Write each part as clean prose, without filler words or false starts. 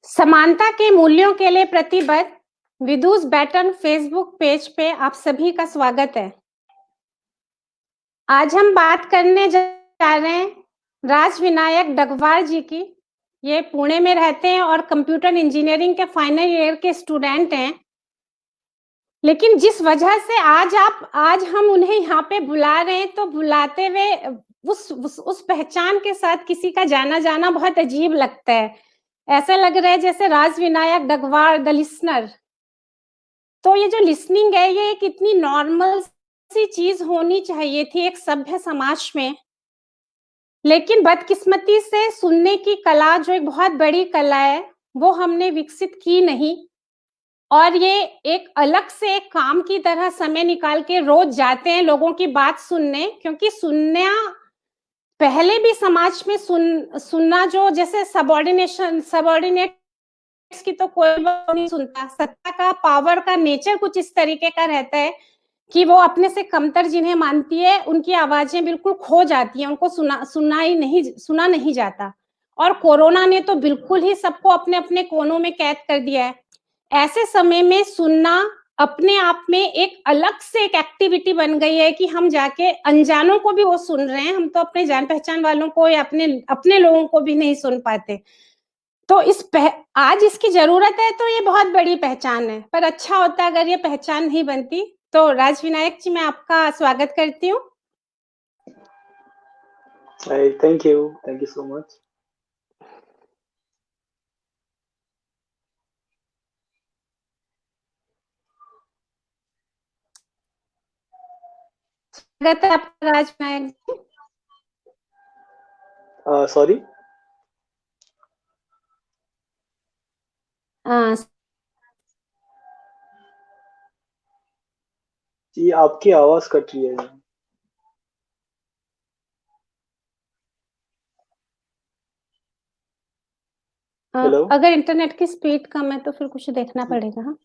समानता के मूल्यों के लिए प्रतिबद्ध विदुष बैटन फेसबुक पेज पे आप सभी का स्वागत है। आज हम बात करने जा रहे हैं राज विनायक डगवार जी की। ये पुणे में रहते हैं और कंप्यूटर इंजीनियरिंग के फाइनल ईयर के स्टूडेंट हैं। लेकिन जिस वजह से आज हम उन्हें यहाँ पे बुला रहे हैं, तो बुलाते हुए उस पहचान के साथ किसी का जाना बहुत अजीब लगता है। ऐसा लग रहा है जैसे राज विनायक डगवार द लिसनर। तो ये जो लिसनिंग है, ये एक इतनी नॉर्मल सी चीज होनी चाहिए थी एक सभ्य समाज में, लेकिन बदकिस्मती से सुनने की कला, जो एक बहुत बड़ी कला है, वो हमने विकसित की नहीं। और ये एक अलग से एक काम की तरह समय निकाल के रोज जाते हैं लोगों की बात सुनने, क्योंकि सुनना पहले भी समाज में सुनना जो जैसे सबऑर्डिनेट की तो कोई नहीं सुनता। सत्ता का, पावर का नेचर कुछ इस तरीके का रहता है कि वो अपने से कमतर जिन्हें मानती है, उनकी आवाजें बिल्कुल खो जाती हैं, उनको सुना नहीं जाता। और कोरोना ने तो बिल्कुल ही सबको अपने अपने कोनों में कैद कर दिया है। ऐसे समय में सुनना अपने आप में एक अलग से एक एक्टिविटी बन गई है कि हम जाके अनजानों को भी वो सुन रहे हैं। हम तो अपने जान पहचान वालों को या अपने लोगों को भी नहीं सुन पाते। तो आज इसकी जरूरत है, तो ये बहुत बड़ी पहचान है। पर अच्छा होता अगर ये पहचान नहीं बनती। तो राज विनायक जी, मैं आपका स्वागत करती हूँ। Thank you so much. स्वागत है आपका राज विनायक जी। सॉरी, जी आपकी आवाज कट रही है। हेलो, अगर इंटरनेट की स्पीड कम है तो फिर कुछ देखना पड़ेगा। हाँ,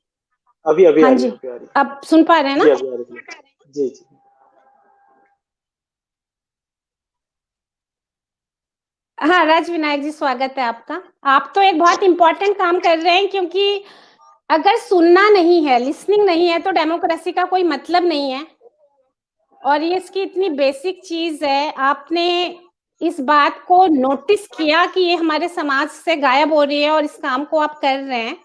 अभी हाँ आ जी, रही। आप सुन पा रहे हैं ना? जी अभी आ रही है। जी जी। हाँ राज विनायक जी, स्वागत है आपका। आप तो एक बहुत इंपॉर्टेंट काम कर रहे हैं, क्योंकि अगर सुनना नहीं है, लिसनिंग नहीं है, तो डेमोक्रेसी का कोई मतलब नहीं है। और ये इसकी इतनी बेसिक चीज है। आपने इस बात को नोटिस किया कि ये हमारे समाज से गायब हो रही है और इस काम को आप कर रहे हैं।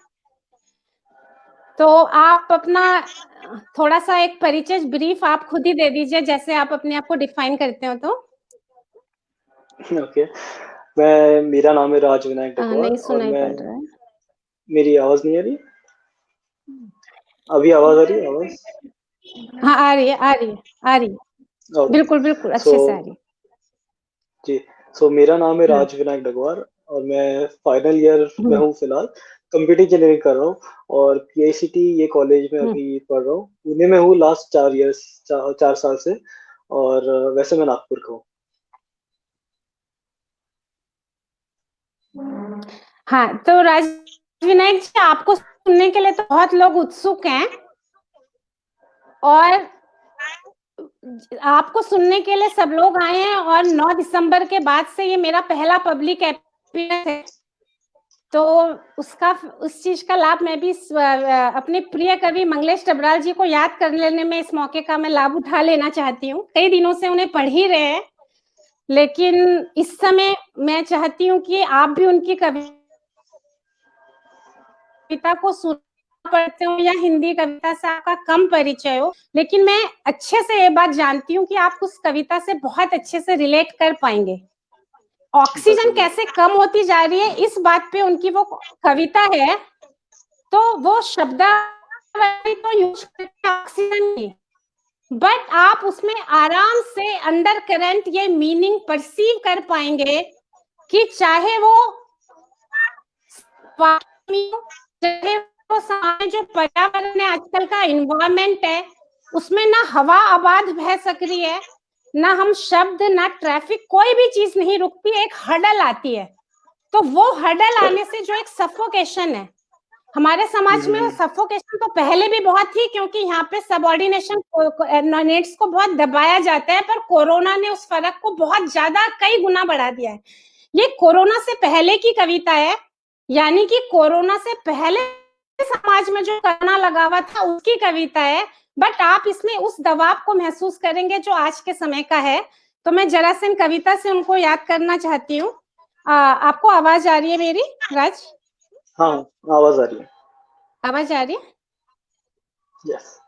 तो आप अपना थोड़ा सा एक परिचय ब्रीफ आप खुद ही दे दीजिए, जैसे आप अपने आप को डिफाइन करते हो। तो ओके, मेरा नाम है राज विनायक डगवार नहीं और सुनाई पड़ रहा है। मेरी आवाज नहीं आ रही? अभी आवाज आ रही है? आवाज हाँ, आ रही है, आ रही है, आ रही है। बिल्कुल बिल्कुल अच्छे से आ रही है जी। मेरा नाम है राज विनायक डगवार और मैं फाइनल ईयर में हूँ फिलहाल। कंप्यूटर इंजीनियरिंग कर रहा हूँ और पीआईसीटी ये कॉलेज में अभी पढ़ रहा हूँ। पुणे में हूँ लास्ट 4 साल से। और वैसे मैं नागपुर का हूँ। हाँ, तो राज विनायक जी, आपको सुनने के लिए तो बहुत लोग उत्सुक हैं, और आपको सुनने के लिए सब लोग आए हैं। और 9 दिसंबर के बाद से ये मेरा पहला पब्लिक अपीयरेंस है, तो उस चीज का लाभ मैं भी अपने प्रिय कवि मंगलेश डबराल जी को याद कर लेने में इस मौके का मैं लाभ उठा लेना चाहती हूँ। कई दिनों से उन्हें पढ़ ही रहे हैं, लेकिन इस समय मैं चाहती हूँ कि आप भी उनकी कविता को सुन पढ़ते हो या हिंदी कविता से आपका कम परिचय हो, लेकिन मैं अच्छे से ये बात जानती हूँ कि आप उस कविता से बहुत अच्छे से रिलेट कर पाएंगे। ऑक्सीजन कैसे कम होती जा रही है, इस बात पे उनकी वो कविता है। तो वो शब्दावली तो यूज करते ऑक्सीजन की, बट आप उसमें आराम से अंडर करंट ये मीनिंग परसीव कर पाएंगे कि चाहे वो जो पर्यावरण है, आजकल का इन्वायरमेंट है, उसमें ना हवा आबाद बह सक रही है, ना हम शब्द, ना ट्रैफिक, कोई भी चीज नहीं रुकती, एक हडल आती है। तो वो हडल आने से जो एक सफोकेशन है, हमारे समाज में सफोकेशन तो पहले भी बहुत थी, क्योंकि यहाँ पे सबऑर्डिनेशन नीड्स को बहुत दबाया जाता है, पर कोरोना ने उस फर्क को बहुत ज्यादा कई गुना बढ़ा दिया है। ये कोरोना से पहले की कविता है, यानी कि कोरोना से पहले समाज में जो कोरोना लगा हुआ था उसकी कविता है, बट आप इसमें उस दबाव को महसूस करेंगे जो आज के समय का है। तो मैं जरा से इन कविता से उनको याद करना चाहती हूँ। आपको आवाज आ रही है मेरी, राज? हाँ, आवाज आ रही है। आवाज आ रही है? यस।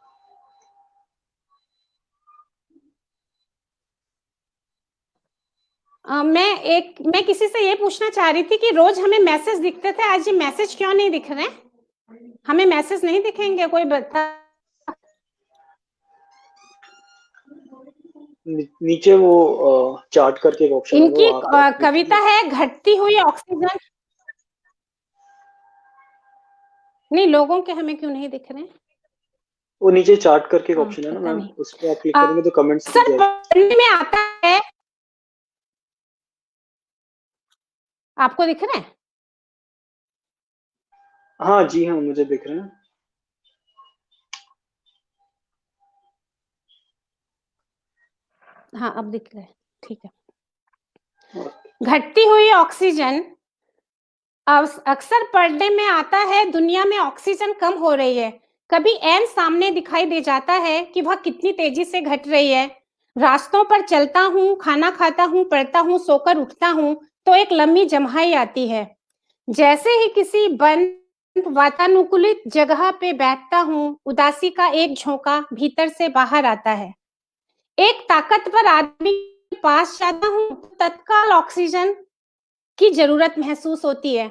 मैं किसी से ये पूछना चाह रही थी कि रोज हमें मैसेज दिखते थे, आज ये मैसेज क्यों नहीं दिख रहे? हमें मैसेज नहीं दिखेंगे? कोई बता। नीचे वो चार्ट करके एक ऑप्शन है, इनकी वहां पर कविता है घटती हुई ऑक्सीजन। नहीं, लोगों के हमें क्यों नहीं दिख रहे? वो नीचे चार्ट करके एक ऑप्शन है ना पता मैम, नहीं। उस पर आप क्लिक करेंगे तो कमेंट्स दिख सर जाएगा। पढ़ने में आता है, आपको दिख रहे हैं? हाँ जी, हाँ मुझे दिख रहे हैं। हाँ, अब दिख रहे हैं, ठीक है। घटती हुई ऑक्सीजन अक्सर पढ़ने में आता है, दुनिया में ऑक्सीजन कम हो रही है। कभी ऐन सामने दिखाई दे जाता है कि वह कितनी तेजी से घट रही है। रास्तों पर चलता हूँ, खाना खाता हूँ, पढ़ता हूँ, सोकर उठता हूँ, तो एक लंबी जम्हाई आती है। जैसे ही किसी बंद वातानुकूलित जगह पे बैठता हूँ, उदासी का एक झोंका भीतर से बाहर आता है। एक ताकतवर आदमी के पास जाता हूँ, तत्काल ऑक्सीजन की जरूरत महसूस होती है।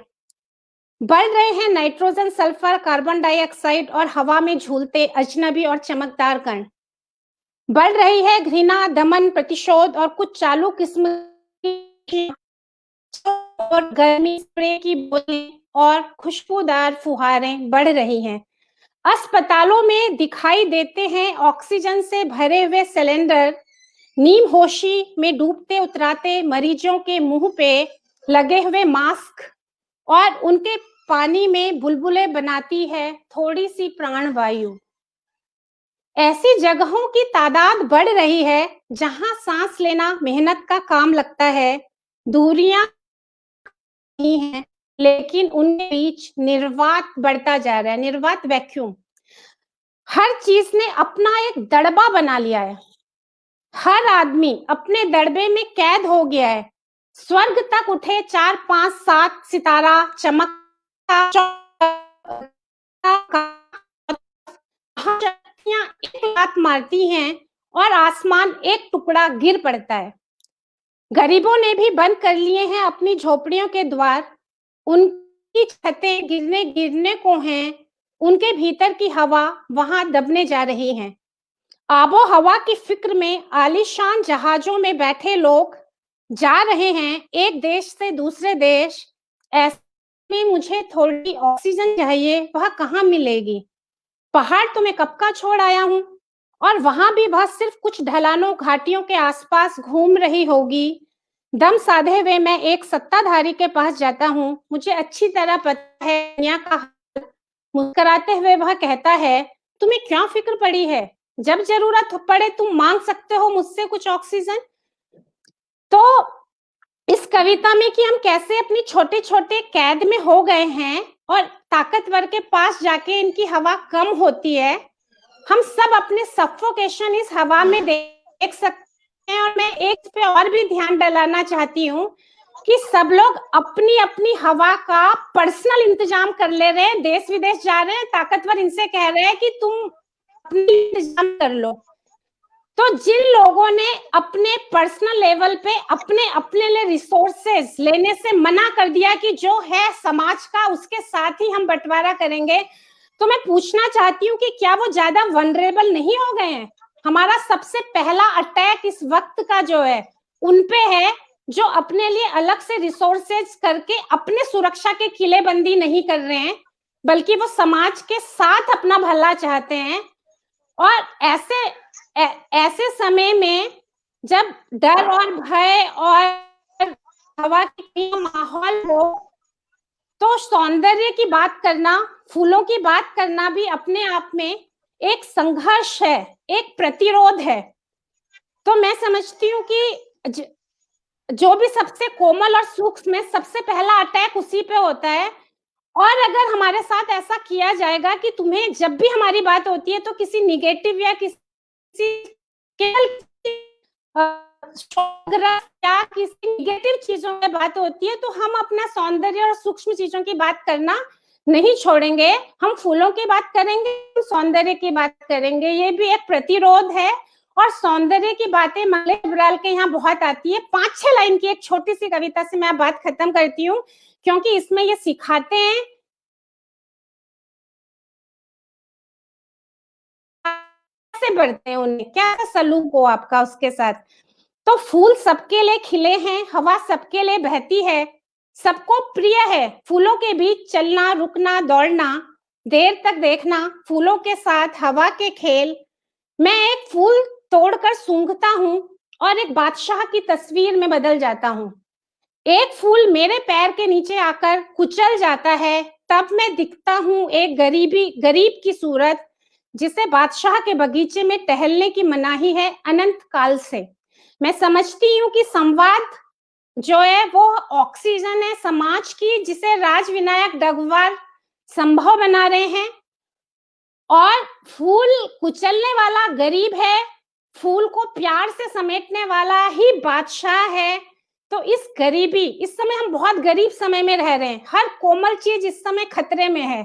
बढ़ रहे हैं नाइट्रोजन, सल्फर, कार्बन डाइऑक्साइड और हवा में झूलते अजनबी और चमकदार कण। बढ़ रही है घृणा, दमन, प्रतिशोध और कुछ चालू किस्म की और गर्मी स्प्रे की बोतलें और खुशबूदार फुहारें बढ़ रही हैं। अस्पतालों में दिखाई देते हैं ऑक्सीजन से भरे हुए सिलेंडर। नीम होशी में डूबते उतराते मरीजों के मुंह पे लगे हुए मास्क और उनके पानी में बुलबुले बनाती है थोड़ी सी प्राणवायु। ऐसी जगहों की तादाद बढ़ रही है जहां सांस लेना मेहनत का काम लगता है। दूरियां नहीं है, लेकिन उनके बीच निर्वात बढ़ता जा रहा है, निर्वात वैक्यूम। हर चीज ने अपना एक दड़बा बना लिया है। हर आदमी अपने दड़बे में कैद हो गया है। स्वर्ग तक उठे 4, 5, 7 सितारा चमकता शक्तियां एक लात मारती हैं और आसमान एक टुकड़ा गिर पड़ता है। गरीबों ने भी बंद कर लिए हैं अपनी झोपड़ियों के द्वार। उनकी छतें गिरने गिरने को हैं, उनके भीतर की हवा वहां दबने जा रही है। आबो हवा की फिक्र में आलीशान जहाजों में बैठे लोग जा रहे हैं एक देश से दूसरे देश। ऐसे में मुझे थोड़ी ऑक्सीजन चाहिए, वह कहाँ मिलेगी? पहाड़ तो मैं कब का छोड़ आया हूँ, और वहां भी वह सिर्फ कुछ ढलानों घाटियों के आसपास घूम रही होगी। दम साधे हुए मैं एक सत्ताधारी के पास जाता हूँ। मुझे अच्छी तरह पता है दुनिया का हाल। मुस्कुराते हुए वह कहता है, तुम्हें क्यों फिक्र पड़ी है? जब जरूरत पड़े तुम मांग सकते हो मुझसे कुछ ऑक्सीजन। तो इस कविता में कि हम कैसे अपनी छोटे छोटे कैद में हो गए हैं और ताकतवर के पास जाके इनकी हवा कम होती है। हम सब अपने सफोकेशन इस हवा में देख सकते हैं। और मैं एक पे और भी ध्यान दिलाना चाहती हूँ कि सब लोग अपनी अपनी हवा का पर्सनल इंतजाम कर ले रहे हैं। देश विदेश जा रहे हैं, ताकतवर इनसे कह रहे हैं कि तुम अपनी इंतजाम कर लो। तो जिन लोगों ने अपने पर्सनल लेवल पे अपने अपने लिए रिसोर्सेज लेने से मना कर दिया कि जो है समाज का उसके साथ ही हम बंटवारा करेंगे, तो मैं पूछना चाहती हूँ कि क्या वो ज्यादा वनरेबल नहीं हो गए हैं? हमारा सबसे पहला अटैक इस वक्त का जो है उनपे है, जो अपने लिए अलग से रिसोर्सेज करके अपने सुरक्षा के किलेबंदी नहीं कर रहे हैं, बल्कि वो समाज के साथ अपना भला चाहते हैं। और ऐसे समय में जब डर और भय और हवा की माहौल हो, तो सौंदर्य की बात करना, फूलों की बात करना भी अपने आप में एक संघर्ष है, एक प्रतिरोध है। तो मैं समझती हूँ कि जो भी सबसे कोमल और सूक्ष्म में सबसे पहला अटैक उसी पे होता है। और अगर हमारे साथ ऐसा किया जाएगा कि तुम्हें जब भी हमारी बात होती है तो किसी निगेटिव या किसी या किसी निगेटिव चीजों में बात होती है, तो हम अपना सौंदर्य और सूक्ष्म चीजों की बात करना नहीं छोड़ेंगे। हम फूलों की बात करेंगे, सौंदर्य की बात करेंगे। ये भी एक प्रतिरोध है। और सौंदर्य की बातें मल्लिब्राल के यहाँ बहुत आती है। 5-6 लाइन की एक छोटी सी कविता से मैं बात खत्म करती हूँ, क्योंकि इसमें ये सिखाते हैं कैसे बढ़ते हैं, उन्हें क्या सलूक हो आपका उसके साथ। तो फूल सबके लिए खिले हैं, हवा सबके लिए बहती है, सबको प्रिय है फूलों के बीच चलना, रुकना, दौड़ना, देर तक देखना, फूलों के साथ हवा के खेल। मैं एक फूल तोड़कर सूंघता हूँ और एक बादशाह की तस्वीर में बदल जाता हूँ। एक फूल मेरे पैर के नीचे आकर कुचल जाता है, तब मैं दिखता हूँ एक गरीब की सूरत, जिसे बादशाह के बगीचे में टहलने की मनाही है अनंत काल से। मैं समझती हूँ कि संवाद जो है वो ऑक्सीजन है समाज की, जिसे राज विनायक डगवार संभव बना रहे हैं। और फूल कुचलने वाला गरीब है, फूल को प्यार से समेटने वाला ही बादशाह है। तो इस गरीबी, इस समय हम बहुत गरीब समय में रह रहे हैं, हर कोमल चीज इस समय खतरे में है।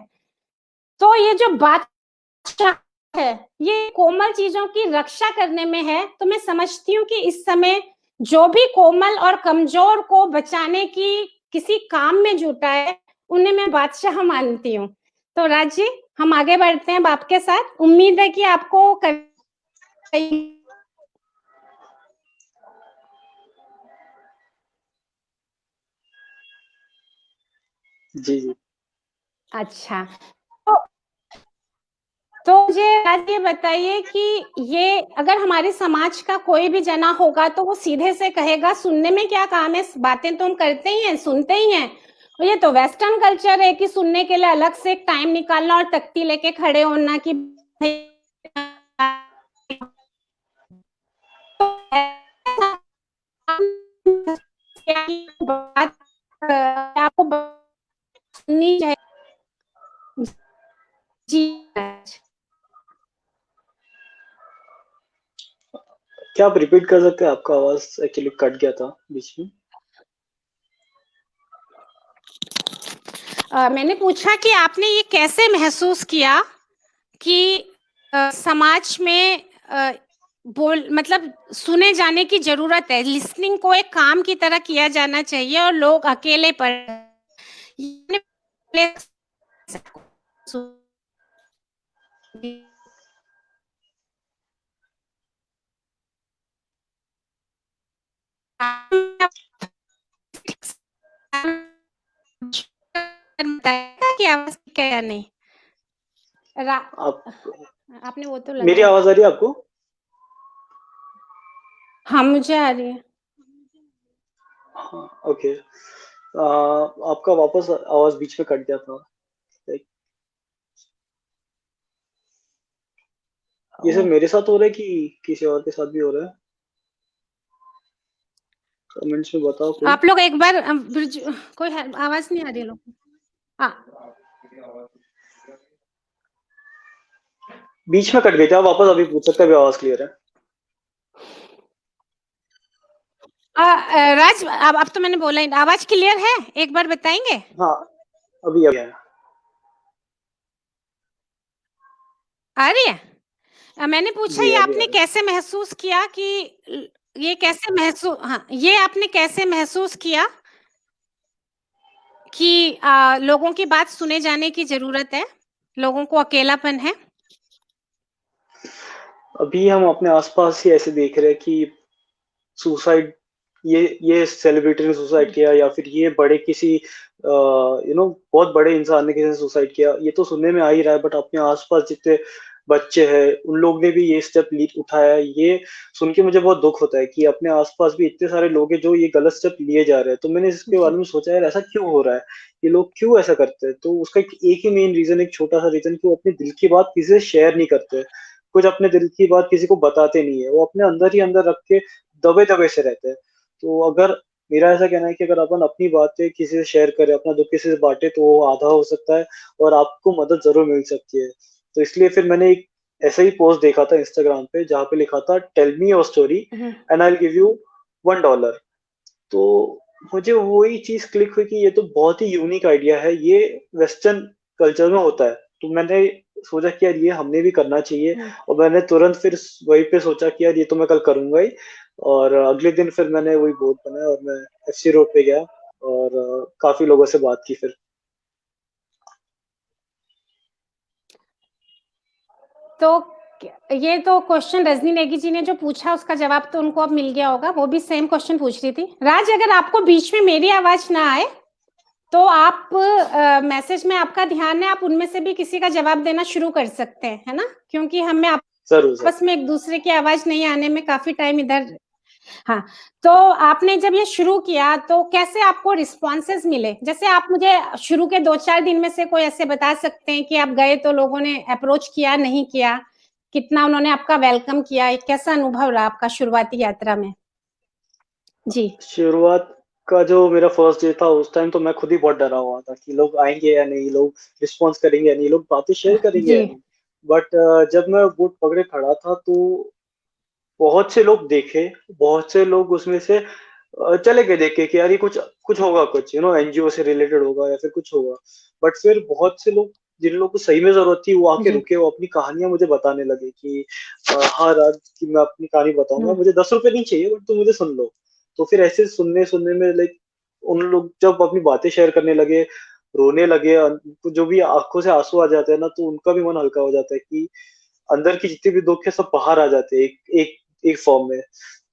तो ये जो बादशाह है, ये कोमल चीजों की रक्षा करने में है। तो मैं समझती हूँ कि इस समय जो भी कोमल और कमजोर को बचाने की किसी काम में जुटा है, उन्हें मैं बादशाह मानती हूँ। तो राज जी, हम आगे बढ़ते हैं आपके साथ। उम्मीद है कि आपको जी जी। अच्छा, तो मुझे आज ये बताइए कि ये अगर हमारे समाज का कोई भी जना होगा तो वो सीधे से कहेगा सुनने में क्या काम है, बातें तो हम करते ही हैं, सुनते ही हैं। और ये तो वेस्टर्न कल्चर है कि सुनने के लिए अलग से एक टाइम निकालना और तख्ती लेके खड़े होना कि आपको सुननी चाहिए। जी क्या आप रिपीट कर सकते हैं? आपका आवाज एक्चुअली कट गया था बीच में। मैंने पूछा कि आपने ये कैसे महसूस किया कि समाज में मतलब सुने जाने की जरूरत है, लिसनिंग को एक काम की तरह किया जाना चाहिए और लोग अकेले पर कि आवाज क्या नहीं आप आपने वो तो मेरी लगाया। आवाज आ रही है आपको? हाँ, मुझे आ रही है। हाँ, ओके। आपका वापस आवाज बीच में कट गया था। ये सब मेरे साथ हो रहा है कि किसी और के साथ भी हो रहा है? कमेंट्स में बताओ कोई। आप लोग एक बार कोई आवाज नहीं आ रही लोग। बीच में कट गई थी, आप वापस अभी पूछ सकते हैं, अभी आवाज क्लियर है। राज, अब तो मैंने बोला ही, आवाज क्लियर है, एक बार बताएंगे? हाँ, अभी है। आ रही है। मैंने पूछा ये आपने कैसे महसूस किया कि ये कैसे महसूस, हाँ, ये आपने कैसे महसूस किया कि लोगों की बात सुने जाने की जरूरत है, लोगों को अकेलापन है? अभी हम अपने आसपास ही ऐसे देख रहे हैं कि सुसाइड, ये सेलिब्रिटी ने सुसाइड किया या फिर ये बड़े किसी बहुत बड़े इंसान ने किसी ने सुसाइड किया, ये तो सुनने में आ ही रहा है। बट अपने आसपास जितने बच्चे हैं, उन लोग ने भी ये स्टेप उठाया है। ये सुन के मुझे बहुत दुख होता है कि अपने आसपास भी इतने सारे लोग हैं जो ये गलत स्टेप लिए जा रहे हैं। तो मैंने इसके जी बारे में सोचा, यार ऐसा क्यों हो रहा है, ये लोग क्यों ऐसा करते हैं। तो उसका एक ही मेन रीजन, एक छोटा सा रीजन, कि वो अपने दिल की बात किसी से शेयर नहीं करते, कुछ अपने दिल की बात किसी को बताते नहीं है, वो अपने अंदर ही अंदर रख के दबे दबे से रहते हैं। तो अगर मेरा ऐसा कहना है कि अगर अपन अपनी बातें किसी से शेयर करें, अपना दुख किसी से बांटे, तो वो आधा हो सकता है और आपको मदद जरूर मिल सकती है। तो इसलिए फिर मैंने एक ऐसा ही पोस्ट देखा था इंस्टाग्राम पे, जहाँ पे लिखा था, tell me your story and I will give you $1। तो मुझे वही चीज क्लिक हुई कि ये तो बहुत ही यूनिक आइडिया है, ये वेस्टर्न कल्चर में होता है। तो मैंने सोचा कि यार ये हमने भी करना चाहिए, और मैंने तुरंत फिर वहीं पे सोचा कि यार ये तो मैं कल करूंगा ही। और अगले दिन फिर मैंने वही बोर्ड बनाया और मैं एफसी रोड पे गया और काफी लोगों से बात की फिर। तो ये तो क्वेश्चन रजनी नेगी जी ने जो पूछा उसका जवाब तो उनको अब मिल गया होगा। वो भी सेम क्वेश्चन पूछ रही थी। राज, अगर आपको बीच में मेरी आवाज ना आए तो आप मैसेज में आपका ध्यान है, आप उनमें से भी किसी का जवाब देना शुरू कर सकते हैं, है ना, क्योंकि हमें जरूर आपस में एक दूसरे की आवाज नहीं आने में काफी टाइम इधर। हाँ, तो आपने जब ये शुरू किया तो कैसे आपको रिस्पॉन्सेज मिले? जैसे आप मुझे शुरू के 2-4 दिन में से कोई ऐसे बता सकते हैं कि आप गए तो लोगों ने अप्रोच किया, नहीं किया, कितना उन्होंने आपका वेलकम किया, एक कैसा अनुभव रहा आपका शुरुआती यात्रा में? जी शुरुआत का जो मेरा फर्स्ट डे था, उस टाइम तो मैं खुद ही बहुत डरा हुआ था कि लोग आएंगे या नहीं, लोग रिस्पॉन्स करेंगे या नहीं, लोग बातें शेयर करेंगे जी या नहीं। बट जब मैं बूट पकड़े खड़ा था, तो बहुत से लोग देखे, बहुत से लोग उसमें से चले गए देख के कि यार ये कुछ कुछ होगा, कुछ एनजीओ से रिलेटेड होगा या फिर कुछ होगा। बट फिर बहुत से लोग, जिन लोगों को सही में जरूरत थी, वो आके जी रुके, वो अपनी कहानियां मुझे बताने लगे कि हाँ राज, कि मैं अपनी कहानी बताऊंगा, मुझे $10 नहीं चाहिए, बट तुम मुझे सुन लो। तो फिर ऐसे सुनने सुनने में, लाइक, उन लोग जब अपनी बातें शेयर करने लगे, रोने लगे, उनको जो भी आंखों से आंसू आ जाते हैं ना, तो उनका भी मन हल्का हो जाता है कि अंदर की जितनी भी दुख है सब बाहर आ जाते हैं एक एक एक फॉर्म में।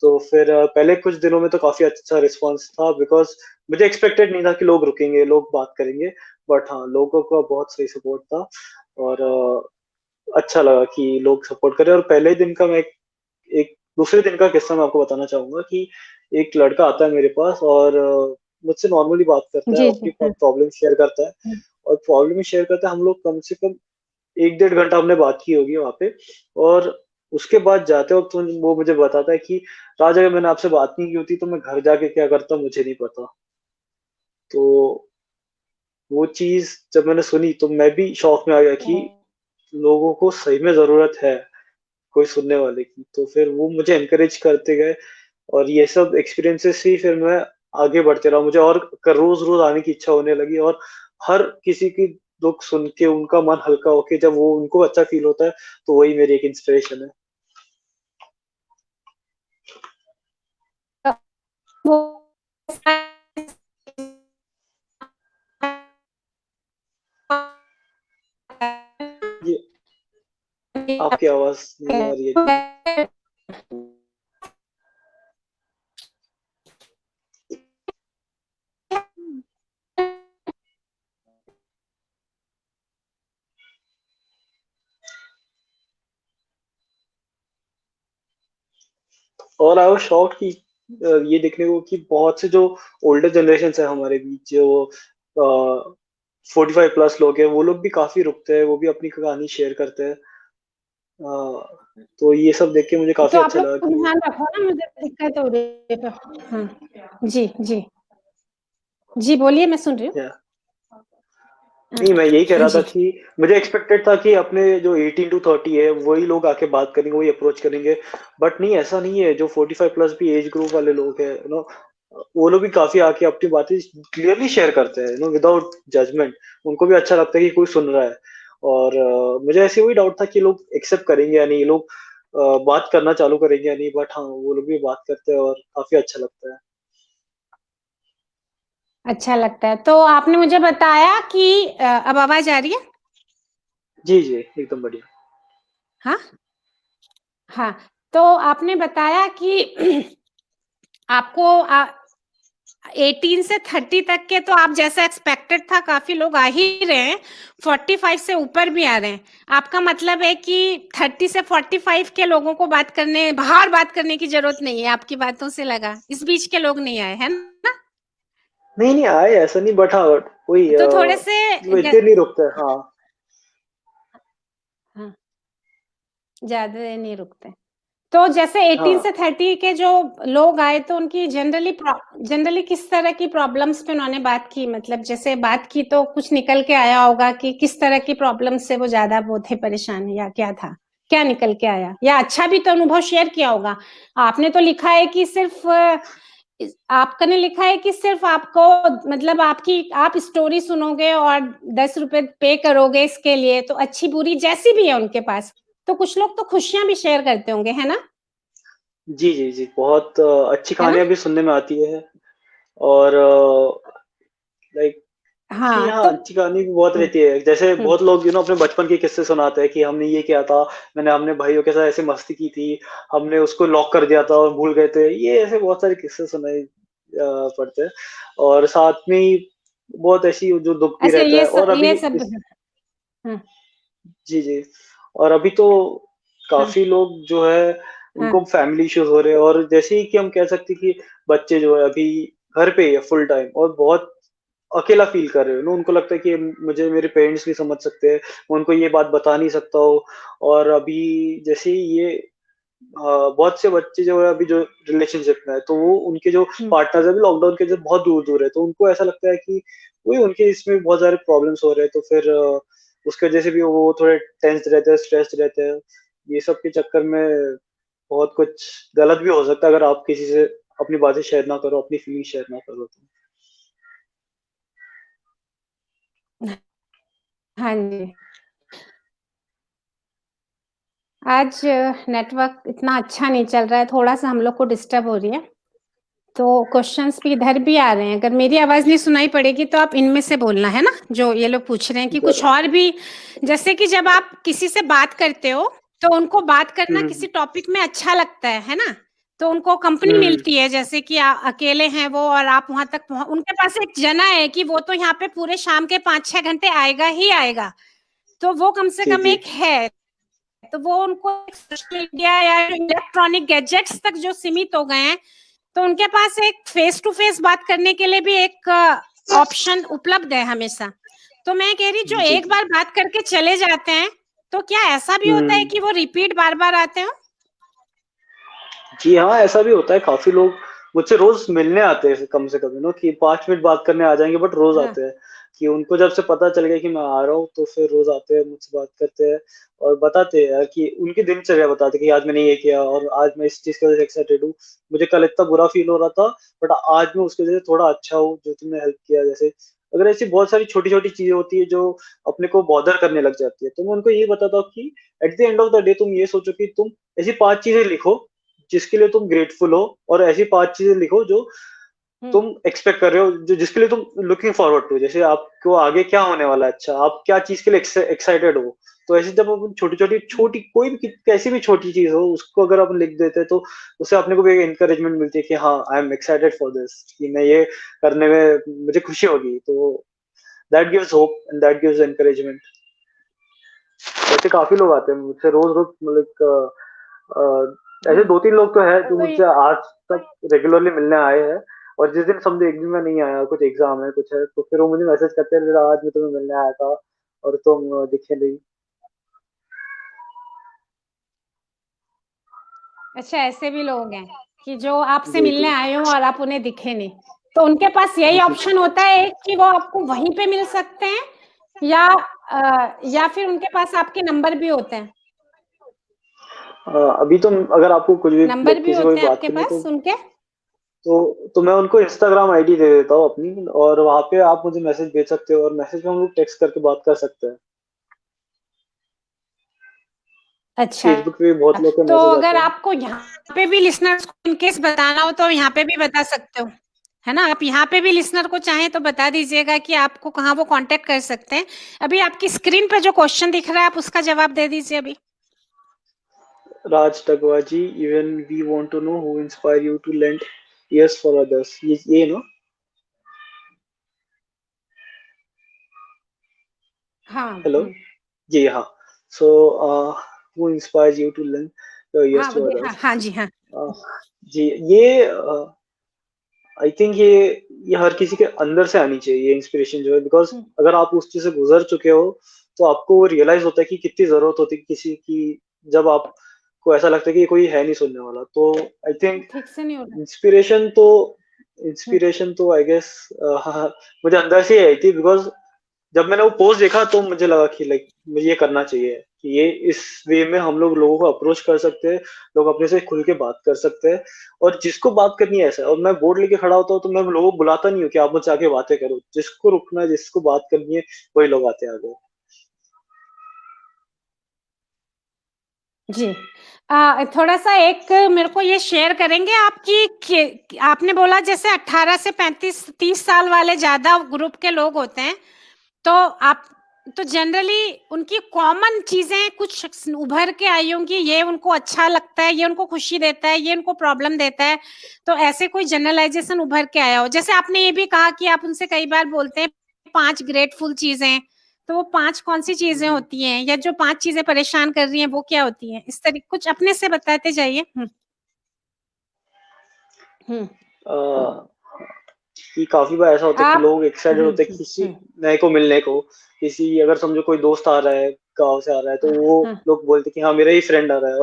तो फिर पहले कुछ दिनों में तो काफी अच्छा रिस्पांस था, बिकॉज मुझे एक्सपेक्टेड नहीं था कि लोग रुकेंगे, लोग बात करेंगे। बट हाँ, लोगों का बहुत सही सपोर्ट था, और अच्छा लगा कि लोग सपोर्ट करें। और पहले दिन का मैं एक दूसरे दिन का किस्सा मैं आपको बताना चाहूंगा कि एक लड़का आता है मेरे पास और मुझसे नॉर्मली बात करता है, जी अपनी जी हाँ प्रॉब्लम शेयर करता है। और प्रॉब्लम शेयर करते हैं हम लोग, कम से कम 1-1.5 घंटा हमने बात की होगी वहां पे। और उसके बाद जाते वक्त वो मुझे बताता है कि राज, अगर मैंने आपसे बात नहीं की होती तो मैं घर जाके क्या करता मुझे नहीं पता। तो वो चीज जब मैंने सुनी तो मैं भी शौक में आ गया कि लोगों को सही में जरूरत है कोई सुनने वाले की। तो फिर वो मुझे एनकरेज करते गए, और ये सब एक्सपीरियंसेस ही फिर मैं आगे बढ़ते रहा। मुझे और रोज रोज आने की इच्छा होने लगी, और हर किसी की दुख सुन के उनका मन हल्का होके जब वो उनको अच्छा फील होता है, तो वही मेरी एक इंस्पिरेशन है। वो ये आपकी आवाज नहीं आ रही है दीदी। और आई वाज शॉक्ड कि ये देखने को कि बहुत से जो ओल्डर जनरेशन है हमारे बीच, जो 45+ लोग हैं, वो लोग भी काफी रुकते हैं, वो भी अपनी कहानी शेयर करते हैं। तो ये सब देख के मुझे तो काफी आप अच्छा लोग लगा कि ध्यान रखो ना, मुझे दिक्कत हो रही है तो। हाँ जी जी जी, बोलिए, मैं सुन रही हूँ। या, नहीं, मैं यही कह रहा था जी कि मुझे एक्सपेक्टेड था कि अपने जो 18 to 30 है वही लोग आके बात करेंगे, वही अप्रोच करेंगे। बट नहीं, ऐसा नहीं है। जो 45+ भी एज ग्रुप वाले लोग हैं, वो लोग भी काफी आके अपनी बातें क्लियरली शेयर करते हैं, विदाउट जजमेंट। उनको भी अच्छा लगता है कि कोई सुन रहा है। और मुझे ऐसे वही डाउट था कि लोग एक्सेप्ट करेंगे या नहीं, लोग बात करना चालू करेंगे या नहीं। बट हाँ, वो लोग भी बात करते हैं और काफी अच्छा लगता है। अच्छा लगता है। तो आपने मुझे बताया कि अब आवाज आ रही है? जी जी, एकदम बढ़िया। हाँ हाँ, तो आपने बताया कि आपको 18 से 30 तक के तो आप जैसा एक्सपेक्टेड था काफी लोग आ ही रहे हैं, 45 से ऊपर भी आ रहे हैं। आपका मतलब है कि 30 से 45 के लोगों को बाहर बात करने की जरूरत नहीं है, आपकी बातों से लगा इस बीच के लोग नहीं आए, है ना? नहीं नहीं आए ऐसा नहीं, बट हाँ वही तो थोड़े से वो इतने नहीं रुकते। हाँ हाँ, ज्यादा देर नहीं रुकते। तो जैसे 18 हाँ से 30 के जो लोग आए तो उनकी जनरली किस तरह की प्रॉब्लम्स पे उन्होंने बात की, मतलब जैसे बात की तो कुछ निकल के आया होगा कि किस तरह की प्रॉब्लम से वो ज्यादा वो थे परेशान, या क्या था, क्या निकल के आया, या अच्छा भी तो अनुभव शेयर किया होगा। आपने तो लिखा है कि आपने लिखा है कि सिर्फ आपको मतलब आप स्टोरी सुनोगे और 10 रुपए पे करोगे इसके लिए, तो अच्छी बुरी जैसी भी है उनके पास, तो कुछ लोग तो खुशियां भी शेयर करते होंगे, है ना? जी जी जी, बहुत अच्छी है ना? कहानियां भी सुनने में आती है। और लाइक कि हाँ हाँ तो अच्छी कहानी भी बहुत हम्म, रहती है। जैसे हम्म, बहुत लोग अपने बचपन के किस्से सुनाते हैं कि हमने ये किया था, मैंने हमने भाइयों के साथ ऐसे मस्ती की थी, हमने उसको लॉक कर दिया था और भूल गए थे। ये ऐसे बहुत सारे किस्से सुनाई पड़ते हैं। और साथ में ही बहुत ऐसी जो दुख भी अच्छा रहता है। और अभी ये सब इस हाँ जी जी, और अभी तो हाँ काफी लोग जो है हाँ उनको फैमिली इश्यूज हो रहे हैं। और जैसे ही कि हम कह सकते हैं कि बच्चे जो है अभी घर पे ही है फुल टाइम और बहुत अकेला फील कर रहे हो ना, उनको लगता है कि मुझे मेरे पेरेंट्स नहीं समझ सकते, मैं उनको ये बात बता नहीं सकता हूँ। और अभी जैसे ही ये बहुत से बच्चे जो है अभी जो रिलेशनशिप में है, तो वो उनके जो हम्म, पार्टनर्स है अभी लॉकडाउन के जो बहुत दूर दूर है, तो उनको ऐसा लगता है कि वही उनके इसमें बहुत सारे प्रॉब्लम्स हो रहे हैं। तो फिर उसकी वजह से भी वो थोड़े टेंस रहते हैं, स्ट्रेस्ड रहते हैं। ये सब के चक्कर में बहुत कुछ गलत भी हो सकता है अगर आप किसी से अपनी बातें शेयर ना करो, अपनी फीलिंग शेयर ना करो तो। हाँ जी। आज नेटवर्क इतना अच्छा नहीं चल रहा है, थोड़ा सा हम लोग को डिस्टर्ब हो रही है, तो क्वेश्चंस भी इधर भी आ रहे हैं। अगर मेरी आवाज नहीं सुनाई पड़ेगी तो आप इनमें से बोलना, है ना? जो ये लोग पूछ रहे हैं कि कुछ जरूर। और भी, जैसे कि जब आप किसी से बात करते हो तो उनको बात करना हम्म किसी टॉपिक में अच्छा लगता है ना? तो उनको कंपनी हम्म। मिलती है, जैसे कि अकेले हैं वो और आप वहां तक उनके पास एक जना है कि वो तो यहाँ पे पूरे शाम के 5-6 घंटे आएगा ही आएगा, तो वो कम से जी कम जी एक है। तो वो उनको सोशल मीडिया या इलेक्ट्रॉनिक गैजेट्स तक जो सीमित हो गए हैं, तो उनके पास एक फेस टू फेस बात करने के लिए भी एक ऑप्शन उपलब्ध है हमेशा। तो मैं कह रही, जो जी एक जी। बार बात करके चले जाते हैं, तो क्या ऐसा भी होता है हम्म। कि वो रिपीट बार बार आते हो? जी हाँ, ऐसा भी होता है। काफ़ी लोग मुझसे रोज़ मिलने आते हैं कम से कम कि 5 मिनट बात करने आ जाएँगे, बट रोज़ हाँ आते हैं। कि उनको जब से पता चल गया कि मैं आ रहा हूँ, तो फिर रोज़ आते हैं, मुझसे बात करते हैं और बताते हैं यार कि उनकी दिनचर्या बताते हैं कि आज मैंने ये किया और आज मैं इस चीज़ की वज़ह से एक्साइटेड हूँ। मुझे कल इतना बुरा फ़ील हो रहा था, बट आज मैं उसकी वज़ह से थोड़ा अच्छा हूँ, जो तुमने हेल्प किया जैसे। अगर ऐसी बहुत सारी छोटी-छोटी चीज़ें होती हैं जो अपने को बॉदर करने लग जाती है, तो मैं उनको ये बताता हूँ कि eight the end of the day तुम ये सोचो कि तुम ऐसी 5 चीज़ें लिखो जिसके लिए तुम ग्रेटफुल हो, और ऐसी 5 चीज़ें लिखो जो हम्म तुम एक्सपेक्ट कर रहे हो, जो जिसके लिए तुम लुकिंग फॉरवर्ड टू। जैसे आपको आगे क्या होने वाला है, अच्छा, आप क्या चीज़ के लिए एक्साइटेड हो। तो ऐसे जब अपन छोटी-छोटी हम्म। छोटी कोई भी कैसी भी छोटी चीज़ हो, उसको अगर अपन लिख देते हैं, तो उससे अपने को भी एक एनकरेजमेंट मिलती है कि हाँ, I am excited for this, कि मैं ये करने में मुझे खुशी होगी। तो that gives hope and that gives encouragement. ऐसे काफ़ी लोग आते हैं मुझसे रोज़-रोज़, मतलब ऐसे हाँ 2-3 लोग तो हैं जो तो मुझसे आज तक रेगुलरली मिलने आए हैं। और जिस दिन समझो एक दिन मैं नहीं आया, कुछ एग्ज़ाम है, कुछ है, तो फिर वो मुझे मैसेज करते हैं, "आज मैं तुम्हें मिलने आया था और तुम दिखे नहीं।" अच्छा, ऐसे भी लोग हैं कि जो आपसे जी, मिलने जी। आए हो और आप उन्हें दिखे नहीं, तो उनके पास यही ऑप्शन होता है कि वो आपको वहीं पे मिल सकते हैं, या फिर उनके पास आपके नंबर भी होते हैं? अभी तो अगर आपको कुछ भी नंबर लाइक भी किसी को भी होते हैं बात आपके करनी है, पास उनके? तो मैं उनको इंस्टाग्राम आईडी दे देता हूँ अपनी, और वहाँ पे आप मुझे मैसेज भेज सकते हो और मैसेज में हम लोग टेक्स्ट करके बात कर सकते हैं। अच्छा, फेसबुक पे भी बहुत लोग के तो मैसेज अगर आते हैं। आपको यहाँ पे भी लिसनर्स को इनकेस बताना हो तो यहाँ पे भी बता सकते हो, है ना? आप यहाँ पे भी लिसनर को चाहें तो बता दीजिएगा कि आपको कहाँ वो कांटेक्ट कर सकते हैं। अभी आपकी स्क्रीन पे जो क्वेश्चन दिख रहा है, आप उसका जवाब दे दीजिए अभी। राज टगवाजी, even we want to know who inspire you to lend ears for others. ये ना? हाँ हेलो। जी हाँ। सो who inspires you to lend your ears हाँ to बोलिए, हाँ others? हाँ जी हाँ। अ, जी, ये आई थिंक ये हर किसी के अंदर से आनी चाहिए ये इंस्पिरेशन जो है, बिकॉज़ हम्म, अगर आप उस चीज़ से गुज़र चुके हो, तो आपको वो रियलाइज़ होता है कि कितनी ज़रूरत होती है किसी की, जब आपको ऐसा लगता है कि कोई है नहीं सुनने वाला। तो आई थिंक ठीक से नहीं हो रहा। इंस्पिरेशन तो हम्म, इंस्पिरेशन तो आई गेस मुझे अंदर से ही आई थी, बिकॉज़ जब मैंने वो पोस्ट देखा तो मुझे लगा कि लाइक मुझे ये करना चाहिए, कि ये इस वे में हम लोग लोगों को अप्रोच कर सकते हैं, लोग अपने से खुल के बात कर सकते हैं, और जिसको बात करनी है ऐसा, और मैं बोर्ड लेके खड़ा होता हूँ तो मैं लोगों को बुलाता नहीं हूँ कि आप मुझसे आके बातें करो, जिसको रुकना है, जिसको बात करनी है, वही लोग आते हैं आगे। जी। थोड़ा-सा एक मेरे को ये शेयर करेंगे आपकी कि आपने बोला जैसे 18 से 35 30 साल वाले ज़्यादा ग्रुप के लोग होते हैं, तो आप तो जनरली उनकी कॉमन चीज़ें कुछ उभर के आई होंगी, ये उनको अच्छा लगता है, ये उनको खुशी देता है, ये उनको प्रॉब्लम देता है, तो ऐसे कोई जनरलाइज़ेशन उभर के आया हो। जैसे आपने ये भी कहा कि आप उनसे कई बार बोलते हैं 5 ग्रेटफुल चीज़ें, तो वो 5 कौन-सी चीज़ें हम्म। होती हैं या जो 5 चीज़ें परेशान कर रही हैं वो क्या होती हैं? इस तरी कुछ अपने से बताते जाइए। हुँ। हुँ। अ, कि काफ़ी बार ऐसा होता है कि आप लोग एक्साइटेड हुँ, होते हैं हुँ, किसी हुँ। नए को मिलने को, किसी अगर समझो कोई दोस्त आ रहा है, गाँव से आ रहा है, तो हाँ, वो हाँ। लोग बोलते हैं कि हाँ, मेरा ही फ्रेंड आ रहा है,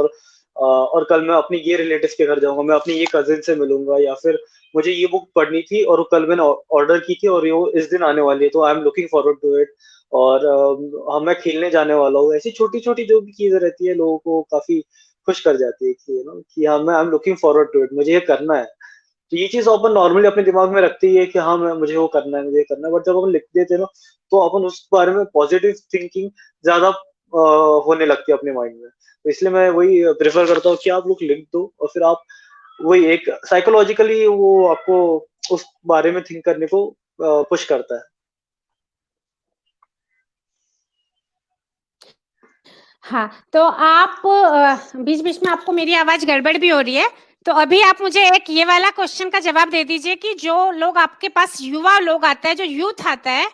और कल मैं अपनी ये रिलेटिव्स के घर जाऊँगा, मैं अपने ये कज़िन से मिलूँगा, या फिर मुझे ये बुक पढ़नी थी और कल मैंने ऑर्डर की थी और ये वो इस दिन आने वाली है, तो I am looking forward to it, और हाँ, मैं खेलने जाने वाला हूँ। ऐसी छोटी-छोटी जो भी चीज़ें रहती है, लोगों को काफ़ी खुश कर जाती है कि कि हाँ, मैं I am looking forward to it, मुझे ये करना है। तो ये चीज़ अपन नॉर्मली अपने दिमाग में रखते ही है कि हाँ, मैं मुझे वो करना है, मुझे ये करना है, बट जब अपन लिख देते हैं ना, तो अपन उस बारे में पॉजिटिव थिंकिंग ज़्यादा होने लगती है अपने माइंड में। तो इसलिए मैं वही प्रेफ़र करता हूँ कि आप लोग लिख दो, और फिर आप वही एक साइकोलॉजिकली वो आपको उस बारे में थिंक करने को पुश करता है। हाँ, तो आप बीच-बीच में आपको मेरी आवाज़ गड़बड़ भी हो रही है, तो अभी आप मुझे एक ये वाला क्वेश्चन का जवाब दे दीजिए कि जो लोग आपके पास युवा लोग आता है, जो यूथ आता है,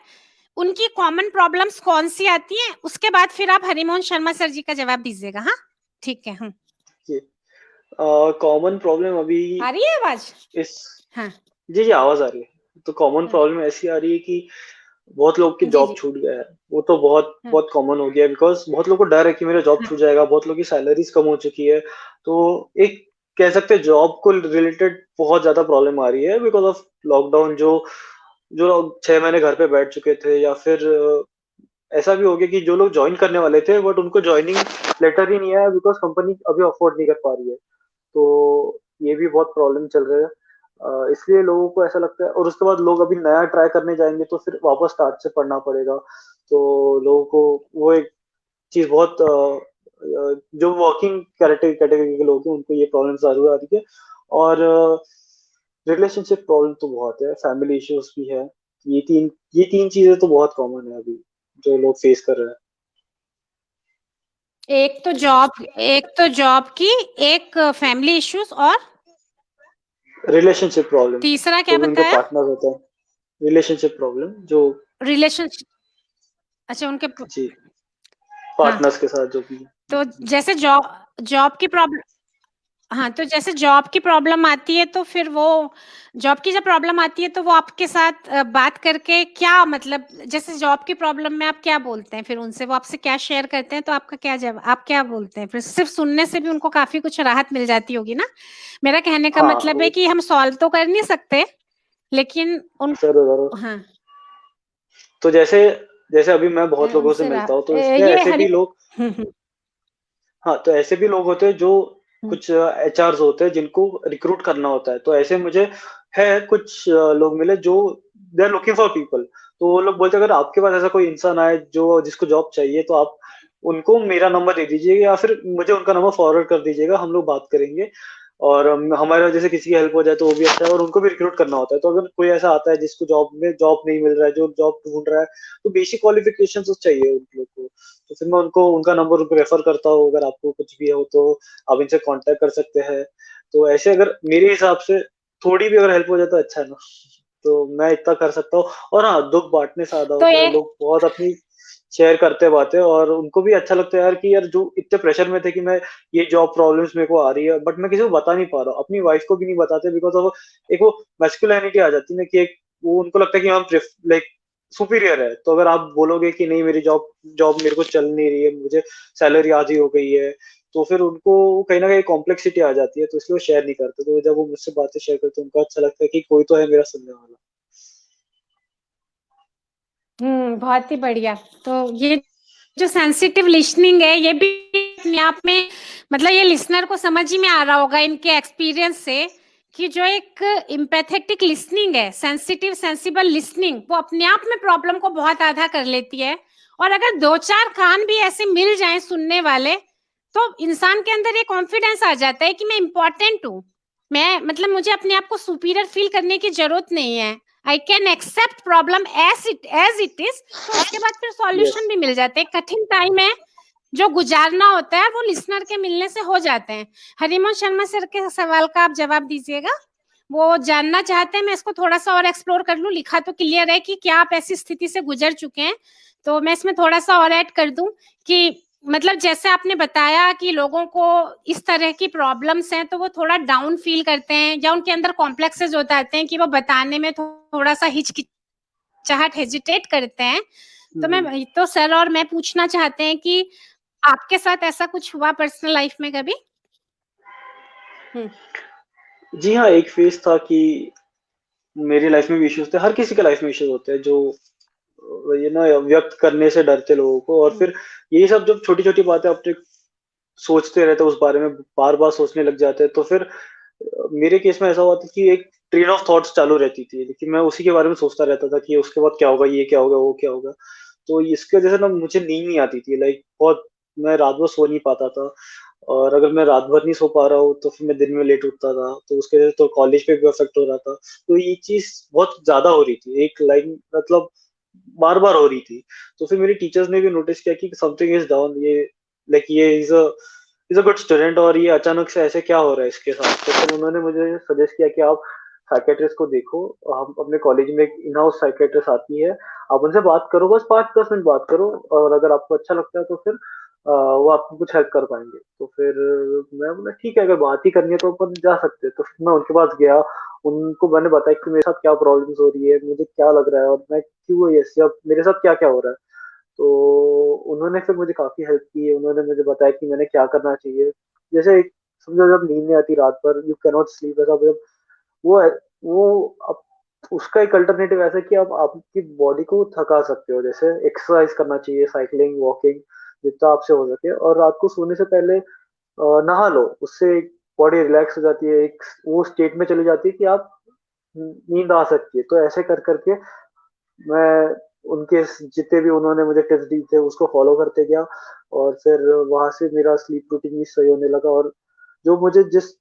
उनकी कॉमन प्रॉब्लम्स कौन-सी आती हैं? उसके बाद फिर आप हरिमोहन शर्मा सर जी का जवाब दीजिएगा, हाँ? ठीक है, हुँ। जी। कॉमन प्रॉब्लम अभी आ रही है आवाज़? इस हाँ। जी, जी, आवाज़ आ रही है। तो कॉमन हाँ। प्रॉब्लम ऐसी आ रही है कि बहुत लोग की जी, जॉब जी। छूट गया है। वो तो बहुत हाँ, बहुत कॉमन हो गया है, बिकॉज़ बहुत लोगों को डर है कि मेरा जॉब हाँ, छूट जाएगा, बहुत लोगों की सैलरीज़ कम हो चुकी है। तो एक कह सकते हैं जॉब को रिलेटेड बहुत ज़्यादा प्रॉब्लम आ रही है बिकॉज़ ऑफ लॉकडाउन, जो जो लोग 6 महीने घर पे बैठ चुके थे, या फिर ऐसा भी हो गया कि जो लोग जॉइन करने वाले थे बट उनको जॉइनिंग लेटर ही नहीं आया, बिकॉज़ कंपनी अभी अफोर्ड नहीं कर पा रही है। तो ये भी बहुत प्रॉब्लम चल रहा है। इसलिए लोगों को ऐसा लगता है, और उसके बाद लोग अभी नया ट्राई करने जाएँगे तो फिर वापस स्टार्ट से पढ़ना पड़ेगा। तो लोगों को वो एक चीज़ बहुत जो वर्किंग कैटेगरी के लोग हैं उनको ये प्रॉब्लम ज़रूर आ रही है, और रिलेशनशिप प्रॉब्लम तो बहुत है, फैमिली इश्यूज़ भी है। ये 3 चीज़ें तो बहुत कॉमन है अभी, जो लोग फेस कर रहे हैं। एक तो जॉब की, एक फैमिली इश्यूज़ और रिलेशनशिप प्रॉब्लम, तीसरा क्या जो भी उनके बताया? पार्टनर होते हैं, रिलेशनशिप प्रॉब्लम जो रिलेशनशिप अच्छा उनके जी, हाँ, पार्टनर्स के साथ जो भी। तो जैसे जॉब की प्रॉब्लम हाँ, तो जैसे जॉब की प्रॉब्लम आती है तो फिर वो जॉब की जब प्रॉब्लम आती है तो वो आपके साथ बात करके क्या मतलब जैसे जॉब की प्रॉब्लम में आप क्या बोलते हैं फिर उनसे? वो आपसे क्या शेयर करते हैं तो आपका क्या जवाब आप क्या बोलते हैं? फिर सिर्फ़ सुनने से भी उनको काफ़ी कुछ राहत मिल जाती होगी ना? मेरा कहने का हाँ, मतलब है वो कि हम सॉल्व तो कर नहीं सकते, लेकिन उन ज़रूर, ज़रूर। हाँ, तो जैसे जैसे अभी मैं बहुत लोगों से उनसे मिलता हूँ, तो इसमें ये ऐसे हरि भी लोग हुँ, हुँ, हाँ, तो ऐसे भी लोग होते हैं जो हुँ। कुछ एचआर्स होते हैं जिनको रिक्रूट करना होता है। तो ऐसे मुझे है कुछ लोग मिले जो they are looking for people. तो वो लोग बोलते हैं अगर आपके पास ऐसा कोई इंसान आए जो जिसको जॉब चाहिए, तो आप उनको मेरा नंबर दे दीजिएगा, या फिर मुझे उनका नंबर फॉरवर्ड कर दीजिएगा, हम लोग बात करेंगे। और हमारे वजह से किसी की हेल्प हो जाए तो वो भी अच्छा है, और उनको भी रिक्रूट करना होता है। तो अगर कोई ऐसा आता है जिसको जॉब नहीं मिल रहा है, जो जॉब ढूँढ रहा है, तो बेसिक क्वालिफ़िकेशंस तो चाहिए उन लोग को। तो फिर मैं उनको उनका नंबर उनको रेफर करता हूँ, अगर आपको कुछ भी हो तो आप इनसे कांटेक्ट कर सकते हैं। तो ऐसे अगर मेरे हिसाब से थोड़ी भी अगर हेल्प हो जाए तो अच्छा है ना। तो मैं इतना कर सकता हूँ, और हाँ, दुःख बाँटने से ज़्यादा तो होता ये है, लोग बहुत अपनी शेयर करते हैं बातें, और उनको भी अच्छा लगता है यार कि यार जो इतने प्रेशर में थे कि मैं ये जॉब प्रॉब्लम्स मेरे को आ रही है, बट मैं किसी को बता नहीं पा रहा हूँ, अपनी वाइफ को भी नहीं बताते, बिकॉज ऑफ एक वो मैस्कुलिनिटी आ जाती है ना, कि एक वो उनको लगता है कि हम लाइक सुपीरियर है। तो अगर आप बोलोगे कि नहीं मेरी जॉब जॉब मेरे को चल नहीं रही है, मुझे सैलरी आधी हो गई है, तो फिर उनको कहीं ना कहीं कॉम्प्लेक्सिटी आ जाती है, तो इसलिए वो शेयर नहीं करते। तो जब वो मुझसे बातें शेयर करते हैं, उनको अच्छा लगता है कि कोई तो है मेरा सुनने वाला। बहुत ही बढ़िया। तो ये जो सेंसिटिव लिसनिंग है, ये भी अपने आप में, मतलब ये लिसनर को समझ ही में आ रहा होगा इनके एक्सपीरियंस से, कि जो एक इम्पैथेटिक लिसनिंग है, सेंसिटिव सेंसिबल लिसनिंग, वो अपने आप में प्रॉब्लम को बहुत आधा कर लेती है। और अगर दो चार कान भी ऐसे मिल जाएं सुनने वाले, तो इंसान के अंदर ये कॉन्फिडेंस आ जाता है कि मैं इम्पोर्टेंट हूँ, मैं मतलब मुझे अपने आप को सुपीरियर फील करने की जरूरत नहीं है, I can accept problem as it is. तो उसके बाद फिर यस। सॉल्यूशन भी मिल जाते हैं। कठिन टाइम है जो गुजारना होता है वो लिसनर के मिलने से हो जाते हैं। हरिमोहन शर्मा सर के सवाल का आप जवाब दीजिएगा। वो जानना चाहते हैं, मैं इसको थोड़ा सा और एक्सप्लोर कर लूं। लिखा तो क्लियर है कि क्या आप ऐसी स्थिति से गुजर चुके हैं, तो मैं इसमें थोड़ा सा और ऐड कर दूं कि मतलब जैसे आपने बताया कि लोगों को इस तरह की प्रॉब्लम्स हैं तो वो थोड़ा डाउन फील करते हैं, या उनके अंदर कॉम्प्लेक्सेस हो जाते हैं कि वो बताने में थोड़ा सा हिचकिचाहट, हेजिटेट करते हैं। तो मैं तो सर और मैं पूछना चाहते हैं कि आपके साथ ऐसा कुछ हुआ पर्सनल लाइफ में कभी? जी हाँ, एक फेज था कि मेरी लाइफ में भी इश्यूज थे, हर किसी के लाइफ में इश्यूज होते हैं, जो ये ना व्यक्त करने से डरते लोगों को। और फिर यही सब जब छोटी छोटी बातें अपने सोचते रहते हैं, उस बारे में बार बार सोचने लग जाते हैं, तो फिर मेरे केस में ऐसा हुआ था कि एक ट्रेन ऑफ थॉट्स चालू रहती थी, लेकिन मैं उसी के बारे में सोचता रहता था कि उसके बाद क्या होगा, ये क्या होगा, वो क्या होगा। तो इसके वजह से ना मुझे नींद नहीं आती थी, लाइक बहुत, मैं रात भर सो नहीं पाता था। और अगर मैं रात भर नहीं सो पा रहा हूँ तो फिर मैं दिन में लेट उठता था, तो उसके वजह से तो कॉलेज पे भी अफेक्ट हो रहा था। तो ये चीज बहुत ज्यादा हो रही थी, एक लाइन मतलब बार बार हो रही थी। तो फिर मेरे टीचर्स ने भी नोटिस किया कि समथिंग इज डाउन, ये लाइक ये इज अ गुड स्टूडेंट, और ये अचानक से ऐसे क्या हो रहा है इसके साथ। तो फिर उन्होंने मुझे सजेस्ट किया कि आप साइकेट्रिस्ट को देखो। हम अपने कॉलेज में एक इन हाउस साइकेट्रिस्ट आती है, आप उनसे बात करो, बस 5-10 मिनट बात करो, और अगर आपको अच्छा लगता है तो फिर वो आपको कुछ हेल्प कर पाएंगे। तो फिर मैं बोला ठीक है, अगर बात ही करनी है तो अपन जा सकते हैं। तो फिर मैं उनके पास गया, उनको मैंने बताया कि मेरे साथ क्या प्रॉब्लम्स हो रही है, मुझे क्या लग रहा है, और मैं क्यों ये सब मेरे साथ क्या क्या हो रहा है। तो उन्होंने फिर मुझे काफी हेल्प की, उन्होंने मुझे बताया कि मैंने क्या करना चाहिए। जैसे समझो जब नींद नहीं आती रात भर, यू कैनॉट स्लीप, ऐसा जब वो वो अब उसका एक अल्टरनेटिव ऐसा है कि आप आपकी बॉडी को थका सकते हो, जैसे एक्सरसाइज करना चाहिए, साइकिलिंग, वॉकिंग, जितना आपसे हो सके। और रात को सोने से पहले नहा लो, उससे बॉडी रिलैक्स हो जाती है, एक वो स्टेट में चली जाती है कि आप नींद आ सकती है। तो ऐसे कर करके मैं उनके जितने भी उन्होंने मुझे टिप्स दी थे उसको फॉलो करते गया, और फिर वहां से मेरा स्लीप रूटीन भी सही होने लगा। और जो मुझे जिस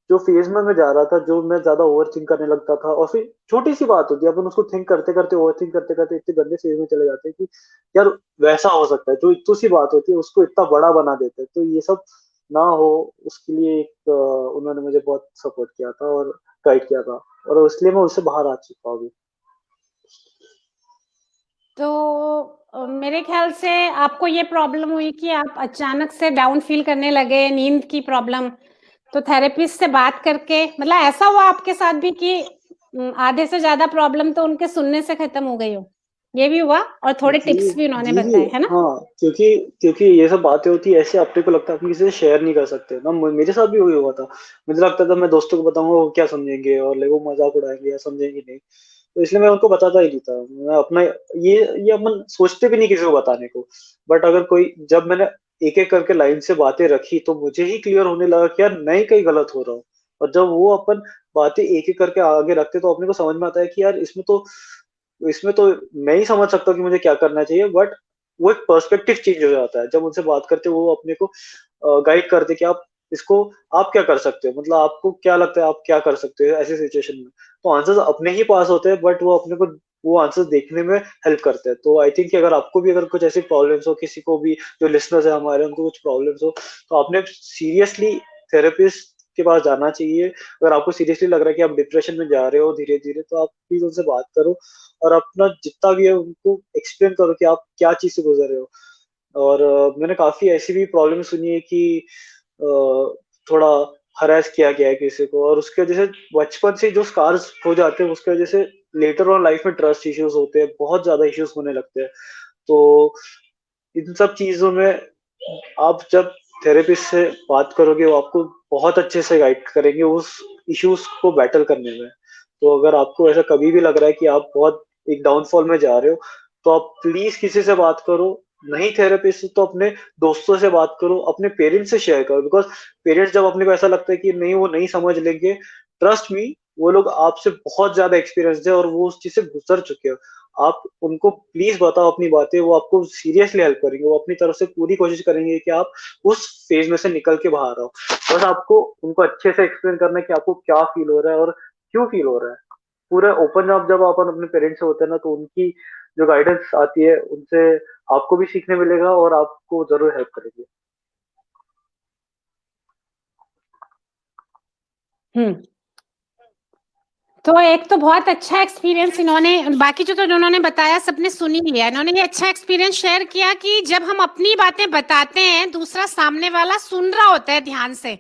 जो फेज में मैं जा रहा था, जो मैं ज्यादा ओवर थिंक करने लगता था, और फिर छोटी सी बात होती है, अपन उसको थिंक करते करते, ओवर थिंक करते करते इतने गंदे फेज में चले जाते हैं कि यार वैसा हो सकता है, जो इतनी सी बात होती है उसको इतना बड़ा बना देते हैं। तो ये सब ना हो, उसके लिए एक उन्होंने मुझे बहुत सपोर्ट किया था और गाइड किया था, और इसलिए मैं उससे बाहर आ चुका हूँ अभी। तो मेरे ख्याल से आपको ये प्रॉब्लम हुई कि आप अचानक से डाउन फील करने लगे, नींद की प्रॉब्लम, तो थेरेपिस्ट से बात करके, मतलब ऐसा हुआ आपके साथ भी कि आधे से ज्यादा प्रॉब्लम तो उनके सुनने से खत्म हो गई हो? ये भी हुआ, और थोड़े जी टिप्स भी उन्होंने जी जी। बताए, है ना? हाँ, क्योंकि क्योंकि ये सब बातें होती है ऐसे, अपने को लगता है अपनी किसी से शेयर नहीं कर सकते ना। मेरे साथ भी वही हुआ था, मुझे लगता था मैं दोस्तों को बताऊंगा वो क्या समझेंगे, और वो मजाक उड़ाएंगे या समझेंगे नहीं। तो इसलिए मैं उनको बताता ही नहीं था। मैं अपना ये अपन सोचते भी नहीं किसी को बताने को। बट अगर कोई, जब मैंने एक एक करके लाइन से बातें रखी, तो मुझे ही क्लियर होने लगा कि यार मैं ही कहीं गलत हो रहा हूँ। और जब वो अपन बातें एक एक करके आगे रखते, तो अपने को समझ में आता है कि यार इसमें तो मैं ही समझ सकता हूँ कि मुझे क्या करना चाहिए। बट वो एक पर्सपेक्टिव चेंज हो जाता है जब उनसे बात करते, वो अपने को गाइड करते कि आप इसको, आप क्या कर सकते हो, मतलब आपको क्या लगता है आप क्या कर सकते हो ऐसी सिचुएशन में। तो आंसर्स अपने ही पास होते हैं, बट वो अपने को वो आंसर्स देखने में हेल्प करते हैं। तो आई थिंक कि अगर आपको भी अगर कुछ ऐसी प्रॉब्लम्स हो, किसी को भी जो लिसनर्स है हमारे, उनको कुछ प्रॉब्लम्स हो, तो आपने सीरियसली थेरेपिस्ट के पास जाना चाहिए। अगर आपको सीरियसली लग रहा है कि आप डिप्रेशन में जा रहे हो धीरे-धीरे, तो आप प्लीज़ उनसे बात करो और अपना जितना भी है उनको एक्सप्लेन करो कि आप क्या चीज़ से गुज़र रहे हो। और मैंने काफ़ी ऐसी भी प्रॉब्लम सुनी है कि अ, थोड़ा हरास किया गया है किसी को और उसकी वजह से बचपन से जो स्कार्स हो जाते हैं, उसकी वजह से लेटर ऑन लाइफ में ट्रस्ट इश्यूज़ होते हैं, बहुत ज़्यादा इश्यूज़ होने लगते हैं। तो इन सब चीज़ों में आप जब थेरेपिस्ट से बात करोगे, वो आपको बहुत अच्छे से गाइड करेंगे उस इश्यूज़ को बैटल करने में। तो अगर आपको ऐसा कभी भी लग रहा है कि आप बहुत एक डाउनफॉल में जा रहे हो, तो आप प्लीज़ किसी से बात करो। नहीं थेरेपिस्ट तो अपने दोस्तों से बात करो, अपने पेरेंट्स से शेयर करो बिकॉज़ पेरेंट्स जब अपने को ऐसा लगता है कि नहीं वो नहीं समझ लेंगे, ट्रस्ट मी वो लोग आपसे बहुत ज़्यादा एक्सपीरियंस्ड है और वो उस चीज़ से गुज़र चुके हैं। आप उनको प्लीज़ बताओ अपनी बातें, वो आपको सीरियसली हेल्प करेंगे। वो अपनी तरफ से पूरी कोशिश करेंगे कि आप उस फ़ेज़ में से निकल के बाहर आओ। बस आपको उनको अच्छे से एक्सप्लेन करना है कि आपको क्या फ़ील हो रहा है और क्यों फ़ील हो रहा है। पूरा ओपन अप जब अपन अपने पेरेंट्स से होते हैं ना, तो उनकी जो गाइडेंस आती है, उनसे आपको भी सीखने मिलेगा और आपको ज़रूर हेल्प करेंगे। हुँ। तो एक तो बहुत अच्छा एक्सपीरियंस इन्होंने बाकी जो तो उन्होंने बताया सबने सुन ही लिया। इन्होंने ये अच्छा एक्सपीरियंस शेयर किया कि जब हम अपनी बातें बताते हैं, दूसरा सामने वाला सुन रहा होता है ध्यान से,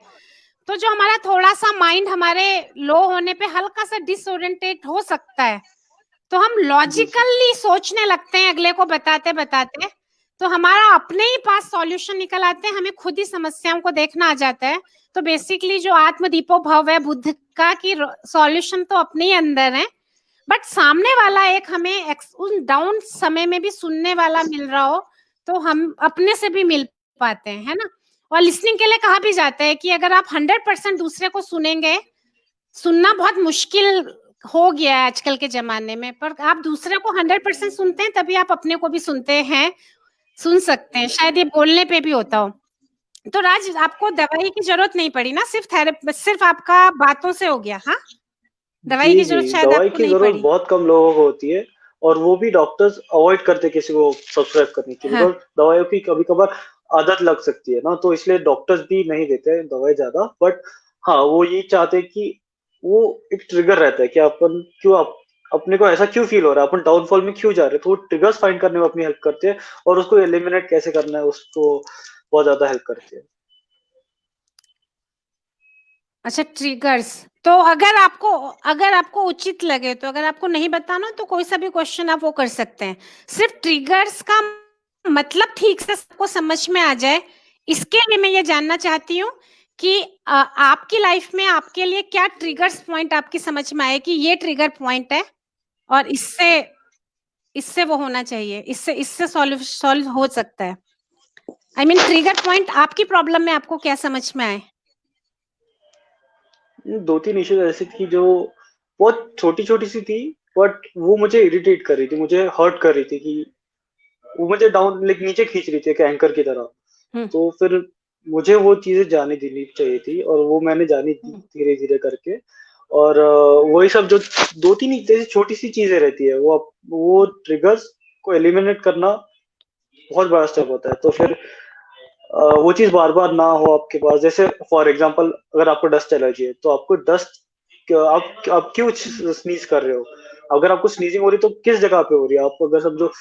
तो जो हमारा थोड़ा-सा माइंड हमारे लो होने पे हल्का-सा डिसओरिएंटेट हो सकता है। तो हम जी, जी। लॉजिकली सोचने लगते हैं अगले को बताते-बताते, तो हमारा अपने ही पास सॉल्यूशन निकल आते हैं, हमें खुद ही समस्याओं को देखना आ जाता है। तो बेसिकली जो आत्म दीपो भव है बुद्ध का कि सॉल्यूशन तो अपने ही अंदर है, बट सामने वाला एक हमें उन डाउन समय में भी सुनने वाला मिल रहा हो, तो हम अपने से भी मिल पाते हैं, है ना? और लिसनिंग के लिए कहा भी जाता है कि अगर आप 100% दूसरे को सुनेंगे, सुनना बहुत मुश्किल हो गया है आजकल के ज़माने में, पर आप दूसरे को 100% सुनते हैं, तभी आप अपने को भी सुनते हैं, सुन सकते हैं। शायद ये बोलने पे भी होता हो। तो राज आपको दवाई की ज़रूरत नहीं पड़ी ना, सिर्फ़ आपका बातों से हो गया, हाँ? दवाई जी, की ज़रूरत जी। शायद दवाई आपको की नहीं ज़रूरत पड़ी। बहुत कम लोगों को होती है और वो भी डॉक्टर्स अवॉइड करते हैं किसी को सब्सक्राइब करने की हाँ, बिकॉज़ दवाइयों की कभी-कभार आदत लग सकती है ना, तो इसलिए डॉक्टर्स भी नहीं देते हैं दवाई ज़्यादा। बट हाँ, वो ये चाहते हैं कि वो एक ट्रिगर रहता है कि अपन क्यों अपने को ऐसा क्यों फ़ील हो रहा है, अपन डाउनफॉल में क्यों जा रहे हैं, तो वो ट्रिगर्स फाइंड करने में अपनी हेल्प करते हैं और उसको एलिमिनेट कैसे करना है, उसको बहुत ज़्यादा हेल्प करते हैं। अच्छा ट्रिगर्स। तो अगर आपको उचित लगे तो अगर आपको नहीं बताना तो कोई सा भी क्वेश्चन आप वो कर सकते हैं। सिर्फ ट्रिगर्स का मतलब ठीक से सबको समझ में आ जाए, इसके लिए मैं ये जानना चाहती हूँ कि आपकी लाइफ में आपके लिए क्या ट्रिगर्स पॉइंट आपकी समझ में आए कि ये ट्रिगर पॉइंट है और इससे इससे वो होना चाहिए, इससे सॉल्व हो सकता है। आई मीन ट्रिगर पॉइंट आपकी प्रॉब्लम में आपको क्या समझ में आए? 2-3 इश्यूज़ ऐसी थी जो बहुत छोटी-छोटी सी थी, बट वो मुझे इरिटेट कर रही थी, मुझे हर्ट कर रही थी कि वो मुझे डाउन लाइक नीचे खींच रही थी एक एंकर की तरह। हुँ, तो फिर मुझे वो चीज़ें जाने देनी चाहिए थी और वो मैंने जाने दी हुँ, धीरे-धीरे करके और वही सब जो 2-3 जैसी छोटी-सी चीज़ें रहती है, वो ट्रिगर्स को एलिमिनेट करना बहुत बड़ा स्टेप होता है। तो फिर वो चीज़ बार-बार ना हो आपके पास। जैसे फॉर एग्ज़ाम्पल अगर आपको डस्ट एलर्जी है, तो आपको डस्ट क आप क्यों स्नीज़ कर रहे हो? अगर आपको स्नीज़िंग हो रही है, तो किस जगह पे हो रही है? आप अगर समझो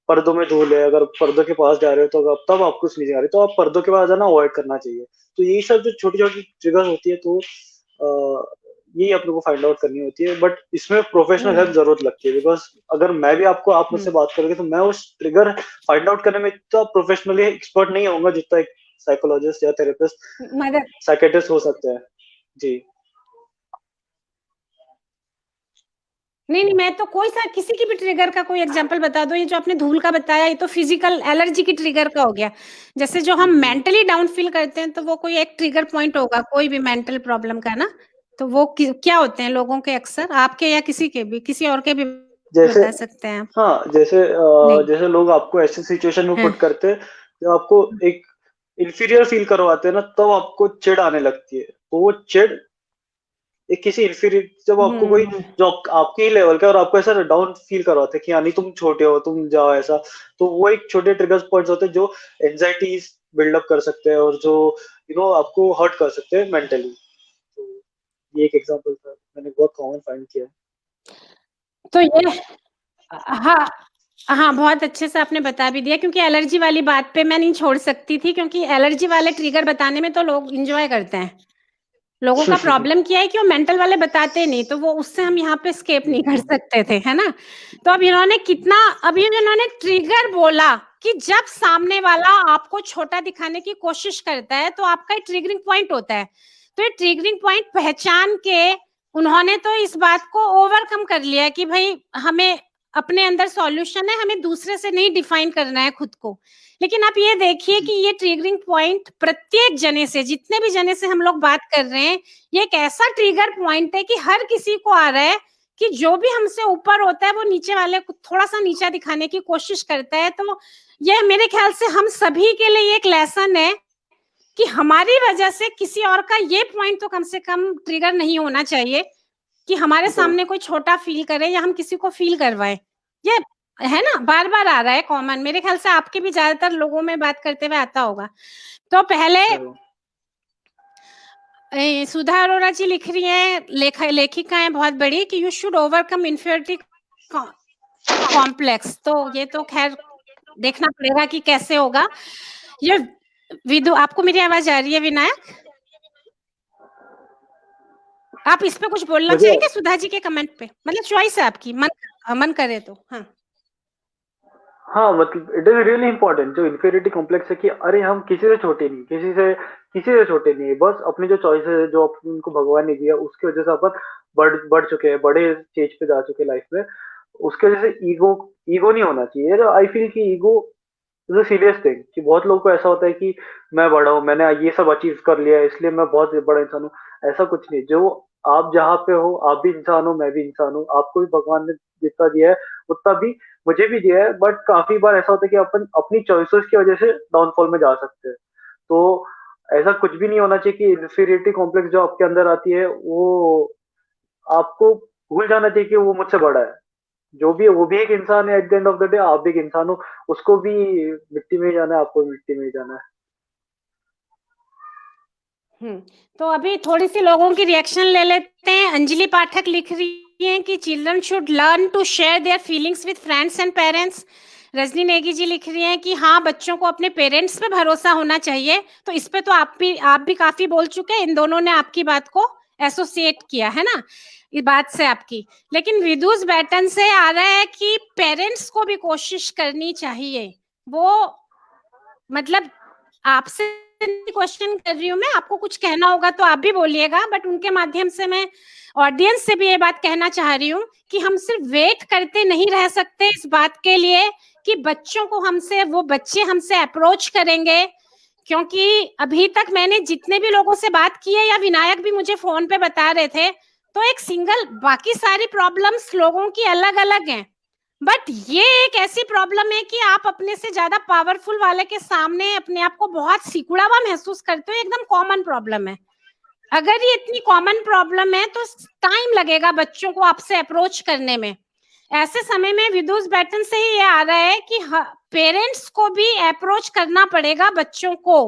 पर्दों में धूल है, अगर पर्दों के पास जा रहे हो, तो तब आपको स्नीज़िंग आ रही है, तो आप पर्दों के पास जाना अवॉइड करना चाहिए। तो यही सब जो छोटी-छोटी ट्रिगर होती है, तो यही आप लोगों को फाइंड आउट करनी होती है। बट इसमें प्रोफेशनल हेल्प हुँ, ज़रूरत लगती है बिकॉज़ अगर मैं भी आप हुँ। मुझसे बात करोगे, तो मैं उस ट्रिगर फाइंड आउट करने में इतना प्रोफेशनली एक्सपर्ट नहीं होऊँगा जितना एक साइकोलॉजिस्ट या थेरेपिस्ट, मदद साइकियाट्रिस्ट हो सकते हैं। जी। नहीं, नहीं, मैं तो कोई सा किसी की भी ट्रिगर का कोई एग्ज़ाम्पल बता दो, ये जो आपने धूल का बताया, ये तो फिज़िकल एलर्जी की ट्रिगर का हो गया। जैसे जो हम जी। मेंटली डाउन फ़ील करते हैं, तो वो कोई एक ट्रिगर पॉइंट होगा, कोई भी मेंटल प्रॉब्लम का ना? तो वो क्या होते हैं लोगों के अक्सर? आपके या किसी के भी? किसी और के भी जैसे बता सकते हैं आप? हाँ, जैसे नहीं। जैसे लोग आपको ऐसी सिचुएशन में हाँ। पुट करते हैं, जब आपको एक इंफीरियर फ़ील करवाते हैं ना, तब आपको चिढ़ आने लगती है। तो वो चिढ़ एक किसी इंफीरियर जब आपको कोई हुँ, जो आपके ही लेवल का है और आपको ऐसा डाउन फील करवाता है कि यानी तुम छोटे हो, तुम जाओ ऐसा। तो वो एक छोटे ट्रिगर पॉइंट्स होते हैं जो एंग्ज़ायटीज़ बिल्ड अप कर सकते हैं और जो आपको हर्ट कर सकते हैं मेंटली। ये एक एग्जांपल था, मैंने बहुत कॉमन फाइंड किया है। तो ये हाँ, हाँ, बहुत अच्छे से आपने बता भी दिया, क्योंकि एलर्जी वाली बात पे मैं नहीं छोड़ सकती थी, क्योंकि एलर्जी वाले ट्रिगर बताने में तो लोग एंजॉय करते हैं। लोगों का प्रॉब्लम क्या है कि वो मेंटल वाले बताते नहीं, तो वो उससे हम यहाँ पे स्केप नहीं कर सकते थे, है ना? तो अब इन्होंने ट्रिगर बोला कि जब सामने वाला आपको छोटा दिखाने की कोशिश करता है तो आपका ट्रिगरिंग पॉइंट होता है। तो ये ट्रिगरिंग पॉइंट पहचान के उन्होंने तो इस बात को ओवरकम कर लिया कि भाई हमें अपने अंदर सॉल्यूशन है, हमें दूसरे से नहीं डिफाइन करना है खुद को। लेकिन आप ये देखिए कि ये ट्रिगरिंग पॉइंट प्रत्येक जने से, जितने भी जने से हम लोग बात कर रहे हैं, ये एक ऐसा ट्रिगर पॉइंट है कि हर किसी को आ रहा है कि जो भी हमसे ऊपर होता है वो नीचे वाले को थोड़ा सा नीचा दिखाने की कोशिश करता है। तो ये मेरे ख्याल से हम सभी के लिए एक लेसन है कि हमारी वजह से किसी और का ये पॉइंट तो कम से कम ट्रिगर नहीं होना चाहिए कि हमारे सामने कोई छोटा फील करे या हम किसी को फील करवाए। ये है ना, बार बार आ रहा है कॉमन। मेरे ख्याल से आपके भी ज्यादातर लोगों में बात करते हुए आता होगा। तो पहले सुधा अरोरा जी लिख रही है, लेखिका है बहुत बड़ी, कि you should overcome inferiority complex. तो ये तो खैर देखना पड़ेगा कि कैसे होगा ये। विदु, आपको मेरी आवाज आ रही है विनायक? आप इस पे कुछ बोलना चाहेंगे सुधा जी के कमेंट पे? मतलब चॉइस है आपकी, मन करे तो। हाँ हाँ, मतलब इट इज रियली इंपॉर्टेंट जो इन्फीरियरिटी कॉम्प्लेक्स है कि अरे हम किसी से छोटे नहीं, किसी से छोटे नहीं है, बस अपनी जो चॉइस है जो उनको भगवान ने दिया उसकी वजह से अपन बढ़ चुके हैं, बड़े स्टेज पे जा चुके हैं लाइफ में। उसके वजह से ईगो ईगो नहीं होना चाहिए। आई फील कि ego is a serious thing, कि बहुत लोगों को ऐसा होता है कि मैं बड़ा हूँ, मैंने ये सब अचीव कर लिया है इसलिए मैं बहुत बड़ा इंसान हूँ। ऐसा कुछ नहीं। जो आप जहाँ पे हो आप भी इंसान हो, मैं भी इंसान हूँ, आपको भी भगवान ने जितना दिया है उतना भी मुझे भी दिया है। बट काफी बार ऐसा होता है कि अपन अपनी चॉइसेस की वजह से डाउनफॉल में जा सकते हैं। तो ऐसा कुछ भी नहीं होना चाहिए कि इन्फीरियरिटी कॉम्प्लेक्स जो आपके अंदर आती है वो आपको भूल जाना चाहिए कि वो मुझसे बड़ा है। जो भी है वो भी एक इंसान है, eight the end of the day आप भी एक इंसान हो, उसको भी मिट्टी में ही जाना है, आपको भी मिट्टी में ही जाना है। तो अभी थोड़ी सी लोगों की रिएक्शन ले लेते हैं। अंजलि पाठक लिख रही है कि children should learn to share their feelings with friends and parents. Rajni Negi ji लिख रही हैं कि हाँ, बच्चों को अपने पेरेंट्स पे भरोसा होना चाहिए। तो इस पे तो आप भी काफी बोल चुके हैं, इन दोनों ने आपकी बात को एसोसिएट किया है ना इस बात से आपकी। लेकिन विदुष बैटन से आ रहा है कि पेरेंट्स को भी कोशिश करनी चाहिए। वो मतलब आपसे क्वेश्चन कर रही हूँ मैं, आपको कुछ कहना होगा तो आप भी बोलिएगा, बट उनके माध्यम से मैं ऑडियंस से भी ये बात कहना चाह रही हूँ कि हम सिर्फ वेट करते नहीं रह सकते इस बात के लिए कि बच्चों को वो बच्चे हमसे अप्रोच करेंगे। क्योंकि अभी तक मैंने जितने भी लोगों से बात की है, या विनायक भी मुझे फोन पे बता रहे थे, तो एक सिंगल, बाकी सारी प्रॉब्लम्स लोगों की अलग अलग हैं, बट ये एक ऐसी प्रॉब्लम है कि आप अपने से ज्यादा पावरफुल वाले के सामने अपने आप को बहुत सिकुड़ा हुआ महसूस करते हो। एकदम कॉमन प्रॉब्लम है। अगर ये इतनी कॉमन प्रॉब्लम है तो टाइम लगेगा बच्चों को आपसे अप्रोच करने में। ऐसे समय में विदुष बैटन से ही ये आ रहा है कि पेरेंट्स को भी अप्रोच करना पड़ेगा बच्चों को।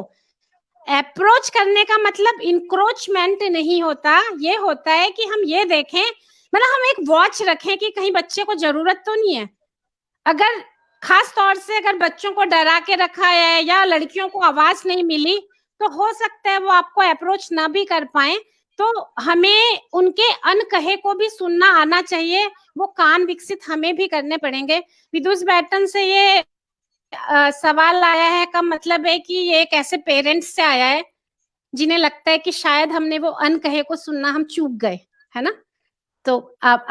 अप्रोच करने का मतलब इंक्रोचमेंट नहीं होता, ये होता है कि हम ये देखें, मतलब हम एक वॉच रखें कि कहीं बच्चे को जरूरत तो नहीं है। अगर खास तौर से अगर बच्चों को डरा के रखा है या लड़कियों को आवाज नहीं मिली, तो हो सकता है वो आपको अप्रोच ना भी कर पाए। तो हमें उनके अनकहे को भी सुनना आना चाहिए, वो कान विकसित हमें भी करने पड़ेंगे। विदुष बैटन से ये सवाल आया है का मतलब है कि ये एक ऐसे पेरेंट्स से आया है जिन्हें लगता है कि शायद हमने वो अनकहे को सुनना हम चूक गए, है ना? तो आप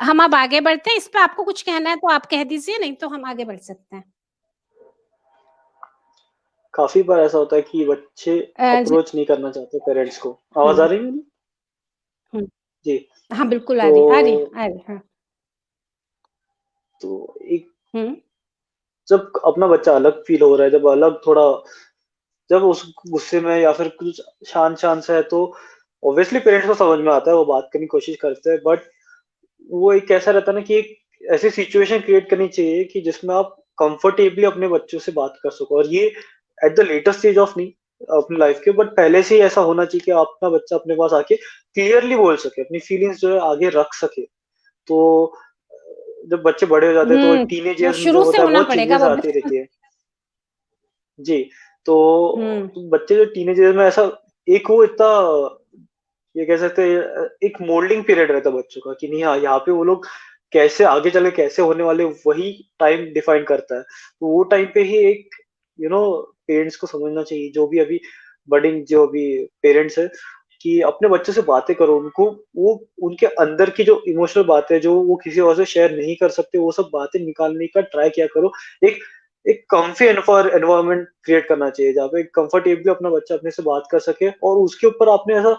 हम अब आगे बढ़ते हैं। इस पे आपको कुछ कहना है तो आप कह दीजिए, नहीं तो हम आगे बढ़ सकते हैं। काफी बार ऐसा होता है कि बच्चे अप्रोच नहीं करना चाहते पेरेंट्स को। आवाज आ रही है? जी हाँ बिल्कुल तो आ रही हाँ। तो एक जब अपना बच्चा अलग फील हो रहा है, जब अलग थोड़ा, जब उस गुस्से में या फिर कुछ शांत शांत सा है, तो ऑब्वियसली पेरेंट्स को समझ में आता है, वो बात करने की कोशिश करते हैं। बट वो एक ऐसा रहता है ना कि एक ऐसी सिचुएशन क्रिएट करनी चाहिए कि जिसमें आप कंफर्टेबली अपने बच्चों से बात कर सको। और ये at the latest stage of नहीं, अपनी लाइफ के, बट पहले से ही ऐसा होना चाहिए कि अपना बच्चा अपने पास आके क्लियरली बोल सके, अपनी फीलिंग्स जो है आगे रख सके। तो जब बच्चे बड़े हो जाते हैं तो टीनेज वो ईयर्स में जो शुरू से होता है होना बहुत पड़ेगा चेंजेस वो आती बचपन। रहती है। जी, हम्म। तो बच्चे जो टीनेज ईयर में ऐसा एक वो इतना, ये कह सकते हैं एक मोल्डिंग पीरियड रहता है बच्चों का कि नहीं, हाँ, यहाँ पे वो लोग कैसे आगे चले कैसे होने वाले, वही टाइम डिफाइन करता है। तो वो टाइम पे ही एक पेरेंट्स को समझना चाहिए, जो भी अभी बडिंग जो अभी पेरेंट्स है, कि अपने बच्चों से बातें करो, उनको वो उनके अंदर की जो इमोशनल बातें जो वो किसी और से शेयर नहीं कर सकते, वो सब बातें निकालने का ट्राई किया करो। एक एक कम्फी एनवायरनमेंट क्रिएट करना चाहिए जहाँ पे कंफर्टेबली अपना बच्चा अपने से बात कर सके, और उसके ऊपर आपने ऐसा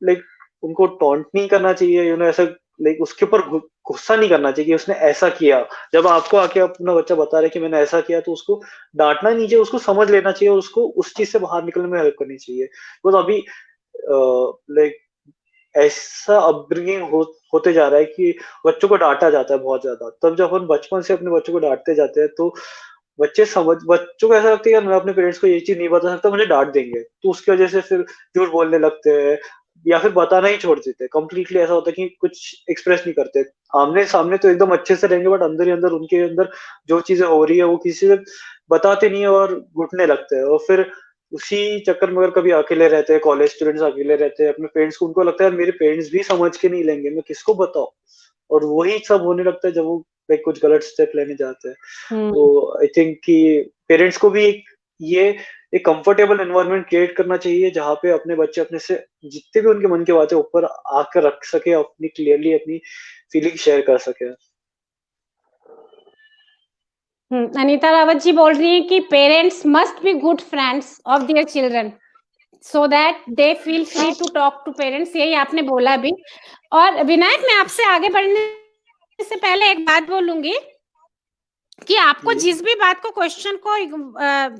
लाइक उनको टॉन्ट नहीं करना चाहिए, ऐसा लाइक उसके ऊपर गुस्सा नहीं करना चाहिए कि उसने ऐसा किया। जब आपको आके अपना बच्चा बता रहा है कि मैंने ऐसा किया, तो उसको डांटना नहीं चाहिए, उसको समझ लेना चाहिए और उसको उस चीज से बाहर निकलने में हेल्प करनी चाहिए। बिकॉज अभी लाइक ऐसा अपब्रिंगिंग होते जा रहा है कि बच्चों को डांटा जाता है बहुत ज्यादा। तब जब अपन बचपन से अपने बच्चों को डांटते जाते हैं, तो बच्चों को ऐसा लगता है यार मैं अपने पेरेंट्स को ये चीज नहीं बता सकता, मुझे डांट देंगे, तो उसकी वजह से फिर झूठ बोलने लगते हैं, या फिर बताना ही छोड़ देते हैं कंप्लीटली। ऐसा होता है कि कुछ एक्सप्रेस नहीं करते, आमने सामने तो एकदम अच्छे से रहेंगे, बट अंदर ही अंदर उनके अंदर जो चीजें हो रही है वो किसी से बताते नहीं है और घुटने लगते हैं। और फिर उसी चक्कर में अगर कभी अकेले रहते हैं, कॉलेज स्टूडेंट्स अकेले रहते हैं अपने पेरेंट्स को, उनको लगता है यार मेरे पेरेंट्स भी समझ के नहीं लेंगे, मैं किसको बताऊं। और वही सब होने लगता है जब वो लाइक कुछ गलत स्टेप लेने जाते हैं। हम्म। तो आई थिंक कि पेरेंट्स को भी ये एक कंफर्टेबल एनवायरनमेंट क्रिएट करना चाहिए जहाँ पे अपने बच्चे अपने से जितने भी उनके मन की बातें ऊपर आकर रख सके, अपनी क्लियरली अपनी फीलिंग शेयर कर सके। अनीता रावत जी बोल रही हैं कि parents must be good friends of their children so that they feel free to talk to parents. यही आपने बोला भी। और विनायक, मैं आपसे आगे बढ़ने से पहले एक बात बोलूंगी कि आपको जी जिस भी बात को क्वेश्चन को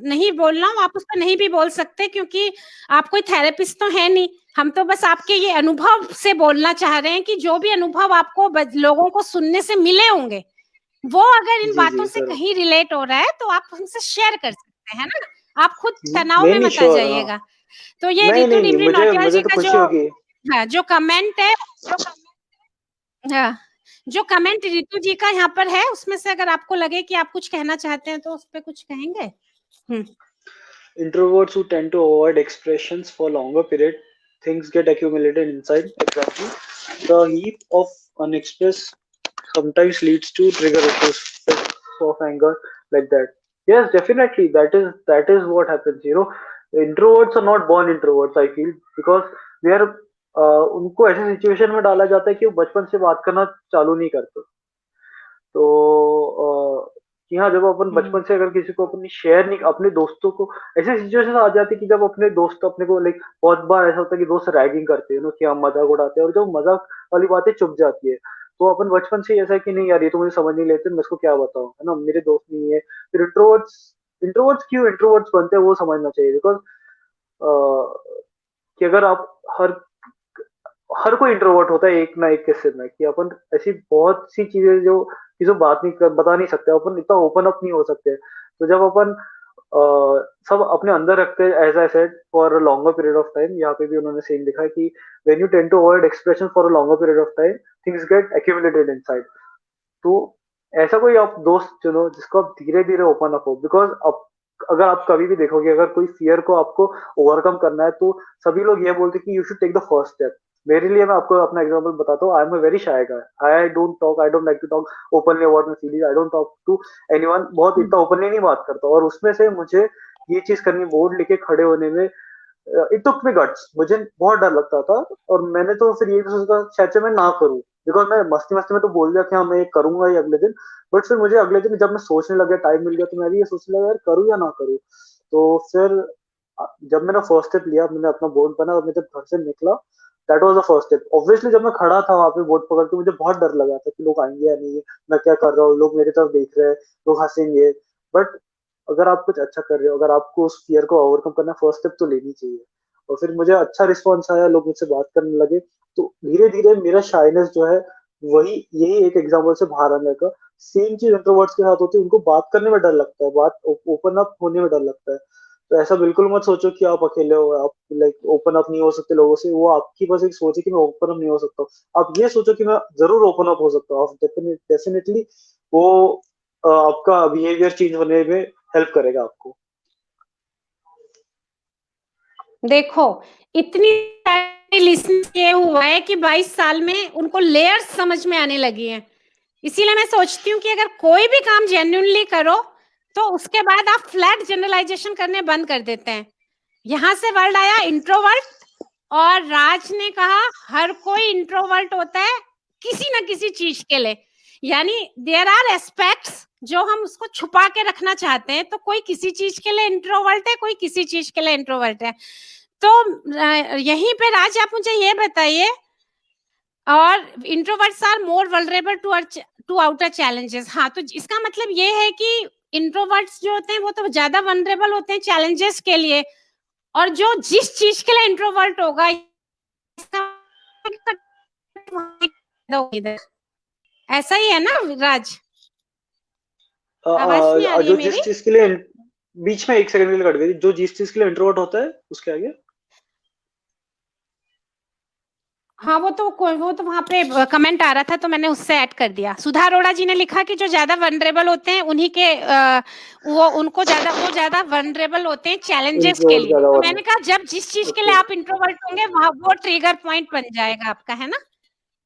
नहीं बोलना हो, आप उस पर नहीं भी बोल सकते, क्योंकि आप कोई थेरेपिस्ट तो है नहीं। हम तो बस आपके ये अनुभव से बोलना चाह रहे हैं कि जो भी अनुभव आपको लोगों को सुनने से मिले होंगे, वो अगर इन जी बातों जी से सर। कहीं रिलेट हो रहा है तो आप हमसे शेयर कर सकते हैं ना। आप खुद तनाव नहीं में नहीं मत आ श्योर, हाँ। जाइएगा। तो ये नहीं रितु नहीं नहीं, डिमरी मुझे नौटियाल मुझे जी तो का खुशी जो, होगी। हाँ, जो कमेंट है, हाँ, जो कमेंट रितु जी का यहाँ पर है, उसमें से अगर आपको लगे कि आप कुछ कहना चाहते हैं तो उस पर कुछ कहेंगे। Introverts who tend to avoid expressions for longer period, things get accumulated inside. Exactly. The heap of unexpressed sometimes leads to trigger issues of anger like that. Yes, definitely. That is what happens. Introverts are not born introverts. I feel because they are उनको ऐसे situation में डाला जाता है कि वो बचपन से बात करना चालू नहीं करते। तो कि हाँ, जब अपन बचपन से अगर किसी को अपनी शेयर नहीं, अपने दोस्तों को ऐसे सिचुएशन आ जाती है कि जब अपने दोस्त अपने को लाइक बहुत बार ऐसा होता है कि दोस्त रैगिंग करते हैं कि हम मजाक उड़ाते हैं, और जब मजाक वाली बातें चुप जाती है, तो अपन बचपन से ही ऐसा है कि नहीं यार ये तो मुझे समझ नहीं लेते, मैं इसको क्या बताऊं, है ना, मेरे दोस्त नहीं है। फिर इंट्रोवर्ट्स इंट्रोवर्ट्स क्यों इंट्रोवर्ट्स बनते हैं वो समझना चाहिए। बिकॉज कि अगर आप हर हर कोई इंट्रोवर्ट होता है एक ना एक किस्से में, कि अपन ऐसी बहुत सी चीजें जो किसी को बता नहीं सकते, अपन इतना ओपन अप नहीं हो सकते। तो जब अपन सब अपने अंदर रखते हैं, as I said, for a longer period of time, यहाँ पे भी उन्होंने सेम लिखा है कि when you tend to avoid expression for a longer period of time, things get accumulated inside. तो ऐसा कोई आप दोस्त चुनो जिसको आप धीरे धीरे ओपन अप हो। बिकॉज अब अगर आप कभी भी देखोगे, अगर कोई फियर को आपको ओवरकम करना है, तो सभी लोग ये बोलते हैं कि you should take the first step. मेरे लिए, मैं आपको अपना एग्जांपल बताता हूँ, I am a very shy guy, I don't like to talk openly about my feelings, I don't talk to anyone, बहुत इतना ओपनली नहीं बात करता। और उसमें से मुझे ये चीज करनी, बोर्ड लेके खड़े होने में, इट टुक मी गट्स, मुझे बहुत डर लगता था। और मैंने तो फिर ये भी सोचा शायद से मैं ना करूं, बिकॉज मैं मस्ती मस्ती में तो बोल दिया कि हाँ मैं ये करूंगा ही अगले दिन। बट फिर मुझे अगले दिन जब मैं सोचने लगा, टाइम मिल गया, तो मैं भी ये सोचने लगा यार करूँ या ना करूँ। तो फिर जब मैंने फर्स्ट स्टेप लिया, मैंने अपना बोर्ड बना और मैं जब घर से निकला, that was the first step. Obviously जब मैं खड़ा था वहां पे बोर्ड पकड़ के, मुझे बहुत डर लगा था कि लोग आएंगे या नहीं, मैं क्या कर रहा हूँ, लोग मेरी तरफ देख रहे हैं, लोग हंसेंगे। बट अगर आप कुछ अच्छा कर रहे हो, अगर आपको उस फियर को ओवरकम करना, फर्स्ट स्टेप तो लेनी चाहिए। और फिर मुझे अच्छा रिस्पॉन्स आया, लोग मुझसे बात करने लगे, तो धीरे धीरे मेरा शाइनेस जो है, वही यही एक एग्जाम्पल से बाहर आने का। सेम चीज इंट्रोवर्ट्स के साथ होती है, उनको बात करने में डर लगता है, बात ओपन अप होने में डर लगता है। तो ऐसा बिल्कुल मत सोचो कि आप अकेले हो, आप लाइक ओपन अप नहीं हो सकते लोगों से। वो आपकी बस एक सोच है कि मैं ओपन अप नहीं हो सकता हूँ। आप ये सोचो कि मैं जरूर ओपन अप हो सकता हूँ। आप डेफिनेटली वो आपका बिहेवियर चेंज होने में हेल्प करेगा आपको। देखो, इतनी सारी लिस्ट ये हुआ है कि 22 साल में उनको लेयर्स समझ में आने लगी हैं। इसीलिए मैं सोचती हूँ कि अगर कोई भी काम जेन्युइनली करो तो उसके बाद आप फ्लैट जनरलाइजेशन करने बंद कर देते हैं। यहां से वर्ड आया इंट्रोवर्ट, और राज ने कहा हर कोई इंट्रोवर्ट होता है किसी ना किसी चीज के लिए। यानी देयर आर एस्पेक्ट्स जो हम उसको छुपा के रखना चाहते हैं, तो कोई किसी चीज के लिए इंट्रोवर्ट है, कोई किसी चीज के लिए इंट्रोवर्ट है। तो यहीं पे राज आप मुझे ये बताइए, और introverts are more vulnerable to outer challenges. हाँ, तो इसका मतलब ये है कि इंट्रोवर्ट्स जो होते हैं वो तो ज्यादा वल्नरेबल होते हैं चैलेंजेस के लिए, और जो जिस चीज के लिए इंट्रोवर्ट होगा ऐसा ही है ना राज? आवाज नहीं आ रही है जो मेरी? जिस चीज के लिए बीच में 1 सेकंड के लिए कट गई, जो जिस चीज के लिए इंट्रोवर्ट होता है उसके आगे। हाँ, वो तो वहां पे कमेंट आ रहा था तो मैंने उससे ऐड कर दिया। सुधा अरोड़ा जी ने लिखा कि जो ज्यादा वनरेबल होते हैं उन्हीं के वो ज्यादा वनरेबल होते हैं चैलेंजेस के इंट्रोवर्ट लिए। ज्यादा तो और मैंने कहा जब जिस चीज के लिए ओके। आप इंट्रोवर्ट होंगे वहां वो ट्रिगर पॉइंट बन जाएगा आपका, है ना?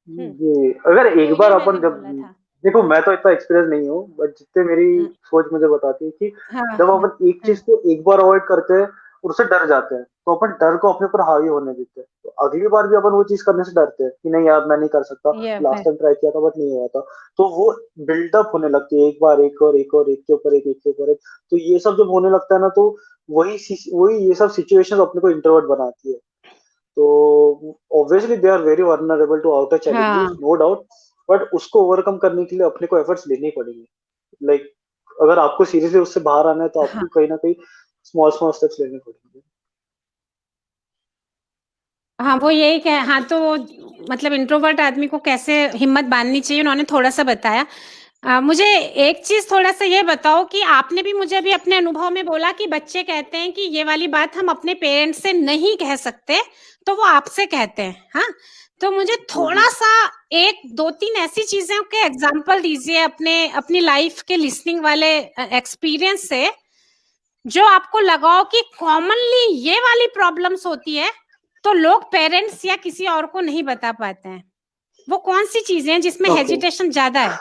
जी, अगर एक तो बार ये अपन मैंने जब बोला था। देखो, मैं तो इतना एक्सपीरियंस नहीं हूँ, बट जितने मेरी हाँ, सोच मुझे बताती है कि हाँ, जब हाँ, अपन एक चीज को एक बार अवॉइड करते हैं और उससे डर जाते हैं, तो अपन डर को अपने ऊपर हावी होने देते हैं। तो अगली बार भी अपन वो चीज करने से डरते हैं कि नहीं यार मैं नहीं कर सकता, ये लास्ट टाइम ट्राई किया था बट नहीं हुआ था। तो वो बिल्डअप होने लगती है, एक बार एक और एक और एक के ऊपर एक के ऊपर एक। तो ये सब जब होने लगता है ना, तो वही ये सब सिचुएशन अपने को इंट्रोवर्ट बनाती है। तो obviously they are very vulnerable to outer challenges, हाँ, नो डाउट। बट उसको ओवरकम करने के लिए अपने को एफर्ट्स लेने ही पड़ेंगे। लाइक अगर आपको सीरियसली उससे बाहर आना है तो हाँ, आपको कहीं ना कहीं स्मॉल स्मॉल स्टेप्स लेने पड़ेंगे। हाँ, वो यही कह, हाँ, तो मतलब इंट्रोवर्ट आदमी को कैसे हिम्मत बांधनी चाहिए उन्होंने थोड़ा सा बताया। मुझे एक चीज थोड़ा सा ये बताओ कि आपने भी मुझे भी अपने अनुभव में बोला कि बच्चे कहते हैं कि ये वाली बात हम अपने पेरेंट्स से नहीं कह सकते, तो वो आपसे कहते हैं। हाँ, तो मुझे जी जी। थोड़ा सा एक दो तीन ऐसी चीजों के एग्जाम्पल दीजिए अपने अपनी लाइफ के लिसनिंग वाले एक्सपीरियंस से, जो आपको लगाओ कि कॉमनली ये वाली प्रॉब्लम्स होती है तो लोग पेरेंट्स या किसी और को नहीं बता पाते हैं। वो कौन सी चीजें हैं जिसमें ओके, हेजिटेशन ज्यादा है?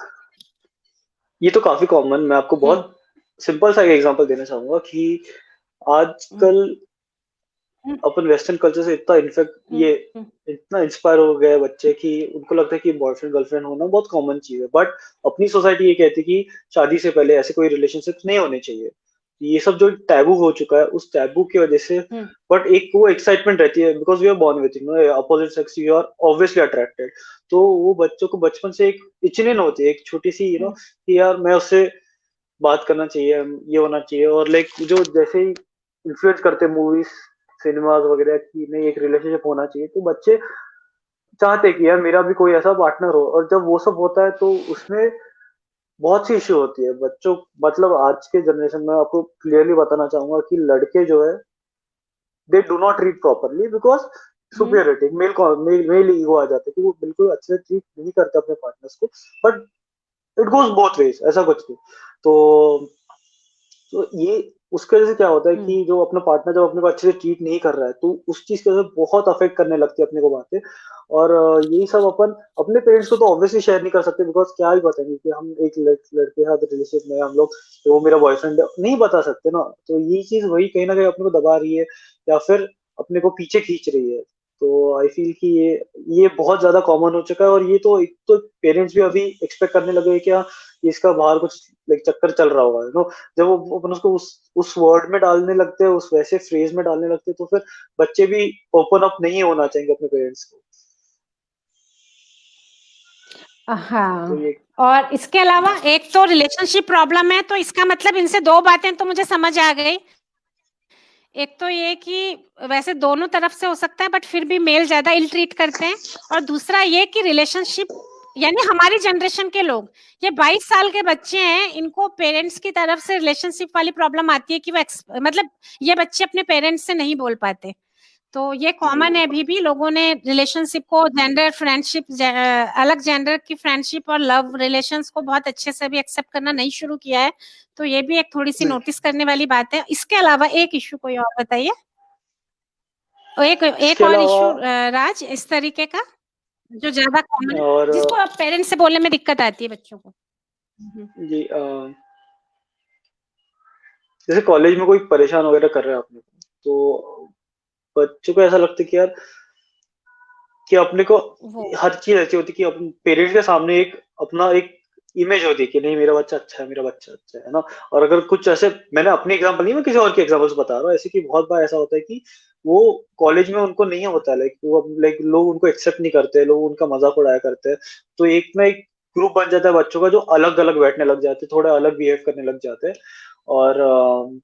ये तो काफी कॉमन। मैं आपको हम्म, बहुत सिंपल सा एक एग्जांपल देना चाहूंगा कि हम्म, आजकल हम्म, अपन वेस्टर्न कल्चर से इतना इनफेक्ट ये हम्म, इतना इंस्पायर हो गए बच्चे कि उनको लगता है कि बॉयफ्रेंड गर्लफ्रेंड होना बहुत कॉमन चीज है। बट अपनी सोसाइटी ये कहती है कि शादी से पहले ऐसे कोई रिलेशनशिप नहीं होने चाहिए। ये सब जो टैबू हो चुका है, उस टैबू की वजह से हम्म, बट एक वो एक्साइटमेंट रहती है, because we are born with opposite sex, you are obviously attracted. तो वो बच्चों को बचपन से एक इचनेन होती है, एक छोटी सी हम्म, कि यार मैं उससे बात करना चाहिए, ये होना चाहिए। और लाइक जो जैसे ही इन्फ्लुएंस करते हैं मूवीज सिनेमाज वगैरह की नहीं एक रिलेशनशिप होना चाहिए, तो बच्चे चाहते हैं कि यार मेरा भी कोई ऐसा पार्टनर हो। और जब वो सब होता है तो उसमें बहुत सी इश्यू होती है बच्चों। मतलब आज के जनरेशन में आपको क्लियरली बताना चाहूंगा कि लड़के जो है they do not treat properly, because hmm, superiority male ego आ जाता है कि वो बिल्कुल अच्छे से ट्रीट नहीं करते अपने पार्टनर्स को। But it goes both ways, ऐसा कुछ नहीं। तो ये उसके वजह से क्या होता है हम्म, कि जो अपना पार्टनर जब अपने को अच्छे से ट्रीट नहीं कर रहा है, तो उस चीज की वजह से बहुत अफेक्ट करने लगती है अपने को बातें। और यही सब अपन अपने पेरेंट्स को तो ऑब्वियसली शेयर नहीं कर सकते, बिकॉज क्या ही बताएंगे कि हम एक लड़के के साथ रिलेशनशिप में हम लोग, तो वो मेरा बॉयफ्रेंड है, नहीं बता सकते ना। तो ये चीज वही कहीं ना कहीं अपने को दबा रही है या फिर अपने को पीछे खींच रही है। तो आई फील कि ये बहुत ज्यादा कॉमन हो चुका है। और ये तो एक तो पेरेंट्स भी अभी एक्सपेक्ट करने लगे हैं कि हाँ इसका बाहर कुछ लाइक चक्कर चल रहा होगा, जब वो अपन उसको उस वर्ड में डालने लगते हैं, उस वैसे फ्रेज में डालने लगते हैं, तो फिर बच्चे भी ओपन अप नहीं होना चाहेंगे अपने पेरेंट्स को। तो हाँ। ये और इसके अलावा एक तो रिलेशनशिप प्रॉब्लम है, तो इसका मतलब इनसे दो बातें तो मुझे समझ आ गई। एक तो ये कि वैसे दोनों तरफ से हो सकता है बट फिर भी मेल ज्यादा इल ट्रीट करते हैं, और दूसरा ये कि रिलेशनशिप यानी हमारी जनरेशन के लोग, ये 22 साल के बच्चे हैं, इनको पेरेंट्स की तरफ से रिलेशनशिप वाली प्रॉब्लम आती है कि वो मतलब ये बच्चे अपने पेरेंट्स से नहीं बोल पाते। तो ये कॉमन है, अभी भी लोगों ने रिलेशनशिप को, जेंडर फ्रेंडशिप, अलग जेंडर की फ्रेंडशिप और लव रिलेशंस को बहुत अच्छे से भी एक्सेप्ट करना नहीं शुरू किया है। तो ये भी एक थोड़ी सी नोटिस करने वाली बात है। इसके अलावा एक इश्यू कोई और बताइए, एक इसके और अलावा इश्यू राज इस तरीके का जो ज्यादा कॉमन है, और जिसको अब पेरेंट्स से बोलने में दिक्कत आती है बच्चों को। जी जैसे कॉलेज में कोई परेशान वगैरह कर रहा है अपने को, तो बच्चों को ऐसा लगता है कि यार कि अपने को वो हर चीज ऐसी होती है कि अपन पेरेंट्स के सामने एक अपना एक इमेज होती है कि नहीं मेरा बच्चा अच्छा है, मेरा बच्चा अच्छा है ना। और अगर कुछ ऐसे, मैंने अपनी एग्जांपल नहीं, मैं किसी और के एग्जांपल बता रहा हूँ, ऐसे कि बहुत बार ऐसा होता है कि वो कॉलेज में उनको नहीं होता, लाइक लोग उनको एक्सेप्ट नहीं करते, लोग उनका मजाक उड़ाया करते हैं। तो एक ना एक ग्रुप बन जाता है बच्चों का जो अलग अलग बैठने लग जाते हैं, थोड़ा अलग बिहेव करने लग जाते हैं। और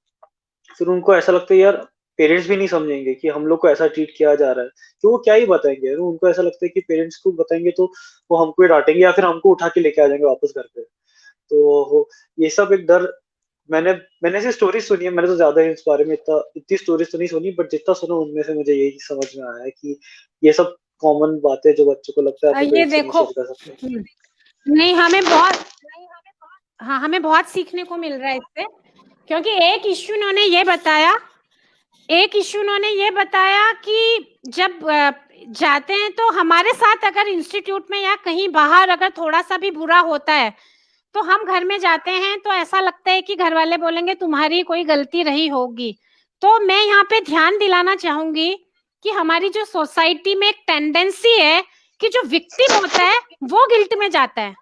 फिर उनको ऐसा लगता है यार पेरेंट्स भी नहीं समझेंगे कि हम लोग को ऐसा ट्रीट किया जा रहा है, तो वो क्या ही बताएंगे। उनको ऐसा लगता है कि पेरेंट्स को बताएंगे तो वो हमको ही डांटेंगे या फिर हमको उठा के लेके आ जाएंगे वापस घर पे। तो ये सब एक डर, मैंने मैंने ऐसी स्टोरी सुनी है, मैंने तो ज्यादा इस बारे में इतनी स्टोरीज तो नहीं सुनी, बट जितना सुना उनमें से मुझे यही समझ में आया है कि ये सब कॉमन बातें जो बच्चों को लगता है अपने ये पेरेंट्स से नहीं देखो, शेयर कर सकते। नहीं हमें बहुत, हाँ हमें बहुत सीखने को मिल रहा है इससे, क्योंकि एक इश्यू उन्होंने ये बताया कि जब जाते हैं तो हमारे साथ अगर इंस्टीट्यूट में या कहीं बाहर अगर थोड़ा सा भी बुरा होता है तो हम घर में जाते हैं तो ऐसा लगता है कि घर वाले बोलेंगे तुम्हारी कोई गलती रही होगी। तो मैं यहाँ पे ध्यान दिलाना चाहूंगी कि हमारी जो सोसाइटी में एक टेंडेंसी है कि जो विक्टिम होता है वो गिल्ट में जाता है,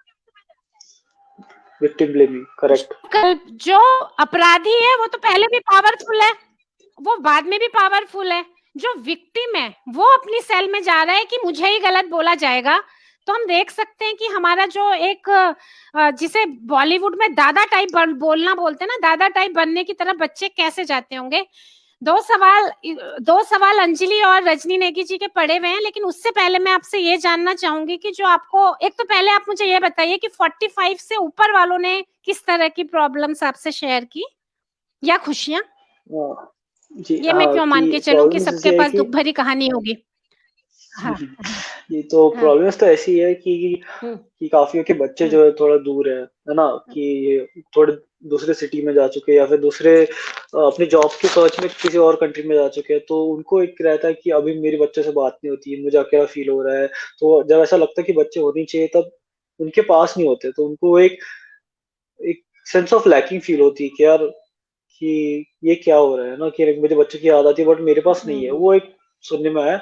विक्टिम ब्लेमिंग, करेक्ट। जो अपराधी है वो तो पहले भी पावरफुल है, वो बाद में भी पावरफुल है। जो विक्टिम है वो अपनी सेल में जा रहा है कि मुझे ही गलत बोला जाएगा। तो हम देख सकते हैं कि हमारा जो एक जिसे बॉलीवुड में दादा टाइप बोलना बोलते हैं ना, दादा टाइप बनने की तरफ बच्चे कैसे जाते होंगे। दो सवाल अंजलि और रजनी नेगी जी के पढ़े हुए हैं, लेकिन उससे पहले मैं आपसे ये जानना चाहूंगी कि जो आपको, एक तो पहले आप मुझे ये बताइए कि 45 से ऊपर वालों ने किस तरह की प्रॉब्लम्स आपसे शेयर की या खुशियां। जी ये मैं हाँ, क्यों कि मान के चलूं कि प्रॉब्लम्स सबके ऐसी है पास कि दुख भरी कहानी होगी। हाँ ये तो हाँ। प्रॉब्लम्स तो ऐसी है हम्म कि काफियों के बच्चे हम्म जो है थोड़ा दूर है ना, कि ये थोड़े दूसरे सिटी में जा चुके हैं या फिर दूसरे अपनी जॉब के सर्च में किसी और कंट्री में जा चुके हैं, तो उनको एक रहता है कि अभी मेरे बच्चे से बात नहीं होती, मुझे अकेला फील हो रहा है। तो जब ऐसा लगता है कि बच्चे होने चाहिए तब उनके पास नहीं होते, तो उनको एक एक सेंस ऑफ लैकिंग फील होती है कि यार कि ये क्या हो रहा है ना, कि मुझे बच्चे की याद आती है बट मेरे पास नहीं है, हम्म वो एक सुनने में आया।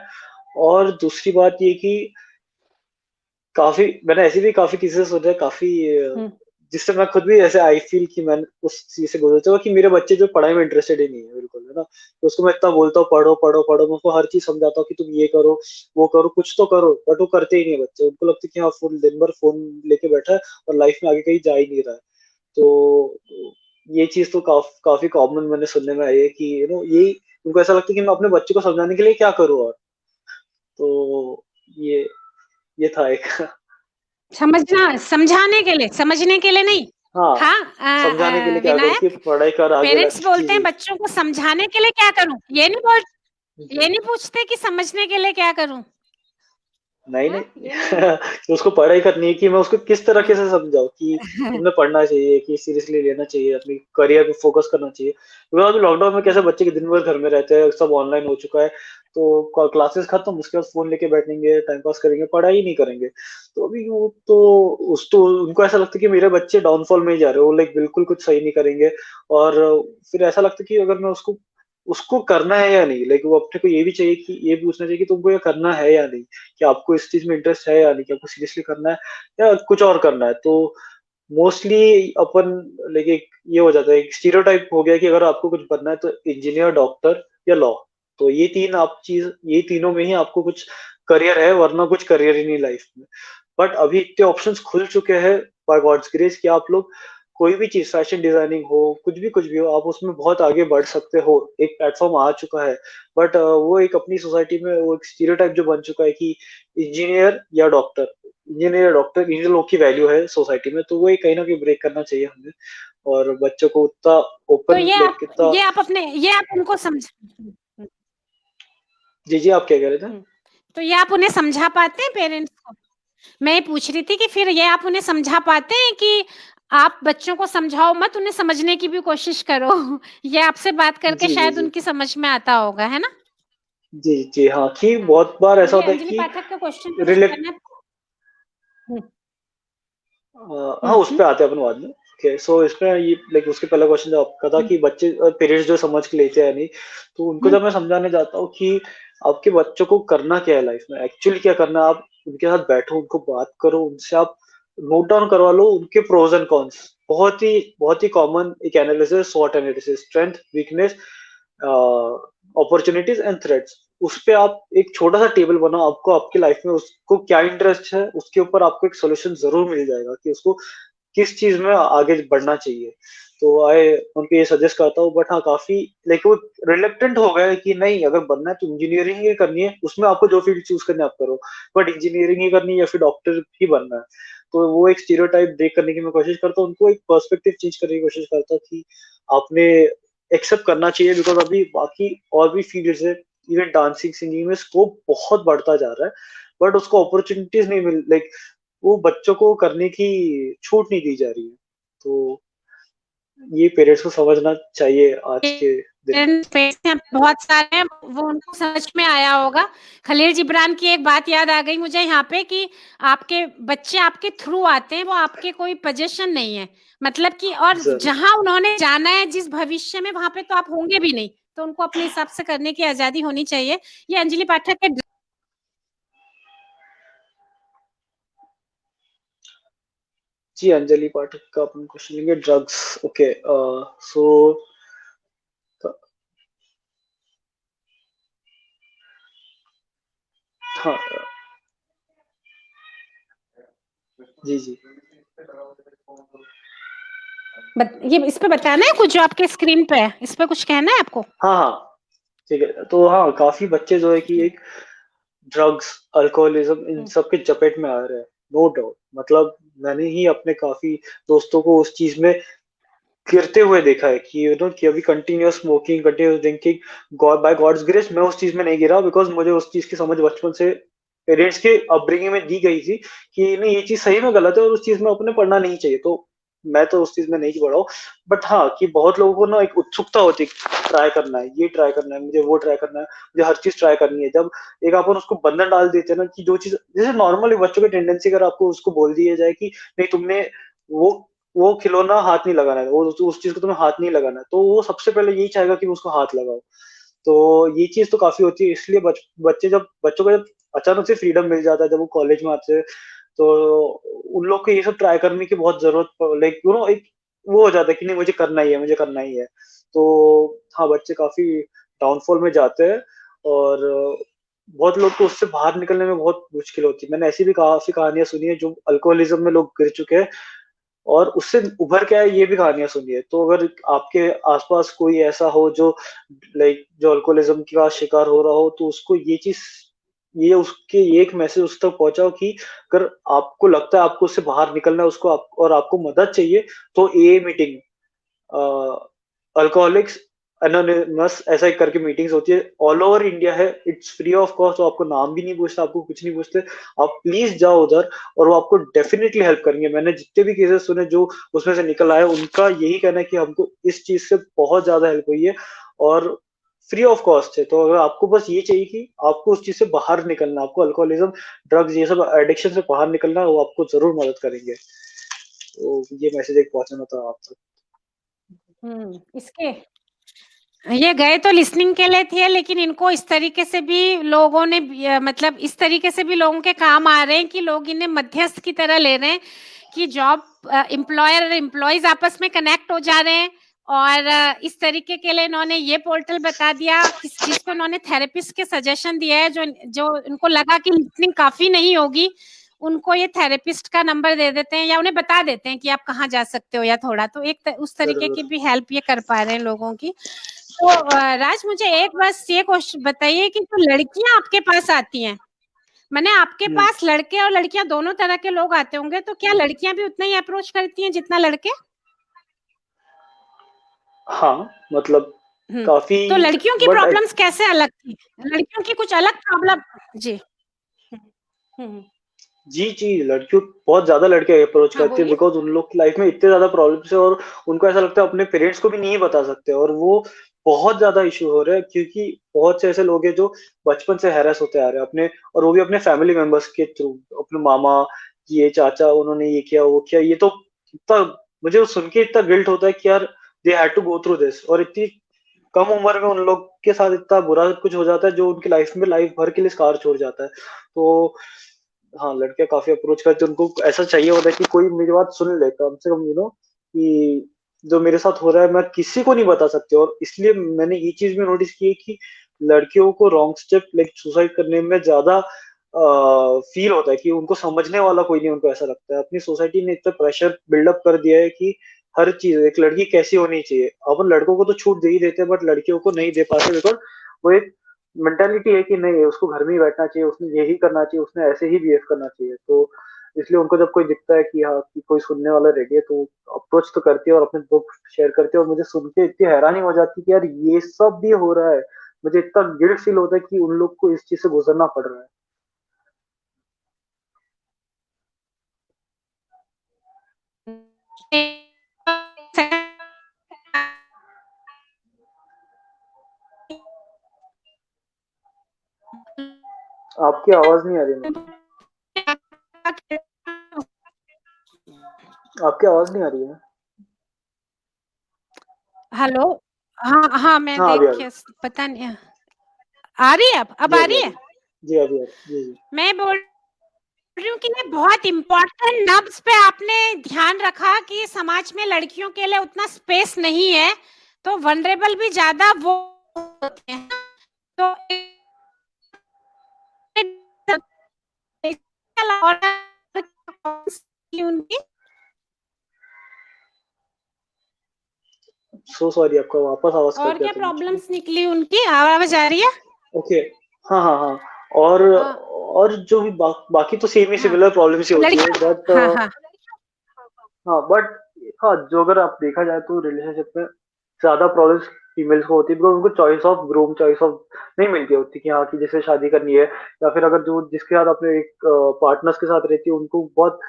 और दूसरी बात ये कि काफी मैंने ऐसे भी काफी केसेस सुने हैं, काफी हम्म जिससे मैं खुद भी ऐसे आई फील कि मैं उस चीज से गुजरता हूँ कि मेरे बच्चे जो पढ़ाई में इंटरेस्टेड ही नहीं है बिल्कुल, है ना। तो उसको मैं इतना बोलता हूँ पढ़ो पढ़ो पढ़ो, मैं उसको हर चीज समझाता हूँ कि तुम ये करो वो करो, कुछ तो करो, बट वो करते ही नहीं है बच्चे। उनको लगता है कि हाँ फुल दिन भर फोन लेके बैठा है और लाइफ में आगे कहीं जा ही नहीं रहा है। तो ये चीज तो काफी कॉमन मैंने सुनने में आई है कि ये उनको ऐसा लगता है कि मैं अपने बच्चे को समझाने के लिए क्या करूँ। और तो ये ये था एक समझना, समझाने के लिए, समझने के लिए नहीं। हाँ, हाँ समझाने के लिए क्या करूँ कि विनायक, पढ़ाई कर आगे लग। पेरेंट्स जी बोलते हैं जी बच्चों को समझाने के लिए क्या करूं, ये जी। नहीं पूछते कि समझने के लिए क्या करूं। नहीं हाँ ये नहीं नहीं तो उसको पढ़ाई करनी है कि मैं उसको किस तरीके से समझाऊं कि तुमने पढ़ना चाहिए, कि सीरियसली लेना चाहिए, अपनी करियर पे फोकस करना चाहिए। क्योंकि अभी लॉकडाउन में कैसे बच्चे के दिन भर घर में रहते हैं, सब ऑनलाइन हो चुका है, तो क्लासेस खत्म, उसके बाद फोन लेके बैठेंगे, टाइम पास करेंगे, पढ़ाई नहीं करेंगे। तो अभी वो तो उस तो उनको ऐसा लगता है कि मेरे बच्चे डाउनफॉल में ही जा रहे हो, लाइक बिल्कुल कुछ सही नहीं करेंगे। और फिर ऐसा लगता है कि अगर मैं उसको उसको करना है या नहीं, लाइक वो अपने को ये भी चाहिए कि ये पूछना चाहिए कि तुमको ये करना है या नहीं, कि आपको इस चीज में इंटरेस्ट है या नहीं, कि आपको सीरियसली करना है या कुछ और करना है। तो मोस्टली अपन लाइक एक ये हो जाता है, एक स्टीरियोटाइप हो गया कि अगर आपको कुछ बनना है तो इंजीनियर, डॉक्टर या लॉ, तो ये तीनों में ही आपको कुछ करियर है, वरना कुछ करियर ही नहीं लाइफ में। बट अभी इतने ऑप्शंस खुल चुके हैं बाय गॉड्स ग्रेस कि आप लोग कोई भी चीज, फैशन डिजाइनिंग हो, कुछ भी हो, आप उसमें बहुत आगे बढ़ सकते हो, एक प्लेटफॉर्म आ चुका है। बट वो एक अपनी सोसाइटी में वो एक स्टीरियोटाइप जो बन चुका है कि इंजीनियर या डॉक्टर, इंजीनियर, डॉक्टर, इन लोग की वैल्यू है सोसाइटी में, तो वो ये कहीं ना कहीं ब्रेक करना चाहिए हमें, और बच्चों को उतना तो ओपन लाइक इतना। ये आप उनको जी जी, आप क्या कह रहे थे? तो ये आप उन्हें समझा पाते हैं पेरेंट्स को? मैं ये पूछ रही थी कि फिर ये आप उन्हें समझा पाते हैं कि आप बच्चों को समझाओ मत, उन्हें समझने की भी कोशिश करो। ये आपसे बात करके जी जी शायद जी उनकी समझ में आता होगा, है ना? जी जी, हाँ, कि हाँ, बहुत बार तो ऐसा ये होता है अंजलि कि पाठक का क्वेश्चन था, कुछ रिलेट कहना है? हम्म, हाँ, उस हम्म, पे आते हैं अपन बाद में। ओके, सो इसमें ये लाइक उसके पहला क्वेश्चन जो आपका था हम्म, कि बच्चे पेरेंट्स जो समझ के लेते हैं या नहीं, तो उनको हम्म, जब मैं समझाने जाता हूँ कि आपके बच्चों को करना क्या है लाइफ में, एक्चुअली क्या करना है, आप उनके साथ बैठो, उनको बात करो, उनसे आप नोट डाउन करवा लो उनके प्रोज एंड कॉन्स। बहुत ही कॉमन एक एनालिसिस, स्वॉट analysis, strength, weakness, opportunities and threats. उस पे आप एक छोटा सा टेबल बनाओ, आपको आपकी लाइफ में उसको क्या इंटरेस्ट है, उसके ऊपर आपको एक सोल्यूशन जरूर मिल जाएगा कि उसको किस चीज में आगे बढ़ना चाहिए। तो उनको ये सजेस्ट करता हूँ, बट हाँ, काफी लाइक वो रिलेक्टेंट हो गए कि नहीं, अगर बनना है तो इंजीनियरिंग ही करनी है, उसमें आपको जो फील्ड चूज करनी है आप करो, बट इंजीनियरिंग ही करनी है या फिर डॉक्टर ही बनना है। तो वो एक स्टीरियोटाइप ब्रेक करने की मैं कोशिश करता हूँ, उनको एक पर्सपेक्टिव चेंज करने की कोशिश करता हूँ कि आपने एक्सेप्ट करना चाहिए, बिकॉज अभी बाकी और भी फील्ड्स है, इवन डांसिंग, सिंगिंग में स्कोप बहुत बढ़ता जा रहा है, बट उसको अपॉर्चुनिटीज नहीं मिल, लाइक वो बच्चों को करने की छूट नहीं दी जा रही है। तो ये पेरेंट्स को समझना चाहिए आज के दिन। पेरेंट्स हैं बहुत सारे हैं, वो उनको समझ में आया होगा। खलील जिब्रान की एक बात याद आ गई मुझे यहाँ पे कि आपके बच्चे आपके थ्रू आते हैं, वो आपके कोई पोजीशन नहीं है, मतलब कि और जरूर। जहां उन्होंने जाना है जिस भविष्य में, वहां पे तो आप होंगे भी नहीं, तो उनको अपने हिसाब से करने की आजादी होनी चाहिए। ये अंजलि पाठक के जी, अंजलि पाठक का अपन क्वेश्चन लेंगे, ड्रग्स। ओके, सो हाँ, जी जी, ये इस पे बताना है कुछ जो आपके स्क्रीन पे है, इस पे कुछ कहना है आपको? हाँ हाँ, ठीक है। तो हाँ, काफी बच्चे जो है कि एक ड्रग्स, अल्कोहलिज्म, इन सब के चपेट में आ रहे हैं, नो डाउट। मतलब मैंने ही अपने काफी दोस्तों को उस चीज में गिरते हुए देखा है कि कि अभी continuous smoking, continuous drinking. God by God's grace मैं उस चीज में नहीं गिरा, बिकॉज मुझे उस चीज की समझ बचपन से पेरेंट्स के अपब्रिंगिंग में दी गई थी कि नहीं, ये चीज सही में गलत है और उस चीज में अपने पढ़ना नहीं चाहिए। तो मैं तो उस चीज में नहीं पढ़ा हूँ। बट हाँ, कि बहुत लोगों को ना एक उत्सुकता होती है, ट्राई करना है, ये ट्राई करना है, मुझे वो ट्राई करना है, मुझे हर चीज ट्राई करनी है। जब एक अपन उसको बंधन डाल देते हैं ना, कि जो चीज जैसे नॉर्मली बच्चों की टेंडेंसी, अगर आपको उसको बोल दिया जाए कि नहीं, तुमने वो वो खिलौना हाथ नहीं लगाना है, वो उस चीज को तुम्हें हाथ नहीं लगाना है, तो वो सबसे पहले यही चाहेगा कि मैं उसको हाथ लगाओ। तो ये चीज तो काफी होती है, इसलिए बच्चों को जब अचानक से फ्रीडम मिल जाता है, जब वो कॉलेज में आते हैं, तो उन लोग को ये सब ट्राई करने की बहुत जरूरत, लाइक एक वो हो जाता है कि नहीं, मुझे करना ही है, मुझे करना ही है। तो हाँ, बच्चे काफी डाउनफॉल में जाते हैं, और बहुत लोग को उससे बाहर निकलने में बहुत मुश्किल होती है। मैंने ऐसी भी काफी कहानियां सुनी है जो अल्कोहलिज्म में लोग गिर चुके हैं, और उससे उभर के आए, ये भी कहानियां सुनी है। तो अगर आपके आसपास कोई ऐसा हो जो जो अल्कोहलिज्म का शिकार हो रहा हो, तो उसको ये उसके ये एक मैसेज उस तक पहुंचाओ कि अगर आपको लगता है आपको उससे बाहर निकलना है, और आपको मदद चाहिए, तो ए मीटिंग, अल्कोहलिक्स एनोनिमस, ऐसा एक करके मीटिंग्स होती है, ऑल ओवर इंडिया है, इट्स फ्री ऑफ कॉस्ट। तो आपको नाम भी नहीं पूछता, आपको कुछ नहीं पूछते, आप प्लीज जाओ उधर, और वो आपको डेफिनेटली हेल्प करेंगे। मैंने जितने भी केसेस सुने जो उसमें से निकल आए, उनका यही कहना है कि हमको इस चीज से बहुत ज्यादा हेल्प हुई है, और फ्री ऑफ कॉस्ट है। तो अगर आपको बस ये चाहिए कि आपको उस चीज से बाहर निकलना, आपको अल्कोहलिज्म, ड्रग्स, ये सब एडिक्शन से बाहर निकलना, वो आपको जरूर मदद करेंगे। तो ये मैसेज एक पहुंचाना था आप तक। इसके ये गए तो लिसनिंग के लिए थे, लेकिन इनको इस तरीके से भी लोगों ने मतलब इस तरीके से भी लोगों के काम आ रहे हैं कि लोग इन्हें मध्यस्थ की तरह ले रहे हैं कि जॉब एम्प्लॉयर और एम्प्लॉयज आपस में कनेक्ट हो जा रहे हैं। और इस तरीके के लिए इन्होंने ये पोर्टल बता दिया जिसको इन्होंने थेरेपिस्ट के सजेशन दिया है, जो जो इनको लगा कि लिसनिंग काफी नहीं होगी, उनको ये थेरेपिस्ट का नंबर दे देते हैं या उन्हें बता देते हैं कि आप कहाँ जा सकते हो, या थोड़ा तो एक उस तरीके की जरूर। भी हेल्प ये कर पा रहे हैं लोगों की। तो राज, मुझे एक बस ये क्वेश्चन बताइए कि जो लड़कियां आपके पास आती हैं, मैंने आपके हम्म, पास लड़के और लड़कियां दोनों तरह के लोग आते होंगे, तो क्या लड़कियां भी उतना ही अप्रोच करती हैं जितना लड़के? हाँ मतलब हम्म। काफी, तो लड़कियों की बट प्रॉब्लम्स कैसे अलग थी? लड़कियों की कुछ अलग प्रॉब्लम? जी। हम्म। जी जी, लड़कियों बहुत ज्यादा लड़के अप्रोच हाँ करते हैं, बोलिए। बिकॉज उन लोग की लाइफ में इतने ज्यादा प्रॉब्लम्स है और उनको ऐसा लगता है अपने पेरेंट्स को भी नहीं बता सकते, और वो बहुत ज्यादा इशू हो रहा है क्योंकि बहुत से ऐसे लोग हैं जो बचपन से हैरेस होते आ रहे हैं अपने, और वो भी अपने फैमिली मेंबर्स के थ्रू, अपने मामा, ये चाचा, उन्होंने ये किया वो किया, ये तो इतना, मुझे वो सुन के इतना गिल्ट होता है कि यार they had to go through this, और इतनी कम उम्र में उन लोग के साथ इतना बुरा कुछ हो जाता है जो उनकी लाइफ में लाइफ भर के लिए स्कार छोड़ जाता है। तो हाँ, लड़के काफी अप्रोच करते हैं, उनको ऐसा चाहिए होता है कि कोई मेरी बात सुन ले कम से कम, कि जो मेरे साथ हो रहा है मैं किसी को नहीं बता सकती, और इसलिए मैंने ये चीज भी नोटिस की है कि लड़कियों को रॉन्ग स्टेप लाइक सुसाइड करने में ज्यादा फील होता है कि उनको समझने वाला कोई नहीं, उनको ऐसा लगता है अपनी सोसाइटी ने इतना प्रेशर बिल्डअप कर दिया है कि हर चीज एक लड़की कैसी होनी चाहिए, अपन लड़कों को तो छूट दे ही देते हैं बट लड़कियों को नहीं दे पाते, बिकॉज वो एक मेंटालिटी है कि नहीं उसको घर में ही बैठना चाहिए, उसने यही करना चाहिए, उसने ऐसे ही बिहेव करना चाहिए। तो इसलिए उनको जब कोई दिखता है कि हाँ कि कोई सुनने वाला रेडी है, तो अप्रोच तो करती है और अपने दुख शेयर करती है, और मुझे सुन के इतनी हैरानी हो जाती है कि यार ये सब भी हो रहा है, मुझे इतना गिल्ट फील होता है कि उन लोग को इस चीज से गुजरना पड़ रहा है। आपकी आवाज नहीं आ रही मैम, आपकी आवाज नहीं आ रही है। हेलो। हाँ हाँ, मैं हाँ अभी आ रही, देखिए, पता नहीं आ रही है, अब जी आ अभी आ रही रही, है। जी अभी आ रही, जी जी। मैं बोल रही हूँ कि ये बहुत इम्पोर्टेंट नब्ज पे आपने ध्यान रखा कि समाज में लड़कियों के लिए उतना स्पेस नहीं है, तो वनरेबल भी ज्यादा वो होते हैं। तो और उनकी सो सॉरी, आपका वापस आवाज कट और गया क्या था बीच में। प्रॉब्लम्स निकली उनकी, आवाज आ रही है? ओके, हाँ हाँ हाँ, और हाँ जो भी बाकी तो सेम ही हाँ। सिमिलर प्रॉब्लम्स ही होती है, लड़कियां। बट हाँ हाँ। हाँ बट हाँ, जो अगर आप देखा जाए तो रिलेशनशिप में ज्यादा प्रॉब्लम्स फीमेल्स को होती है, बिकॉज उनको choice of groom, choice of नहीं मिलती होती कि हाँ कि जिससे शादी करनी है, या फिर अगर जो जिसके साथ अपने एक पार्टनर्स के साथ रहती है उनको बहुत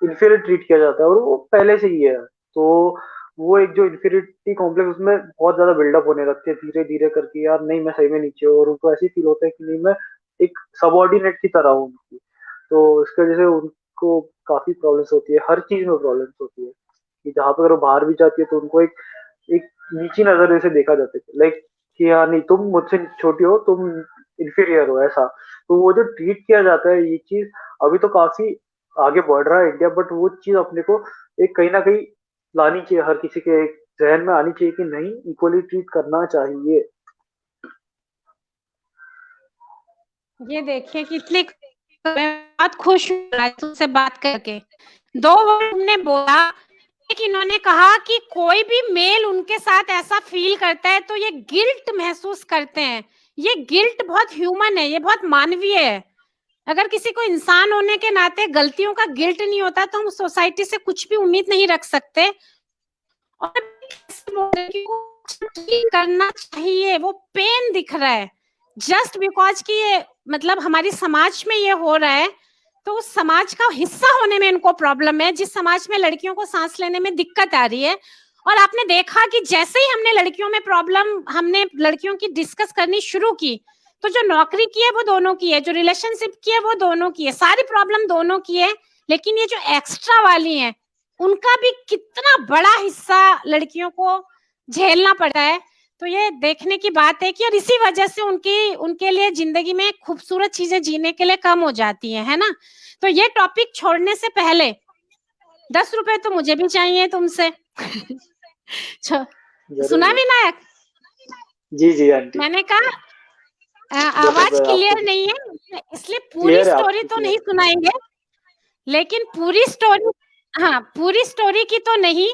इन्फीरियर ट्रीट किया जाता है, और वो पहले से ही है। तो वो एक जो इन्फीरियरिटी कॉम्प्लेक्स उसमें बहुत ज्यादा बिल्डअप होने लगती है धीरे धीरे करके, यार नहीं मैं सही में नीचे हूँ, और उनको ऐसे फील होता है कि नहीं मैं एक सबॉर्डिनेट की तरह हूँ उनकी। तो इसकी वजह से उनको काफी प्रॉब्लम्स होती है, हर चीज में प्रॉब्लम्स होती है, कि जहाँ पे अगर वो बाहर भी जाती है तो उनको एक एक नीची नजर से देखा जाता है, लाइक कि हाँ नहीं तुम मुझसे छोटी हो, तुम इंफीरियर हो, ऐसा। तो वो जो ट्रीट किया जाता है ये चीज अभी तो काफी आगे बढ़ रहा है इंडिया, बट वो चीज अपने को एक कहीं ना कहीं लानी चाहिए, हर किसी के एक जहन में आनी चाहिए कि नहीं इक्वली ट्रीट करना चाहिए। ये देखिए कितने, मैं बहुत खुश हूँ आज तुमसे बात करके। 2 वर्ड तुमने बोला, एक इन्होंने कहा कि कोई भी मेल उनके साथ ऐसा फील करता है तो ये गिल्ट महसूस करते हैं। ये गिल्ट बहुत ह्यूमन है, ये बहुत मानवीय है। अगर किसी को इंसान होने के नाते गलतियों का गिल्ट नहीं होता तो हम सोसाइटी से कुछ भी उम्मीद नहीं रख सकते। और बोल रहे कि वो ठीक करना चाहिए, वो पेन दिख रहा है जस्ट बिकॉज कि ये मतलब हमारी समाज में ये हो रहा है, तो उस समाज का हिस्सा होने में इनको प्रॉब्लम है, जिस समाज में लड़कियों को सांस लेने में दिक्कत आ रही है। और आपने देखा कि जैसे ही हमने लड़कियों में प्रॉब्लम, हमने लड़कियों की डिस्कस करनी शुरू की, तो जो नौकरी की है वो दोनों की है, जो रिलेशनशिप की है वो दोनों की है, सारी प्रॉब्लम दोनों की है। लेकिन ये जो एक्स्ट्रा वाली है उनका भी कितना बड़ा हिस्सा लड़कियों को झेलना पड़ता है। तो ये देखने की बात है कि और इसी वजह से उनकी उनके लिए जिंदगी में खूबसूरत चीजें जीने के लिए कम हो जाती है ना। तो ये टॉपिक छोड़ने से पहले 10 रुपए तो मुझे भी चाहिए तुमसे। जरूर सुना जरूर, विनायक? जी जी आंटी, मैंने कहा दस आवाज रुपए आपको क्लियर नहीं है इसलिए पूरी क्लियर है, स्टोरी आपकी तो नहीं क्लियर है। सुनाएंगे, लेकिन पूरी स्टोरी, हाँ पूरी स्टोरी की तो नहीं,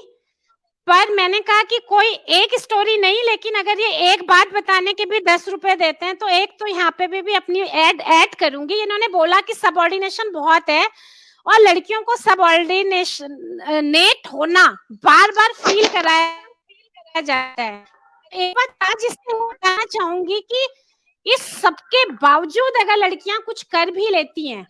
पर मैंने कहा कि कोई एक स्टोरी नहीं, लेकिन अगर ये एक बात बताने के भी 10 रुपए देते हैं तो एक तो यहाँ पे भी अपनी ऐड करूंगी। इन्होंने बोला कि सबऑर्डिनेशन बहुत है और लड़कियों को सबऑर्डिनेट होना बार बार फील कराया जाता है। एक बात आज इससे बताना चाहूंगी कि इस सबके बावजूद अगर लड़कियां कुछ कर भी लेती हैं,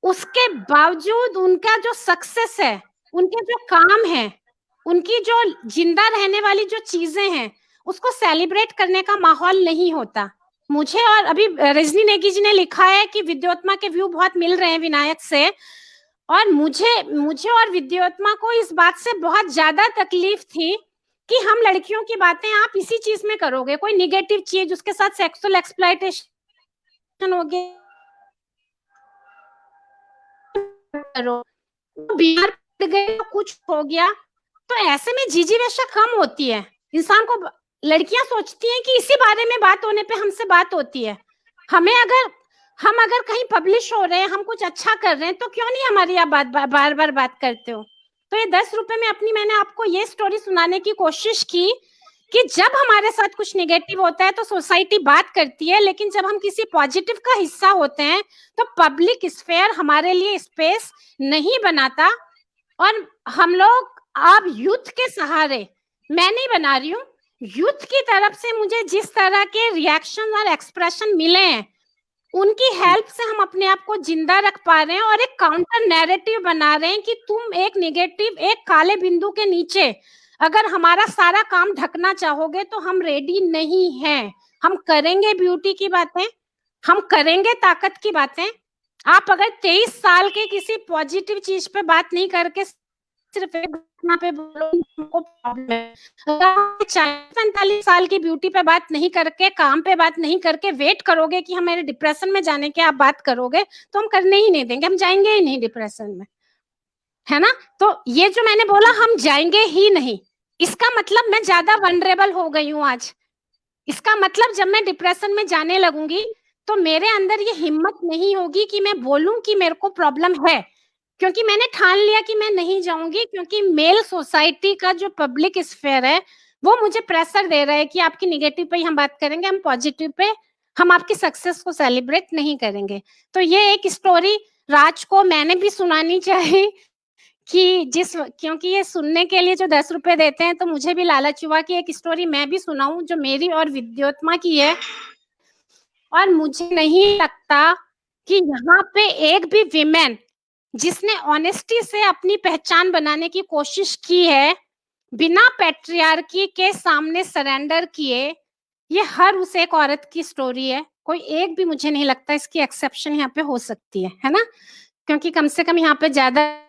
उसके बावजूद उनका जो सक्सेस है, उनके जो काम है, उनकी जो जिंदा रहने वाली जो चीजें हैं, उसको सेलिब्रेट करने का माहौल नहीं होता। मुझे और अभी रजनी नेगी जी ने लिखा है कि विद्योत्मा के व्यू बहुत मिल रहे हैं विनायक से, और मुझे और विद्योत्मा को इस बात से बहुत ज्यादा तकलीफ थी कि हम लड़कियों की बातें आप इसी चीज में करोगे, कोई निगेटिव चीज उसके साथ सेक्सुअल एक्सप्लॉयटेशन हो गया, बीमार पड़ गए, कुछ हो गया, तो ऐसे में जिजीविषा कम होती है। इंसान को लड़कियां सोचती हैं कि इसी बारे में बात होने पे हमसे बात होती है। हम अगर कहीं पब्लिश हो रहे हैं, हम कुछ अच्छा कर रहे हैं, तो क्यों नहीं हमारी आप बार बार बात करते हो। तो ये 10 रुपए में मैंने आपको ये स्टोरी सुनाने की कोशिश की कि जब हमारे साथ कुछ नेगेटिव होता है तो सोसाइटी बात करती है, लेकिन जब हम किसी पॉजिटिव का हिस्सा होते हैं तो पब्लिक स्फेयर हमारे लिए स्पेस नहीं बनाता। और हम लोग अब यूथ के सहारे, मैं नहीं बना रही हूँ, यूथ की तरफ से मुझे जिस तरह के रिएक्शन और एक्सप्रेशन मिले हैं, उनकी हेल्प से हम अपने आप को जिंदा रख पा रहे हैं और एक काउंटर नैरेटिव बना रहे हैं कि तुम एक नेगेटिव, एक काले बिंदु के नीचे अगर हमारा सारा काम ढकना चाहोगे तो हम रेडी नहीं हैं। हम करेंगे ब्यूटी की बातें, हम करेंगे ताकत की बातें। आप अगर 23 साल के किसी पॉजिटिव चीज पे बात नहीं करके सिर्फ एक घटना पे बोलो तुमको प्रॉब्लम है, 45 साल की ब्यूटी पे बात नहीं करके, काम पे बात नहीं करके वेट करोगे कि हमारे डिप्रेशन में जाने के आप बात करोगे, तो हम करने ही नहीं देंगे, हम जाएंगे ही नहीं डिप्रेशन में, है ना। तो ये जो मैंने बोला हम जाएंगे ही नहीं, इसका मतलब मैं ज्यादा वनरेबल हो गई हूँ आज। इसका मतलब जब मैं डिप्रेशन में जाने लगूंगी तो मेरे अंदर ये हिम्मत नहीं होगी कि मैं बोलूं कि मेरे को प्रॉब्लम है, क्योंकि मैंने ठान लिया कि मैं नहीं जाऊंगी, क्योंकि मेल सोसाइटी का जो पब्लिक स्फेयर है वो मुझे प्रेशर दे रहा है कि आपकी निगेटिव पे ही हम बात करेंगे, हम पॉजिटिव पे, हम आपकी सक्सेस को सेलिब्रेट नहीं करेंगे। तो ये एक स्टोरी राज को मैंने भी सुनानी चाहिए कि क्योंकि ये सुनने के लिए जो 10 रुपए देते हैं, तो मुझे भी लालच हुआ कि एक स्टोरी मैं भी सुनाऊं जो मेरी और विद्योत्मा की है। और मुझे नहीं लगता कि यहाँ पे एक भी विमेन जिसने ऑनेस्टी से अपनी पहचान बनाने की कोशिश की है, बिना पैट्रियार्की के सामने सरेंडर किए, ये हर उस एक औरत की स्टोरी है। कोई एक भी मुझे नहीं लगता इसकी एक्सेप्शन यहाँ पे हो सकती है ना, क्योंकि कम से कम यहाँ पे ज्यादा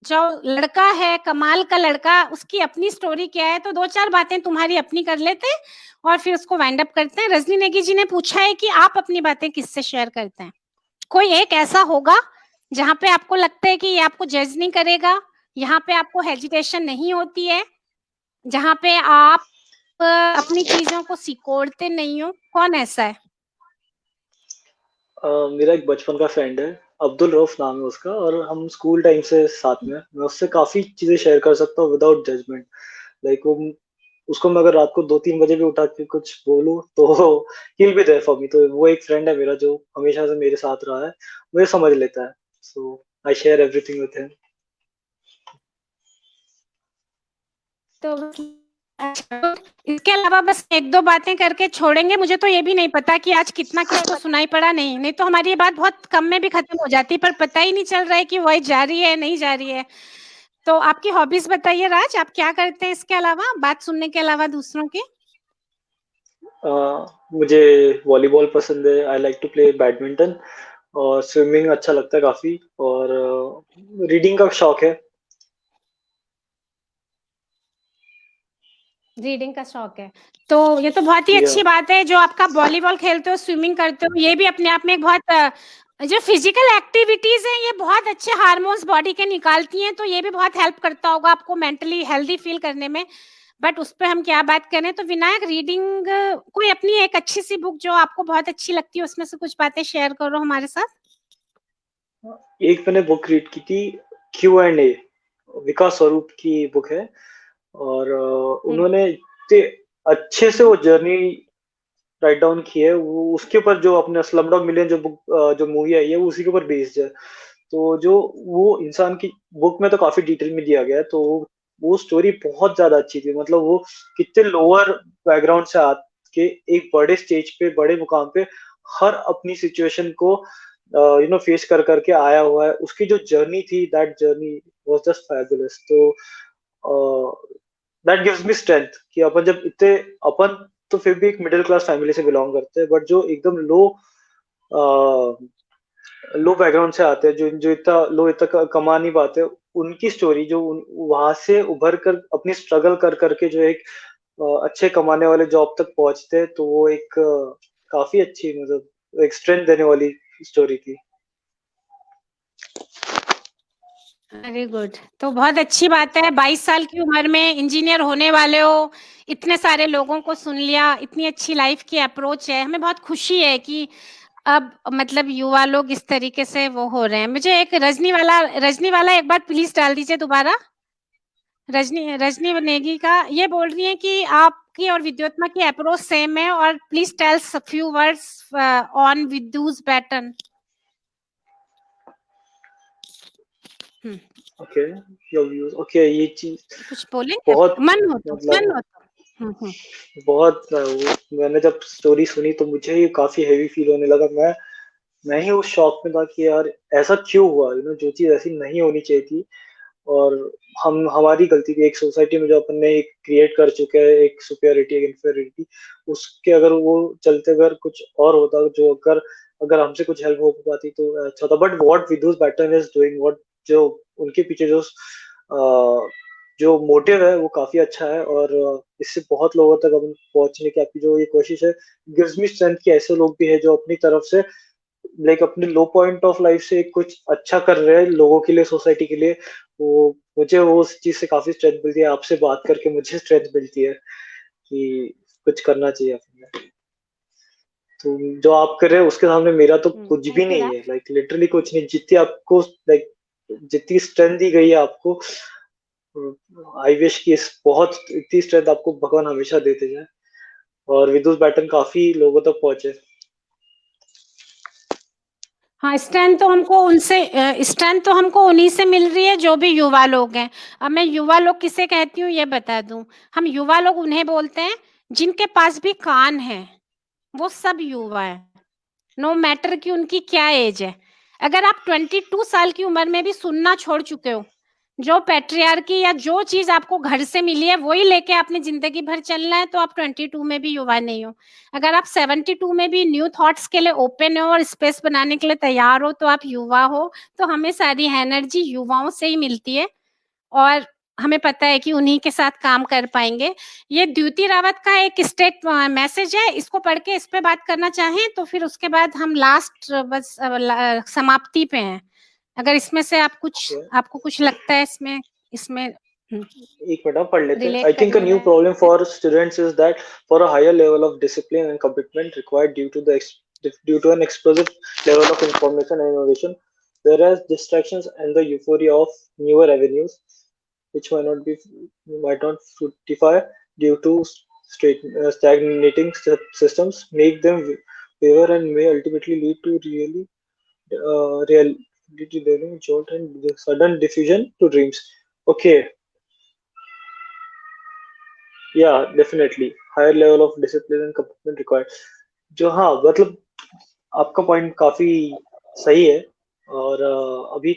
जो लड़का है कमाल का लड़का, उसकी अपनी स्टोरी क्या है, तो 2-4 बातें तुम्हारी अपनी कर लेते हैं और फिर उसको वाइंड अप करते हैं। रजनी नेगी जी ने पूछा है कि आप अपनी बातें किससे शेयर करते हैं। कोई एक ऐसा होगा जहाँ पे आपको लगता है कि ये आपको जज नहीं करेगा, यहाँ पे आपको हेजिटेशन नहीं होती है, जहाँ पे आप अपनी चीजों को सिकोड़ते नहीं हो, कौन ऐसा है? मेरा एक बचपन का फ्रेंड है, अब्दुल रऊफ नाम है उसका, और हम स्कूल टाइम से साथ में, मैं उससे काफी चीजें शेयर कर सकता हूँ विदाउट जजमेंट। लाइक वो, उसको मैं अगर रात को 2-3 बजे भी उठा के कुछ बोलूँ तो he'll be there for me। तो वो एक फ्रेंड है मेरा जो हमेशा से मेरे साथ रहा है, मुझे समझ लेता है। So I share everything with him. तो इसके अलावा बस 1-2 बातें करके छोड़ेंगे। मुझे तो ये भी नहीं पता कि आज कितना किसको सुनाई पड़ा, नहीं तो हमारी ये बात बहुत कम में भी खत्म हो जाती, पर पता ही नहीं चल रहा है कि वॉइस जा रही है नहीं जा रही है। तो आपकी हॉबीज बताइए राज, आप क्या करते हैं इसके अलावा, बात सुनने के अलावा दूसरों की? मुझे वॉलीबॉल पसंद है, I like to play badminton, और स्विमिंग अच्छा लगता है काफी, और रीडिंग का शौक है। रीडिंग का शौक है, तो ये तो बहुत ही या अच्छी बात है। जो आपका वॉलीबॉल खेलते हो, स्विमिंग करते हो, ये भी अपने आप में एक बहुत जो फिजिकल एक्टिविटीज हैं, ये बहुत अच्छे हार्मोन्स बॉडी के निकालती हैं, तो ये भी बहुत हेल्प करता होगा आपको मेंटली हेल्दी फील करने में। बट उस पर हम क्या बात करें, तो विनायक रीडिंग कोई अपनी एक अच्छी सी बुक जो आपको बहुत अच्छी लगती है, उसमें से कुछ बातें शेयर करो हमारे साथ। एक मैंने बुक रीड की थी, Q&A, विकास स्वरूप की बुक है, और उन्होंने इतने अच्छे से वो जर्नी राइट डाउन की है, वो उसके ऊपर जो अपने स्लमडॉग मिलियन जो बुक जो मूवी आई है वो उसी के ऊपर बेस्ड है। तो जो वो इंसान की बुक में तो काफी डिटेल में दिया गया है, तो वो स्टोरी बहुत ज्यादा अच्छी थी। मतलब वो कितने लोअर बैकग्राउंड से आके एक बड़े स्टेज पे, बड़े मुकाम पे, हर अपनी सिचुएशन को फेस कर करके आया हुआ है। उसकी जो जर्नी थी, that journey was just fabulous. तो दैट गिव्स मी स्ट्रेंथ कि अपन जब इतने, अपन तो फिर भी एक मिडिल क्लास फैमिली से बिलोंग करते हैं, बट जो एकदम लो बैकग्राउंड से आते हैं, जो जो इतना कमा नहीं पाते, उनकी स्टोरी जो वहां से उभर कर अपनी स्ट्रगल कर करके जो एक अच्छे कमाने वाले जॉब तक पहुंचते हैं, तो वो एक काफी अच्छी, मतलब एक स्ट्रेंथ देने वाली स्टोरी थी। वेरी गुड, तो बहुत अच्छी बात है। 22 साल की उम्र में इंजीनियर होने वाले हो, इतने सारे लोगों को सुन लिया, इतनी अच्छी लाइफ की अप्रोच है, हमें बहुत खुशी है कि अब मतलब युवा लोग इस तरीके से वो हो रहे हैं। मुझे एक रजनी वाला एक बार प्लीज डाल दीजिए दोबारा। रजनी रजनी नेगी का ये बोल रही है कि आपकी और विद्योत्मा की अप्रोच सेम है, और please tell few words on विद्यूज pattern. Okay, your views, okay, ये चीज कुछ बोलेंगे, बहुत, मन मतलब हो तो। बहुत मैंने जब स्टोरी सुनी तो मुझे ही काफी हेवी फील होने लगा। मैं ही उस शॉक में था कि यार ऐसा क्यों हुआ, जो चीज ऐसी नहीं होनी चाहिए थी। और हम हमारी गलती थी, एक सोसाइटी में जो अपन ने क्रिएट कर चुके हैं, एक सुपेरिटी, एक इंफेरिटी, उसके अगर वो चलते अगर कुछ और होता, जो अगर अगर हमसे कुछ हेल्प हो पाती तो अच्छा था। बट व्हाट विदुष पैटर्न इज डूइंग, व्हाट जो उनके पीछे जो मोटिव है वो काफी अच्छा है, और इससे बहुत लोगों तक अपन पहुंचने की आपकी जो ये कोशिश है, गिव्स मी स्ट्रेंथ कि ऐसे लोग भी है जो अपनी तरफ से, लाइक अपने लो पॉइंट ऑफ लाइफ से कुछ अच्छा कर रहे हैं लोगों के लिए, सोसाइटी के लिए। वो मुझे वो उस चीज से काफी स्ट्रेंथ मिलती है। आपसे बात करके मुझे स्ट्रेंथ मिलती है कि कुछ करना चाहिए अपने। तो जो आप कर रहे हैं उसके सामने मेरा तो कुछ भी थैंक यू नहीं है, राज। लाइक लिटरली कुछ नहीं। जितनी आपको, लाइक जितनी स्ट्रेंथ दी गई है आपको, आई विश कि इस बहुत इतनी स्ट्रेंथ आपको भगवान हमेशा देते जाए, और विदुष बैटन काफी लोगों तक पहुंचे। हाँ, स्ट्रेंथ तो हमको उन्हीं से मिल रही है जो भी युवा लोग हैं। अब मैं युवा लोग किसे कहती हूँ ये बता दूं। हम युवा लोग उन्हें बोलते हैं जिनके पास भी कान है, वो सब युवा है, नो मैटर कि उनकी क्या एज है। अगर आप 22 साल की उम्र में भी सुनना छोड़ चुके हो, जो पैट्रियार्की या जो चीज आपको घर से मिली है वही लेके आपने जिंदगी भर चलना है, तो आप 22 में भी युवा नहीं हो। अगर आप 72 में भी न्यू थॉट्स के लिए ओपन हो और स्पेस बनाने के लिए तैयार हो, तो आप युवा हो। तो हमें सारी एनर्जी युवाओं से ही मिलती है, और हमें पता है कि उन्हीं के साथ काम कर पाएंगे। ये द्युति रावत का एक स्टेट मैसेज है, इसको पढ़ के इस पे बात करना चाहें तो फिर उसके बाद हम लास्ट बस समाप्ति पे हैं। अगर इसमें से आपको कुछ लगता है इसमें इसमें एक मिनट आप पढ़ लेते हैं। रिलेट आई थिंक अ करने न्यू प्रॉब्लम लायक है। For students is that for a higher level of discipline and commitment required due to an explosive level of information and innovation, whereas distractions and the euphoria of newer avenues, which might not fructify due to stagnating systems, make them waver and may ultimately lead to reality learning jolt and sudden diffusion to dreams. Okay, या definitely higher level of discipline and commitment required. जो, हाँ, मतलब आपका point काफी सही है। और अभी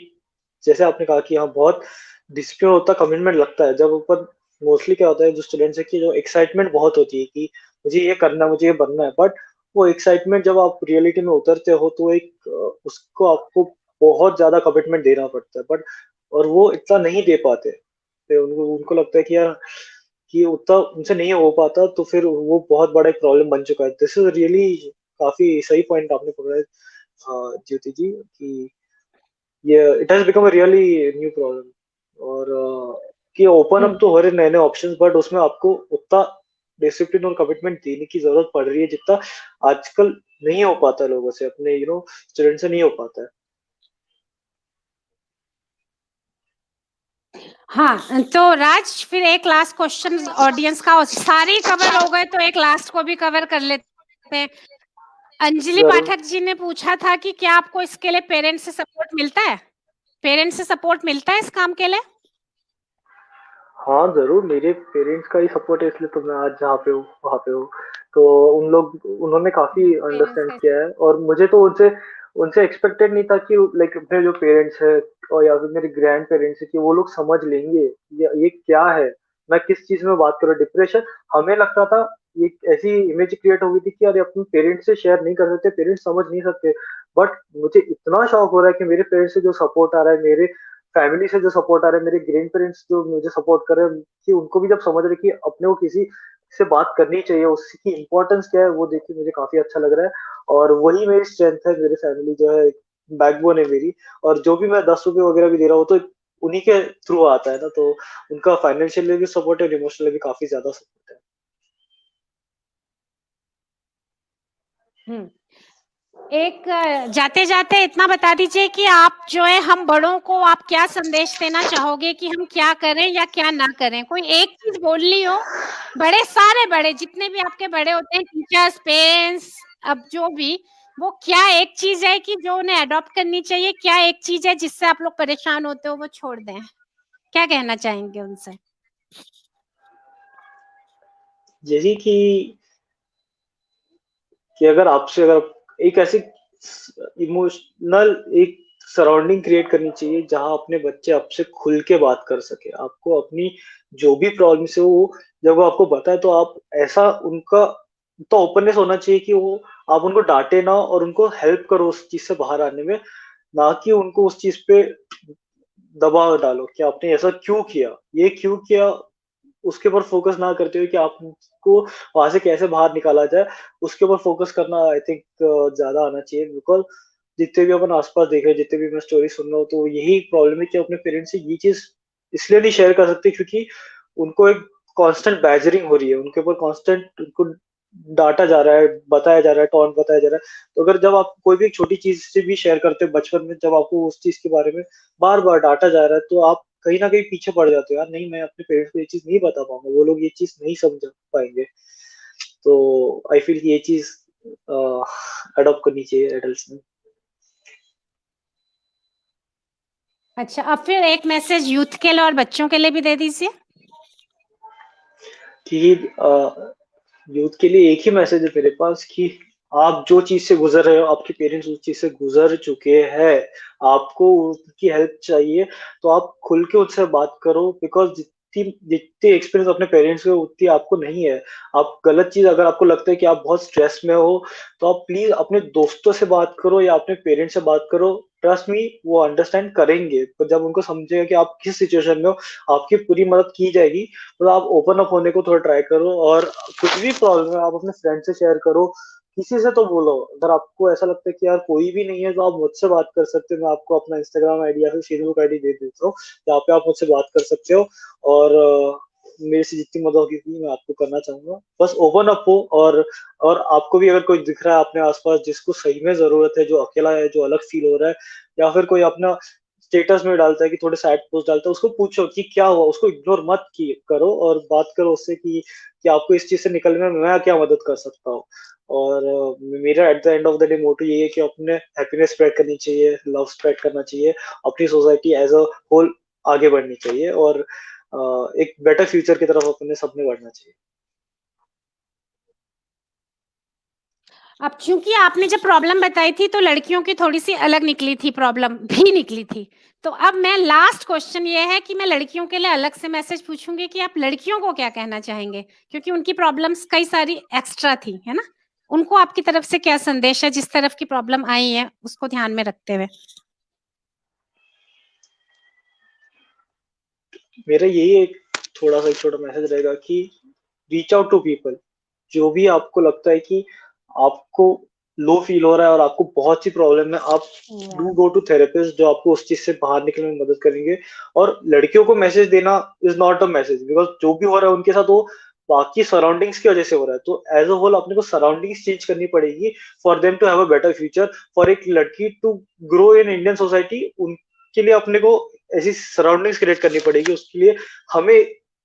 जैसे आपने कहा कि हाँ, बहुत डिसिप्लिन होता, कमिटमेंट लगता है। जब ऊपर मोस्टली क्या होता है जो स्टूडेंट्स है कि जो एक्साइटमेंट बहुत होती है कि मुझे ये करना है, मुझे ये बनना है, बट वो एक्साइटमेंट जब आप रियलिटी में उतरते हो तो उसको आपको बहुत ज्यादा कमिटमेंट देना पड़ता है, बट और वो इतना नहीं दे पाते। तो उनको उनको लगता है कि यार कि उतना उनसे नहीं हो पाता, तो फिर वो बहुत बड़ा एक प्रॉब्लम बन चुका है। दिस इज रियली काफी सही पॉइंट आपने पकड़ा है, ज्योति जी, कि ये it has become a really new problem. और कि ओपन अप हम्म। तो हो रहे नए नए ऑप्शंस, बट उसमें आपको उतना डिसिप्लिन और कमिटमेंट देने की जरूरत पड़ रही है जितना आजकल नहीं हो पाता लोगों से, अपने स्टूडेंट से नहीं हो पाता है। हाँ, तो राज फिर एक लास्ट क्वेश्चन ऑडियंस का, सारे कवर हो गए तो एक लास्ट को भी कवर कर लेते हैं। अंजलि जरूर। पाठक जी ने पूछा था कि क्या आपको इसके लिए पेरेंट्स से सपोर्ट मिलता है? पेरेंट्स से सपोर्ट मिलता है इस काम के लिए? हाँ जरूर, मेरे पेरेंट्स का ही सपोर्ट है, इसलिए तो मैं आज जहाँ पे हूँ वहाँ पे हूँ। तो उन्होंने काफी पेरेंट्स अंडरस्टैंड का। किया है, और मुझे तो उनसे उनसे एक्सपेक्टेड नहीं था कि लाइक अपने जो पेरेंट्स है और या फिर मेरे ग्रैंड पेरेंट्स है कि वो लोग समझ लेंगे ये क्या है, मैं किस चीज में बात कर रहा हूँ, डिप्रेशन। हमें लगता था, ये ऐसी इमेज क्रिएट हो गई थी कि यार अपने पेरेंट्स से शेयर नहीं कर सकते, पेरेंट्स समझ नहीं सकते। बट मुझे इतना शौक हो रहा है कि मेरे पेरेंट्स से जो सपोर्ट आ रहा है, मेरे फैमिली से जो सपोर्ट आ रहा है, मेरे ग्रैंड पेरेंट्स जो मुझे सपोर्ट कर रहे हैं, कि उनको भी जब समझ रहे कि अपने को किसी से बात करनी चाहिए, उसकी इंपॉर्टेंस क्या है, वो देख के मुझे काफी अच्छा लग रहा है। और वही मेरी स्ट्रेंथ है, मेरी फैमिली जो है बैकबोन है मेरी। और जो भी मैं 10 रुपए वगैरह भी दे रहा हूँ तो उन्हीं के थ्रू आता है ना, तो उनका फाइनेंशियली भी सपोर्ट है और इमोशनली भी काफी ज्यादा सपोर्ट है। हम्म। एक जाते जाते इतना बता दीजिए कि आप जो है हम बड़ों को आप क्या संदेश देना चाहोगे कि हम क्या करें या क्या ना करें? कोई एक चीज बोलनी हो, बड़े सारे बड़े जितने भी आपके बड़े होते हैं, टीचर्स, पेरेंट्स, अब जो भी, वो क्या एक चीज है कि जो उन्हें अडॉप्ट करनी चाहिए? क्या एक चीज है जिससे आप लोग परेशान होते हो वो छोड़ दें? क्या कहना चाहेंगे उनसे? यही कि अगर आपसे अगर एक ऐसी इमोशनल एक सराउंडिंग क्रिएट करनी चाहिए जहां अपने बच्चे आपसे खुल के बात कर सके, आपको अपनी जो भी प्रॉब्लम्स है वो जब वो आपको बताए तो आप ऐसा उनका तो ओपननेस होना चाहिए कि वो आप उनको डांटे ना और उनको हेल्प करो उस चीज से बाहर आने में, ना कि उनको उस चीज पे दबाव डालो कि आपने ऐसा क्यों किया, ये क्यों किया, उसके ऊपर फोकस ना करते हुए कि आपको वहां से कैसे बाहर निकाला जाए, उसके ऊपर फोकस करना आई थिंक ज्यादा आना चाहिए। बिकॉज जितने भी अपन आसपास देख रहे हैं, जितने भी मैं स्टोरी सुन रहा हूँ, तो यही प्रॉब्लम है कि अपने पेरेंट्स से ये चीज इसलिए नहीं शेयर कर सकते क्योंकि उनको एक कांस्टेंट बैजरिंग हो रही है, उनके ऊपर कांस्टेंट उनको डांटा जा रहा है, बताया जा रहा है, टॉन्ट बताया जा रहा है। तो अगर जब आप कोई भी एक छोटी चीज से भी शेयर करते हैं बचपन में, जब आपको उस चीज के बारे में बार बार डांटा जा रहा है, तो आप कहीं ना कहीं पीछे पड़ जाते हो, यार नहीं मैं अपने पेरेंट्स को ये चीज नहीं बता पाऊंगा, वो लोग ये चीज नहीं समझ पाएंगे। तो आई फील कि ये चीज अडॉप्ट करनी चाहिए एडल्ट्स में। अच्छा, अब फिर एक मैसेज यूथ के लिए और बच्चों के लिए भी दे दीजिए। कि यूथ के लिए एक ही मैसेज है मेरे पास कि आप जो चीज से गुजर रहे हो, आपके पेरेंट्स उस चीज से गुजर चुके हैं, आपको उनकी हेल्प चाहिए तो आप खुल के उनसे बात करो। बिकॉज जितनी जितनी एक्सपीरियंस अपने पेरेंट्स के उतनी आपको नहीं है। आप गलत चीज अगर आपको लगता है कि आप बहुत स्ट्रेस में हो, तो आप प्लीज अपने दोस्तों से बात करो या अपने पेरेंट्स से बात करो। ट्रस्ट मी, वो अंडरस्टैंड करेंगे। तो जब उनको समझेगा कि आप किस सिचुएशन में हो, आपकी पूरी मदद की जाएगी। तो आप ओपन अप होने को थोड़ा ट्राई करो, और कुछ भी प्रॉब्लम है आप अपने फ्रेंड से शेयर करो, किसी से तो बोलो। अगर आपको ऐसा लगता है कि यार कोई भी नहीं है, तो आप मुझसे बात कर सकते हो। मैं आपको अपना इंस्टाग्राम आईडी या फिर फेसबुक आईडी दे देता हूँ, जहाँ पे आप मुझसे बात कर सकते हो। और मेरे से जितनी मदद होगी मैं आपको करना चाहूंगा। बस ओपन अप हो। और आपको भी अगर कोई दिख रहा है अपने आसपास जिसको सही में जरूरत है, जो अकेला है, जो अलग फील हो रहा है, या फिर कोई अपना स्टेटस में डालता है कि थोड़े सैड पोस्ट डालता है, उसको पूछो कि क्या हुआ, उसको इग्नोर मत की करो, और बात करो उससे कि आपको इस चीज से निकलने में मैं क्या मदद कर सकता हूँ। और मेरा at the end of the day motto यही है कि अपने हैप्पीनेस स्प्रेड करनी चाहिए, लव स्प्रेड करना चाहिए, अपनी सोसाइटी एज अ होल आगे बढ़नी चाहिए, और एक बेटर फ्यूचर की तरफ अपने सबने बढ़ना चाहिए। अब चूंकि आपने जब प्रॉब्लम बताई थी तो लड़कियों की थोड़ी सी अलग निकली थी, प्रॉब्लम भी निकली थी। तो अब मैं लास्ट क्वेश्चन ये है कि मैं लड़कियों के लिए अलग से मैसेज पूछूंगी कि आप लड़कियों को क्या कहना चाहेंगे, क्योंकि उनकी प्रॉब्लम्स कई सारी एक्स्ट्रा थी, है ना? उनको आपकी तरफ से क्या संदेश है जिस तरफ की प्रॉब्लम आई है उसको ध्यान में रखते हुए? मेरा यही एक थोड़ा सा एक छोटा मैसेज रहेगा कि रीच आउट टू पीपल। जो भी आपको लगता है कि आपको लो फील हो रहा है और आपको बहुत सी प्रॉब्लम है, आप डू गो टू थेरेपिस्ट जो आपको उस चीज से बाहर निकलने में मदद करेंगे। और लड़कियों को मैसेज देना is not a message, because जो भी हो रहा है उनके साथ वो बाकी सराउंडिंग्स की वजह से हो रहा है। तो एज अ होल अपने को सराउंडिंग्स चेंज करनी पड़ेगी for them to have a better future. For एक लड़की to grow in Indian society, उनके लिए अपने को ऐसी सराउंडिंग्स क्रिएट करनी पड़ेगी। उसके लिए हमें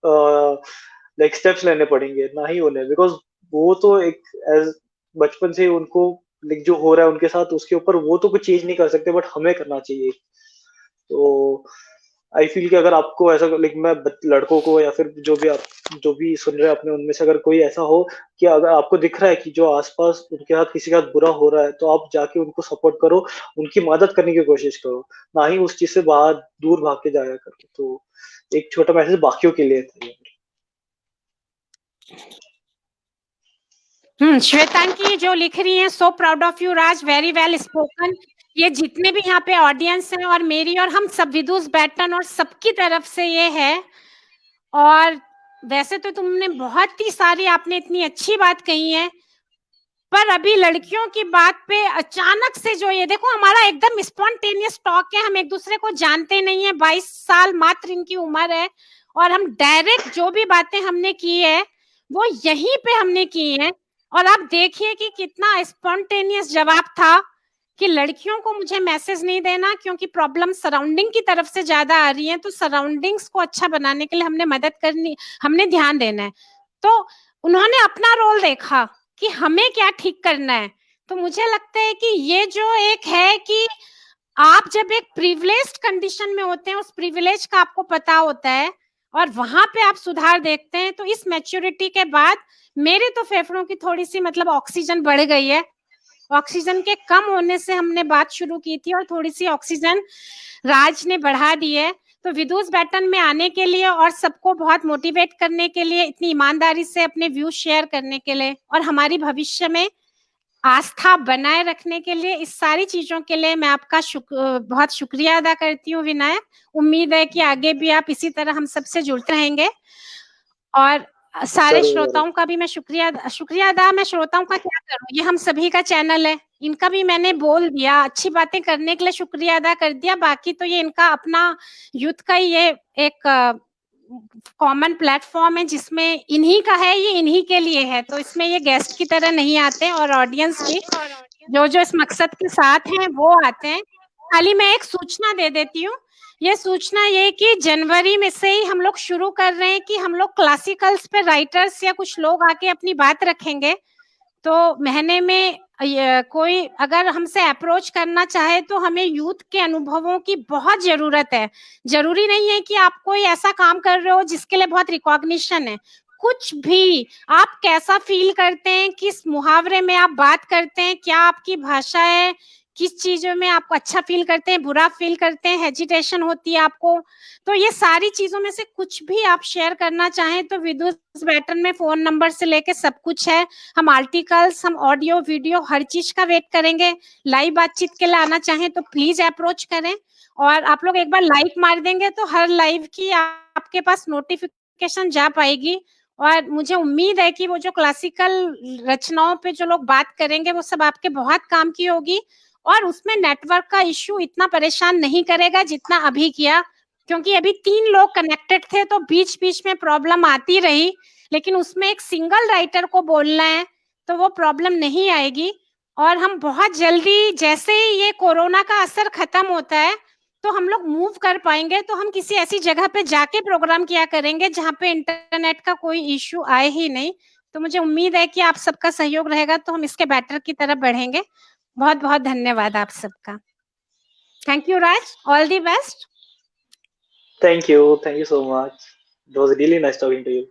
लाइक स्टेप्स लेने पड़ेंगे, ना ही उन्हें, बिकॉज वो तो एक एज बचपन से उनको लाइक जो हो रहा है उनके साथ उसके ऊपर वो तो कुछ चेंज नहीं कर सकते, बट हमें करना चाहिए। तो आई फील कि अगर आपको ऐसा लाइक मैं लड़कों को या फिर जो भी सुन रहे हैं अपने, उनमें से अगर कोई ऐसा हो कि अगर आपको दिख रहा है कि जो आसपास उनके साथ किसी का बुरा हो रहा है, तो आप जाके उनको सपोर्ट करो, उनकी मदद करने की कोशिश करो, ना ही उस चीज से बाहर दूर भाग के जाया करो। तो एक छोटा मैसेज बाकियों के लिए था। श्वेतांकी जो लिख रही हैं, so proud of you Raj, very well spoken. ये जितने भी यहाँ पे ऑडियंस हैं और मेरी और हम सब विदुष बैटन और सबकी तरफ से ये है। और वैसे तो तुमने बहुत ही सारी, आपने इतनी अच्छी बात कही है, पर अभी लड़कियों की बात पे अचानक से जो ये देखो, हमारा एकदम स्पॉन्टेनियस टॉक है, हम एक दूसरे को जानते नहीं है, 22 साल मात्र इनकी उम्र है, और हम डायरेक्ट जो भी बातें हमने की है वो यहीं पे हमने की है। और आप देखिए कि कितना स्पॉन्टेनियस जवाब था कि लड़कियों को मुझे मैसेज नहीं देना क्योंकि प्रॉब्लम सराउंडिंग की तरफ से ज्यादा आ रही है, तो सराउंडिंग्स को अच्छा बनाने के लिए हमने मदद करनी, हमने ध्यान देना है। तो उन्होंने अपना रोल देखा कि हमें क्या ठीक करना है। तो मुझे लगता है कि ये जो एक है कि आप जब एक प्रिविलेज्ड कंडीशन में होते हैं, उस प्रिविलेज का आपको पता होता है और वहां पे आप सुधार देखते हैं, तो इस मैच्योरिटी के बाद मेरे तो फेफड़ों की थोड़ी सी मतलब ऑक्सीजन बढ़ गई है। ऑक्सीजन के कम होने से हमने बात शुरू की थी और थोड़ी सी ऑक्सीजन राज ने बढ़ा दी है। तो विदुष बैटन में आने के लिए और सबको बहुत मोटिवेट करने के लिए, इतनी ईमानदारी से अपने व्यूज शेयर करने के लिए और हमारी भविष्य में आस्था बनाए रखने के लिए, इस सारी चीजों के लिए मैं आपका बहुत शुक्रिया अदा करती हूँ विनायक। उम्मीद है कि आगे भी आप इसी तरह हम सबसे जुड़ते रहेंगे। और सारे श्रोताओं का भी मैं शुक्रिया अदा, मैं श्रोताओं का क्या करूं, ये हम सभी का चैनल है, इनका भी मैंने बोल दिया, अच्छी बातें करने के लिए शुक्रिया अदा कर दिया। बाकी तो ये इनका अपना यूथ का ही ये एक कॉमन प्लेटफॉर्म है जिसमें इन्हीं का है, ये इन्हीं के लिए है, तो इसमें ये गेस्ट की तरह नहीं आते और ऑडियंस भी जो इस मकसद के साथ हैं वो आते हैं। खाली मैं एक सूचना दे देती हूँ, ये सूचना ये कि जनवरी में से ही हम लोग शुरू कर रहे हैं कि हम लोग क्लासिकल्स पे राइटर्स या कुछ लोग आके अपनी बात रखेंगे। तो महीने में कोई अगर हमसे अप्रोच करना चाहे तो हमें यूथ के अनुभवों की बहुत जरूरत है। जरूरी नहीं है कि आप कोई ऐसा काम कर रहे हो जिसके लिए बहुत रिकॉग्निशन है, कुछ भी आप कैसा फील करते हैं, किस मुहावरे में आप बात करते हैं, क्या आपकी भाषा है, किस चीजों में आप अच्छा फील करते हैं, बुरा फील करते हैं, हेजिटेशन होती है आपको, तो ये सारी चीजों में से कुछ भी आप शेयर करना चाहें तो विदुष बैटन में फोन नंबर से लेके सब कुछ है। हम आर्टिकल्स, हम ऑडियो वीडियो हर चीज का वेट करेंगे। लाइव बातचीत के लिए आना चाहें तो प्लीज अप्रोच करें, और आप लोग एक बार लाइक मार देंगे तो हर लाइव की आपके पास नोटिफिकेशन जा पाएगी। और मुझे उम्मीद है कि वो जो क्लासिकल रचनाओं पे जो लोग बात करेंगे वो सब आपके बहुत काम की होगी, और उसमें नेटवर्क का इश्यू इतना परेशान नहीं करेगा जितना अभी किया, क्योंकि अभी 3 लोग कनेक्टेड थे तो बीच बीच में प्रॉब्लम आती रही, लेकिन उसमें एक सिंगल राइटर को बोलना है तो वो प्रॉब्लम नहीं आएगी। और हम बहुत जल्दी, जैसे ही ये कोरोना का असर खत्म होता है तो हम लोग मूव कर पाएंगे, तो हम किसी ऐसी जगह पे जाके प्रोग्राम किया करेंगे जहाँ पे इंटरनेट का कोई इश्यू आए ही नहीं। तो मुझे उम्मीद है कि आप सबका सहयोग रहेगा तो हम इसके बेटर की तरफ बढ़ेंगे। बहुत बहुत धन्यवाद आप सबका। Thank you Raj, all the best. Thank you so much. It was really nice talking to you.